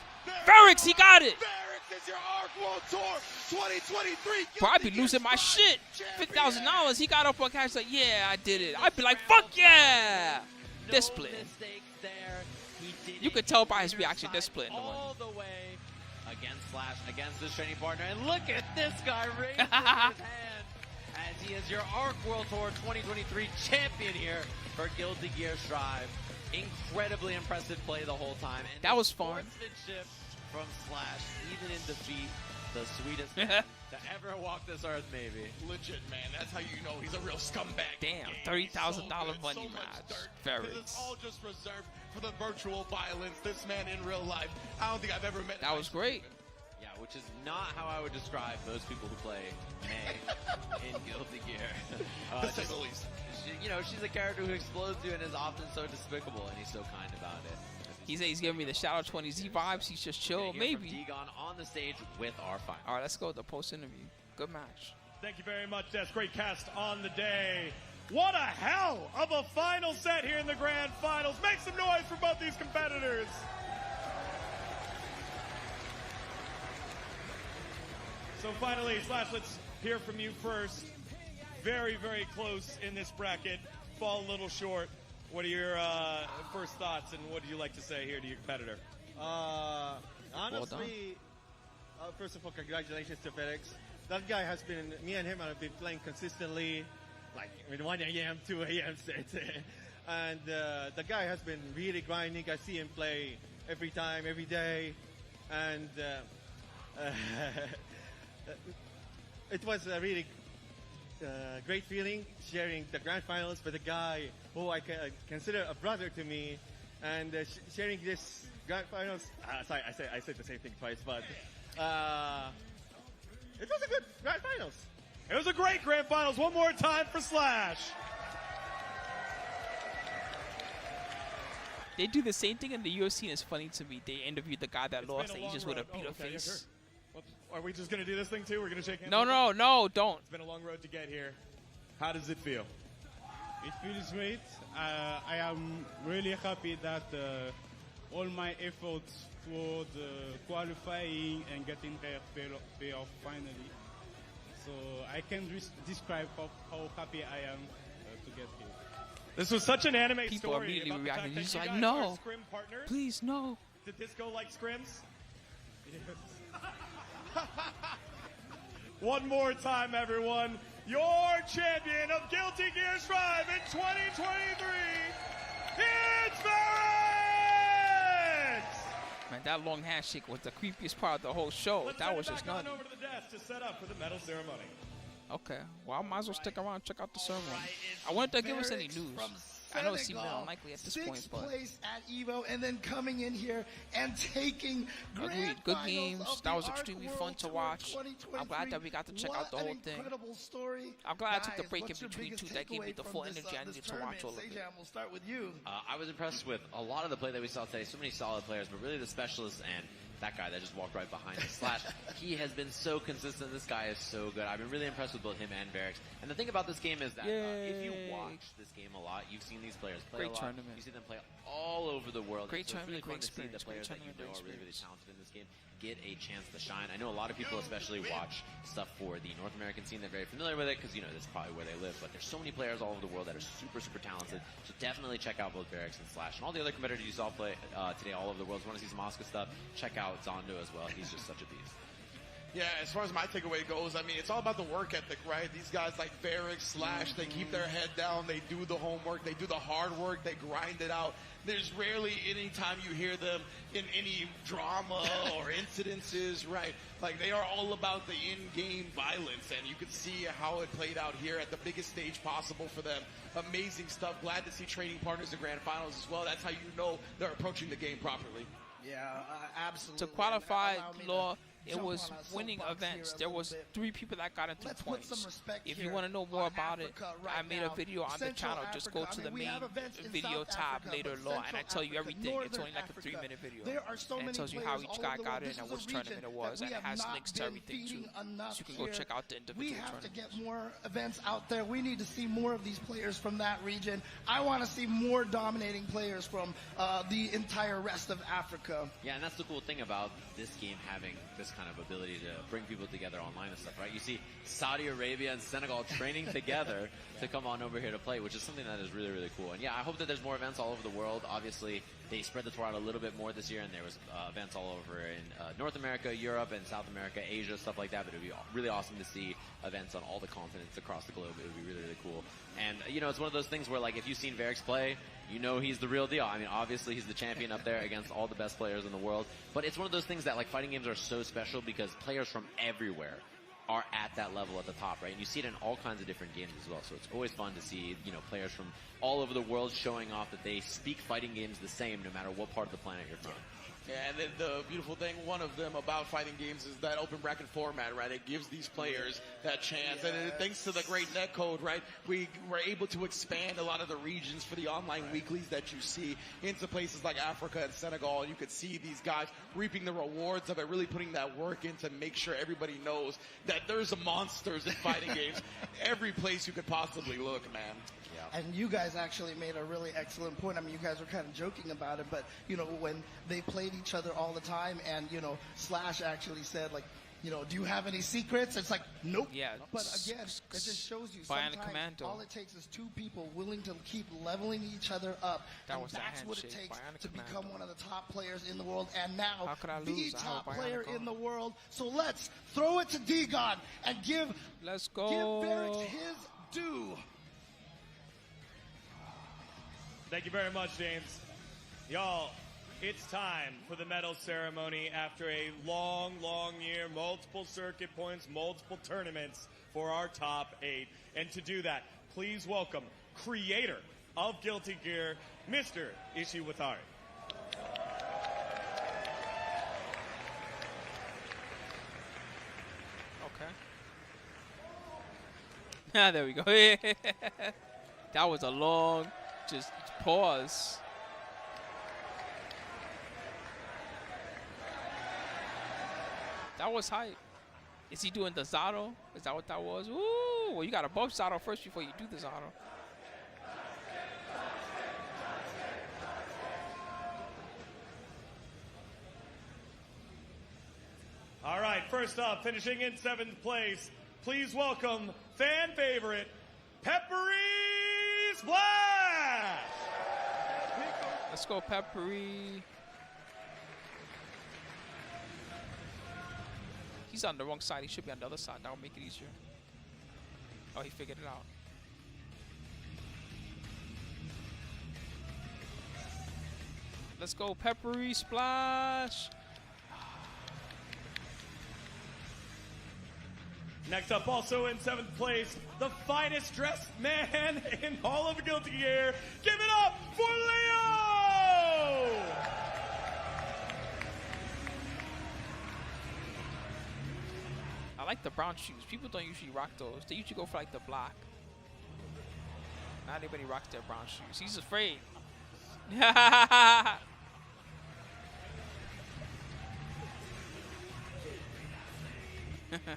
Varix, he got it! Varix is your Arc World Tour 2023. Bro, I'd be losing my shit. $50,000. He got up on cash like, yeah, I did it. I'd be like, fuck yeah! Discipline. You could tell by his reaction, discipline. All the way against Slash, against his training partner. And look at this guy raising his hand as he is your Arc World Tour 2023 champion here for Guilty Gear Strive. Incredibly impressive play the whole time. And that was fun. Sportsmanship from Slash, even in defeat, the sweetest man to ever walk this earth, maybe. Legit, man. That's how you know he's a real scumbag. Damn, $30,000 money match. Very. It's all just reserved for the virtual violence. This man in real life, I don't think I've ever met. That was great. Yeah, which is not how I would describe those people who play May in Guilty Gear. To say the least. She's a character who explodes you and is often so despicable, and he's so kind about it. He's giving me the Shadow 20Z vibes. He's just chill, maybe. Degon on the stage with our final. All right, let's go with the post-interview. Good match. Thank you very much, Des. Great cast on the day. What a hell of a final set here in the grand finals. Make some noise for both these competitors. So finally, Slash, let's hear from you first. Very, very close in this bracket. Fall a little short. What are your first thoughts, and what do you like to say here to your competitor? Honestly, first of all, congratulations to FedEx. That guy has been, me and him have been playing consistently, like 1 a.m., 2 a.m. sets. And the guy has been really grinding. I see him play every time, every day. And it was a really great feeling sharing the grand finals with a guy who I consider a brother to me, and sharing this grand finals. Sorry, I said the same thing twice, but it was a good grand finals. It was a great grand finals. One more time for Slash. They do the same thing in the UFC, and it's funny to me. They interviewed the guy that lost, and he just would have beat a face. Yeah, sure. Are we just going to do this thing too? We're going to shake hands? No, don't. It's been a long road to get here. How does it feel? It feels great. I am really happy that all my efforts toward qualifying and getting there pay off finally. So I can describe how happy I am to get here. This was such an anime People story. immediately About reacting. the He's fact that like, you guys no, are scrim partners. please, no. Did this go like scrims? One more time, everyone. Your champion of Guilty Gear Strive in 2023, it's Varix! Man, that long handshake was the creepiest part of the whole show. That was just nothing. nothing. Over to the desk to set up for the medal ceremony. Okay, well, I might as well stick around and check out the ceremony. I wanted to give us any news. I know it seemed unlikely at this point, but place at Evo, and then coming in here and taking agreed. Good games. That was extremely fun to watch. I'm glad that we got to check out the whole thing. I'm glad I took the break in between too. That gave me the full energy I needed to watch all of it. We'll start with you. I was impressed with a lot of the play that we saw today. So many solid players, but really the specialists and that guy that just walked right behind us, Slash, he has been so consistent. This guy is so good. I've been really impressed with both him and Varix. And the thing about this game is that if you watch this game a lot, you've seen these players play a lot. Tournament. You see them play all over the world. Great so tournament, it's really great fun to see the experience. players that you know are really, really talented in this game get a chance to shine. I know a lot of people especially watch stuff for the North American scene. They're very familiar with it because, this is probably where they live. But there's so many players all over the world that are super, super talented. So definitely check out both Varix and Slash. And all the other competitors you saw play today all over the world. If you want to see some Oscar stuff, check out Zondo as well. He's just such a beast. Yeah, as far as my takeaway goes, I mean, it's all about the work ethic, right? These guys like Varix, Slash, they keep their head down, they do the homework, they do the hard work, they grind it out. There's rarely any time you hear them in any drama or incidences, right? Like, they are all about the in-game violence, and you can see how it played out here at the biggest stage possible for them. Amazing stuff. Glad to see training partners in grand finals as well. That's how you know they're approaching the game properly. Yeah, absolutely. To qualify, Law, It was winning events. There was 3 people that got into points. If you want to know more about it, I made a video on the channel. Just go to the main video tab later below, and I tell you everything. It's only like a 3-minute video, and it tells you how each guy got in and which tournament it was, and it has links to everything too, so you can go check out the individual tournaments. We have to get more events out there. We need to see more of these players from that region. I want to see more dominating players from the entire rest of Africa. Yeah, and that's the cool thing about this game having this kind of ability to bring people together online and stuff, right? You see Saudi Arabia and Senegal training together to come on over here to play, which is something that is really, really cool. And yeah, I hope that there's more events all over the world. Obviously, they spread the tour out a little bit more this year, and there was events all over in North America, Europe, and South America, Asia, stuff like that. But it would be really awesome to see events on all the continents across the globe. It would be really, really cool. And, you know, it's one of those things where, like, if you've seen Varix play, you know he's the real deal. I mean, obviously, he's the champion up there against all the best players in the world. But it's one of those things that, like, fighting games are so special because players from everywhere are at that level at the top, right? And you see it in all kinds of different games as well. So it's always fun to see, you know, players from all over the world showing off that they speak fighting games the same no matter what part of the planet you're from. Yeah, and then the beautiful thing, one of them about fighting games is that open bracket format, right? It gives these players that chance. And thanks to the great netcode, right, we were able to expand a lot of the regions for the online weeklies that you see into places like Africa and Senegal. You could see these guys reaping the rewards of it, really putting that work in to make sure everybody knows that there's monsters in fighting games every place you could possibly look, man. And you guys actually made a really excellent point. I mean, you guys were kind of joking about it, but, you know, when they played each other all the time and, you know, Slash actually said, like, you know, do you have any secrets? It's like, nope. Yeah. But again, it just shows you sometimes all it takes is 2 people willing to keep leveling each other up. And that's what it takes to become one of the top players in the world. And now, the top player in the world. So let's throw it to D-God and give Varix his due. Thank you very much, James. Y'all, it's time for the medal ceremony after a long, long year, multiple circuit points, multiple tournaments for our top 8. And to do that, please welcome creator of Guilty Gear, Mr. Ishiwatari. Okay. Ah, there we go. That was a long, just pause. That was hype. Is he doing the Zato? Is that what that was? Ooh, well, you got to bump Zato first before you do the Zato. All right, first up, finishing in 7th place, please welcome fan favorite, Peppery Splash! Let's go, Peppery. He's on the wrong side. He should be on the other side. That will make it easier. Oh, he figured it out. Let's go, Peppery Splash. Next up, also in 7th place, the finest dressed man in all of Guilty Gear. Give it up for Leo! I like the brown shoes. People don't usually rock those. They usually go for like the black. Not anybody rocks their brown shoes. He's afraid.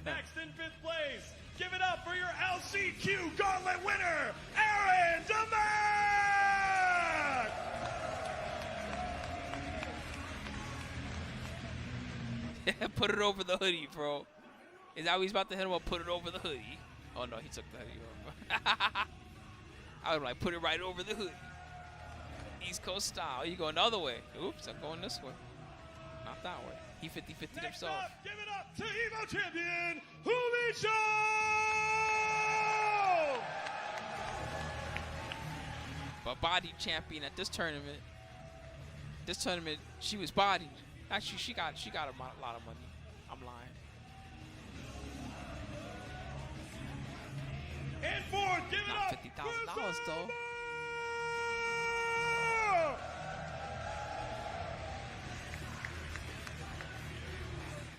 Next in 5th place, give it up for your LCQ Gauntlet winner, Aaron DeMac! Put it over the hoodie, bro. Is that what he's about to hit him up? Put it over the hoodie. Oh no, he took the hoodie over. I was like, put it right over the hoodie. East Coast style. You going the other way. Oops, I'm going this way. Not that way. He 50-50 himself. Up, give it up to Evo champion, Hulisho! But body champion at this tournament. This tournament, she was bodied. Actually, she got a lot of money. I'm lying. And 4th, give it up. $50,000 though.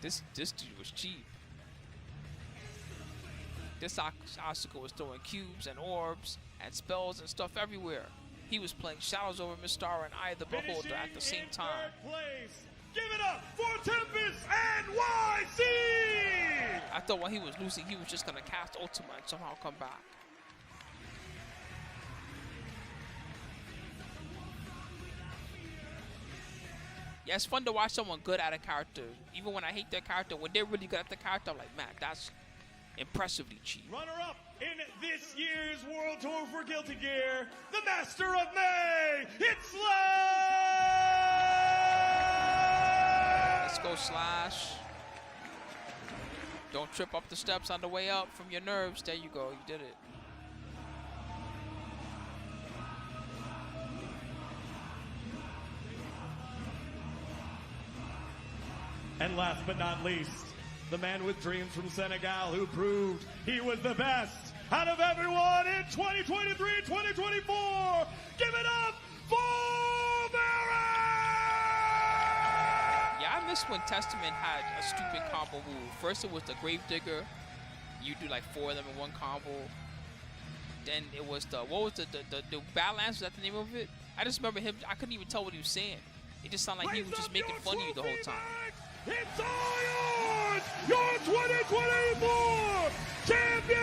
This dude was cheap. This Asuka was throwing cubes and orbs and spells and stuff everywhere. He was playing Shadows over Mistara and Eye of the Beholder at the same time. Place. Give it up for Tempest NYC! I thought when he was losing, he was just going to cast Ultima and somehow come back. Yeah, it's fun to watch someone good at a character. Even when I hate their character, when they're really good at the character, I'm like, man, that's impressively cheap. Runner-up in this year's World Tour for Guilty Gear, the Master of May, it's Slash! Let's go, Slash. Don't trip up the steps on the way up from your nerves. There you go, you did it. And last but not least, the man with dreams from Senegal who proved he was the best out of everyone in 2023-2024. Give it up for Varus! Yeah, I miss when Testament had a stupid combo move. First it was the Gravedigger. You do like 4 of them in one combo. Then it was the, what was the Balance, was that the name of it? I just remember him, I couldn't even tell what he was saying. It just sounded like he was just making fun of you the whole time. It's all yours! Your 2024 champion!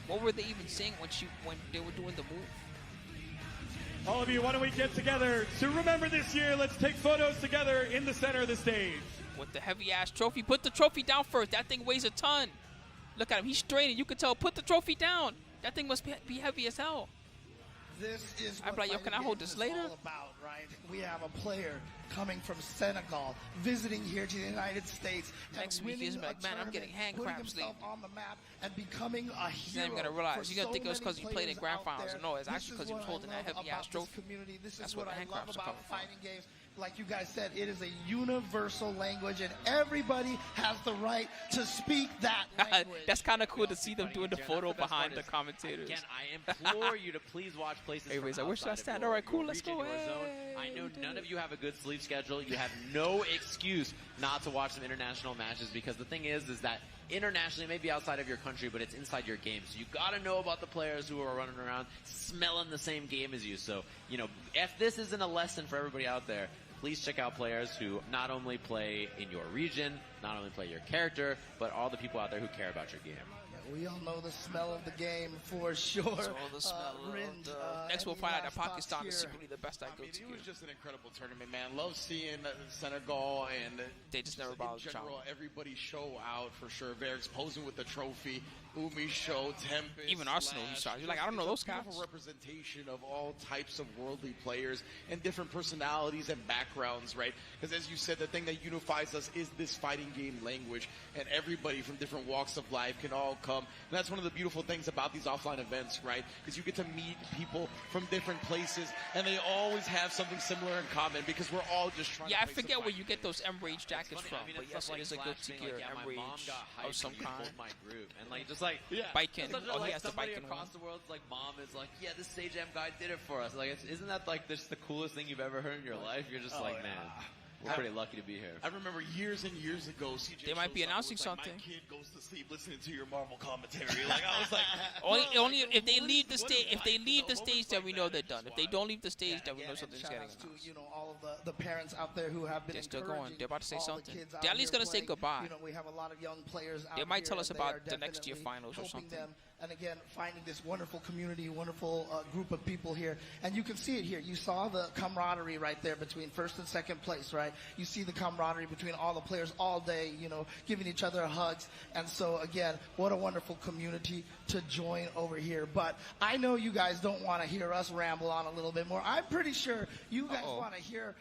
What were they even saying when they were doing the move? All of you, why don't we get together to remember this year? Let's take photos together in the center of the stage. With the heavy-ass trophy. Put the trophy down first. That thing weighs a ton. Look at him. He's straining. You can tell. Put the trophy down. That thing must be heavy as hell. This is I'm what like, yo, can I hold this later? all about, right? We have a player coming from Senegal, visiting here to the United States. Next week he's like, man, I'm getting hand cramps lately. On the map and becoming a He's hero. not even gonna realize. for You're gonna think it was so because he many played in players Grand out Finals. there. No, it's This actually is because he was what I holding that love heavy-ass about this trophy. community. This That's is where what the I hand love cramps are about coming from. fighting games. Like you guys said, it is a universal language, and everybody has the right to speak that language. That's kind of cool to see them doing the photo behind the commentators. Again, I implore you to please watch places Everybody's from like, where should I outside of stand? your- All right, cool, your let's region, go. your zone. Hey, I know we did none it. of you have a good sleep schedule. You have no excuse not to watch some international matches because the thing is that internationally, maybe outside of your country, but it's inside your game. So you got to know about the players who are running around smelling the same game as you. So, you know, if this isn't a lesson for everybody out there, please check out players who not only play in your region, not only play your character, but all the people out there who care about your game. We all know the smell of the game for sure. The smell of next we'll find out that Pakistan is secretly the best at Guilty It Gear. was just an incredible tournament, man. Love seeing Senegal and They just never bothered in to general, everybody show out for sure. Varix posing with the trophy. Umi show, Tempest, Even Arsenal, you saw. You're like, I don't know those guys. Beautiful representation of all types of worldly players and different personalities and backgrounds, right? Because as you said, the thing that unifies us is this fighting game language, and everybody from different walks of life can all come. And that's one of the beautiful things about these offline events, right? Because you get to meet people from different places, and they always have something similar in common because we're all just trying Yeah, to I play some forget where fighting you get those M-Rage jackets Funny, from, I mean, but it's yes, stuff it is a like Guilty Slash being Gear like, yeah, my mom M-Rage got of hyped some when you kind. pulled my group, and like just like Biking. Sometimes, Oh, he like, has the somebody biking across one. the world's like mom is like, yeah, this Sage M guy did it for us. Like, isn't that like just the coolest thing you've ever heard in your life? You're just like, man, we're pretty lucky to be here. I remember years and years ago, CJ They might be showed announcing was like, something. My kid goes to sleep listening to your Marvel commentary. Like I was like, Only if they leave the stage. If they leave the stage, then we know they're done. If they don't leave the stage, then we know something's getting announced. To, all of the parents out there who have been They're still encouraging going. They're about to say all the something. kids out They're at least here gonna say playing. goodbye. We have a lot of young players out They might here, tell us and about they are the next year definitely finals or helping something. them. And again, finding this wonderful community, wonderful group of people here. And you can see it here. You saw the camaraderie right there between first and second place, right? You see the camaraderie between all the players all day, giving each other hugs. And so, again, what a wonderful community to join over here. But I know you guys don't want to hear us ramble on a little bit more. I'm pretty sure you guys want to hear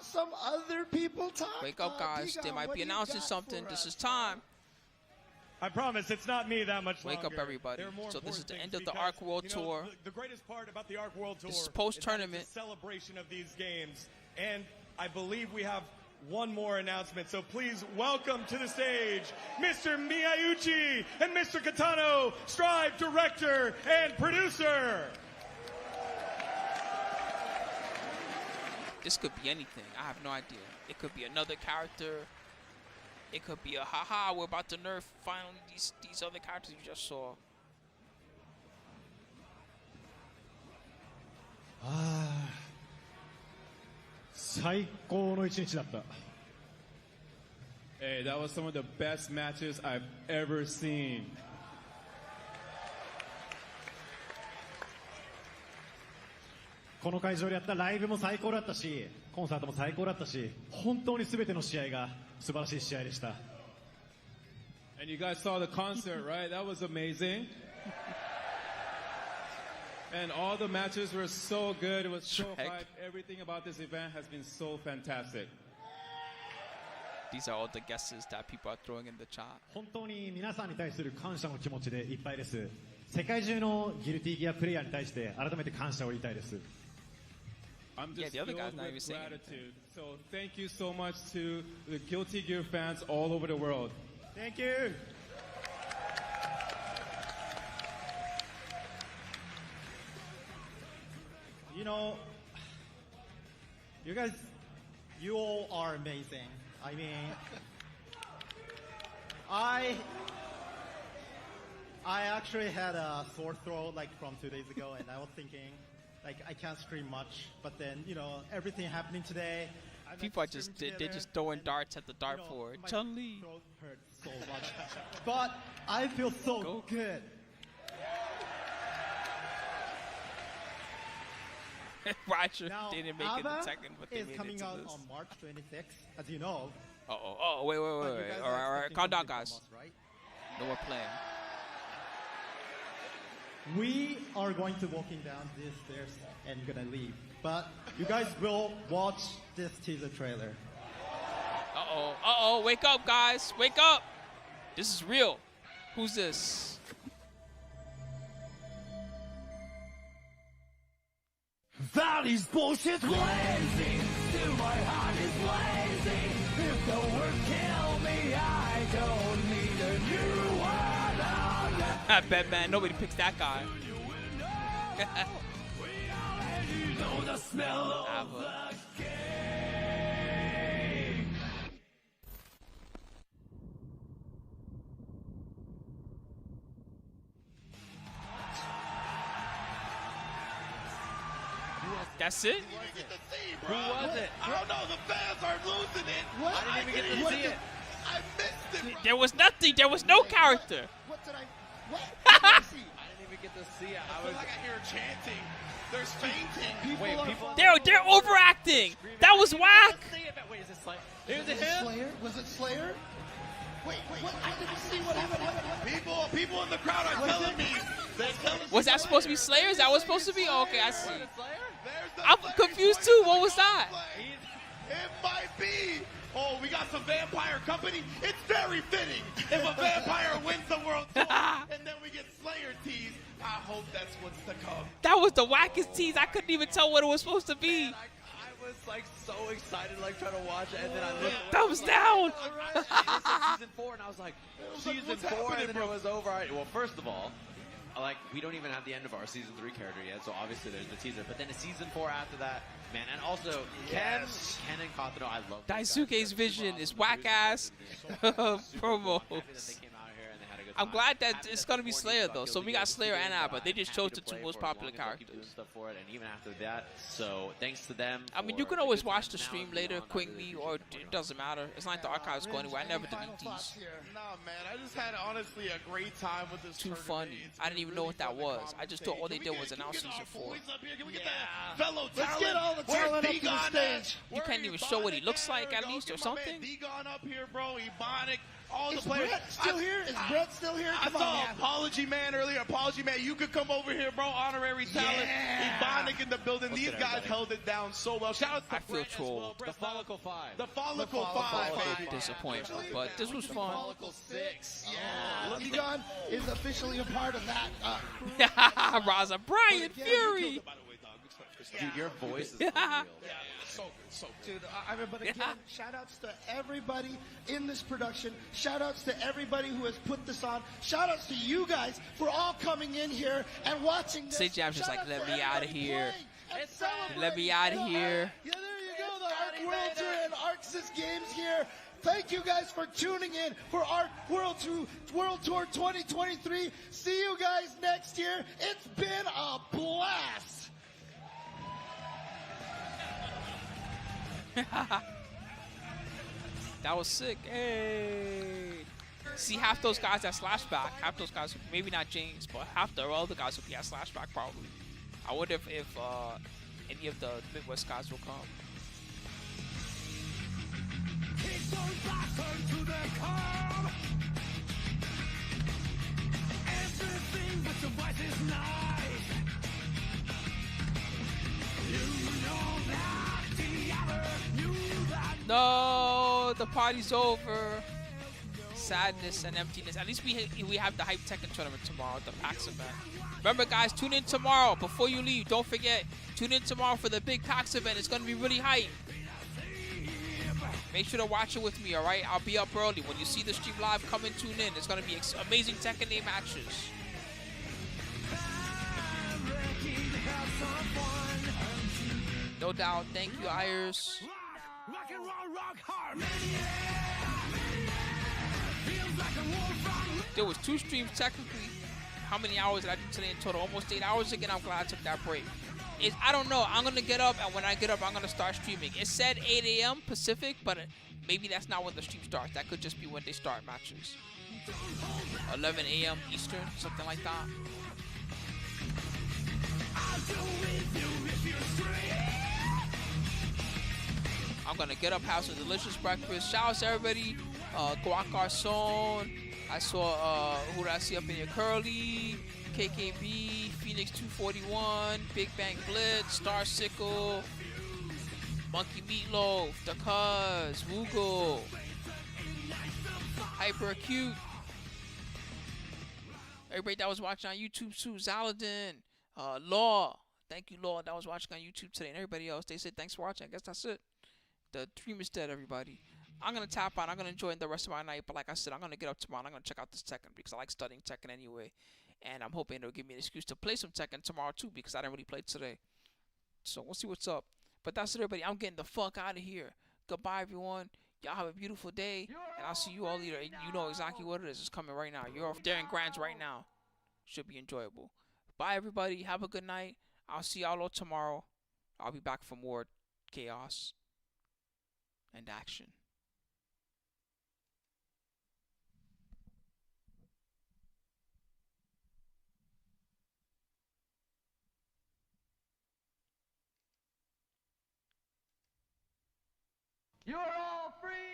some other people talk. Wake up, guys. They Gigon, might what be do you announcing got something. for This us? is time. I promise it's not me that much Wake longer. up, everybody. There are more So this is important the things end of the because, Arc World Tour. The greatest part about the Arc World Tour This is post-tournament. is that it's a celebration of these games. And I believe we have one more announcement. So please welcome to the stage Mr. Miyauchi and Mr. Katano, Strive Director and Producer. This could be anything. I have no idea. It could be another character. It could be a haha. We're about to nerf finally these other characters you just saw. Hey, that was some of the best matches I've ever seen. この会場でやったライブも最高だったし、コンサートも最高だったし、本当に全ての試合が素晴らしい試合でした。And you guys saw the concert, right? That was amazing. And all the matches were so good. It was so hype. Everything about this event has been so fantastic. These are all the guesses that people are throwing in the chat. 本当に皆さんに対する感謝の気持ちでいっぱいです。世界中のギルティギアプレイヤーに対して改めて感謝を言いたいです。I'm just filled with gratitude. So thank you so much to the Guilty Gear fans all over the world. Thank you. You know, you all are amazing. I mean, I actually had a sore throat like from 2 days ago, and I was thinking, like, I can't scream much. But then, you know, everything happening today. People are they're just throwing darts at the dartboard. Chun-Li. My throat hurts so much, but I feel so good. Roger Now, didn't make it Ava the second, but they is made it coming to out this. on March 26th, as you know. Oh, wait. All right. Calm down, guys. Right? No more playing. We are going to walking down these stairs and gonna leave. But you guys will watch this teaser trailer. Uh-oh. Wake up, guys. Wake up. This is real. Who's this? That is bullshit. Lazy, still my heart is lazy. If the word kill me, I don't need a new one. I bet, man. Nobody picks that guy. We already know the smell of the game. That's it? Who was it? I don't know. The fans are losing it. What? I didn't even get to see it. I missed it. There was nothing. There was no character. What did I? What? I didn't even get to see it. I was like, I hear chanting. There's fainting. Wait, people. They're overacting. That was whack. Wait, is it Slayer? Was it Slayer? Was it Slayer? Wait. What? I didn't see what happened. People in the crowd are telling me. Was that supposed to be Slayer? Is that what supposed to be? Oh, okay, I see. I'm confused too. What was that? It might be. Oh, we got some vampire company. It's very fitting if a vampire wins the world tour and then we get Slayer teased. I hope that's what's to come. That was the wackest tease. I couldn't even tell what it was supposed to be. I was like so excited, like trying to watch it, and then I looked. Thumbs down. It said season 4, and I was like, season 4, and then it was over. Well, first of all, like, we don't even have the end of our season 3 character yet, so obviously there's the teaser. But then a season 4 after that, man, and also Ken and Katano, I love Daisuke's vision is whack ass promos. I'm glad that it's gonna be Slayer though. So we got Slayer and Abba. They just chose the two most popular characters. Stuff for it, and even after that, so thanks to them. I mean, you can always watch the stream later, quickly, or it doesn't matter. It's not like the archives go anywhere. I never delete these. Nah, man, I just had honestly a great time with this. Too funny. I didn't even know what that was. I just thought all they did was announce season 4. Can we get that fellow talent? Let's get all the talent up to the stage. You can't even show what he looks like at least or something. D-Gon up here, bro. Ebonic. All Is the players. Brett still here? Is Brett still here? I Come saw on, man. Apology Man earlier. Apology Man, you could come over here, bro. Honorary talent. Ebonic in the building. These guys held it down so well. Shout out to I feel Brett as well. trolled. Brett, The Follicle 5. The Follicle 5, baby. Disappointment, but this was fun. Follicle 6. Yeah. D-Gon is officially a part of that. Raza, Brian Fury. Dude, your voice is Yeah. unreal. So Dude, but again, shout outs to everybody in this production. Shout outs to everybody who has put this on. Shout outs to you guys for all coming in here and watching this. Say Jam's just Shout like, out let to me out of everybody here. playing and celebrating. Let me out of here. Yeah, there you Arc World Tour and Arxis Games here. Thank you guys for tuning in for Arc World Tour 2023. See you guys next year. It's been a blast. That was sick. Hey. See, half those guys at Slashback, half those guys, maybe not James, but half the other guys will be at Slashback probably. I wonder if any of the Midwest guys will come. No, the party's over. Sadness and emptiness. At least we have the Hype Tekken tournament tomorrow, the PAX event. Remember, guys, tune in tomorrow. Before you leave, don't forget, tune in tomorrow for the big PAX event. It's going to be really hype. Make sure to watch it with me, all right? I'll be up early. When you see the stream live, come and tune in. It's going to be amazing Tekken 8 matches. No doubt. Thank you, Ayers. There was 2 streams technically. How many hours did I do today in total? Almost 8 hours again. I'm glad I took that break. I don't know. I'm going to get up, and when I get up, I'm going to start streaming. It said 8 a.m. Pacific, but maybe that's not when the stream starts. That could just be when they start matches. 11 a.m. Eastern, something like that. I'm going to get up, have some delicious breakfast. Shout out to everybody. Guac Garcon. I saw, who did I see up in here? Curly, KKB, Phoenix 241, Big Bang Blitz, Star Sickle, Monkey Meatloaf, The Cuz, Woogle, Hyper Acute. Everybody that was watching on YouTube too, Zaladin, Law. Thank you, Law, that was watching on YouTube today. And everybody else, they said thanks for watching. I guess that's it. The dream is dead, everybody. I'm going to tap out. I'm going to enjoy the rest of my night. But like I said, I'm going to get up tomorrow. I'm going to check out this Tekken because I like studying Tekken anyway. And I'm hoping it'll give me an excuse to play some Tekken tomorrow too because I didn't really play today. So we'll see what's up. But that's it, everybody. I'm getting the fuck out of here. Goodbye, everyone. Y'all have a beautiful day. And I'll see you all later. You know exactly what it is. It's coming right now. You're off there in Grands right now. Should be enjoyable. Bye, everybody. Have a good night. I'll see y'all all tomorrow. I'll be back for more chaos and action. You're all free!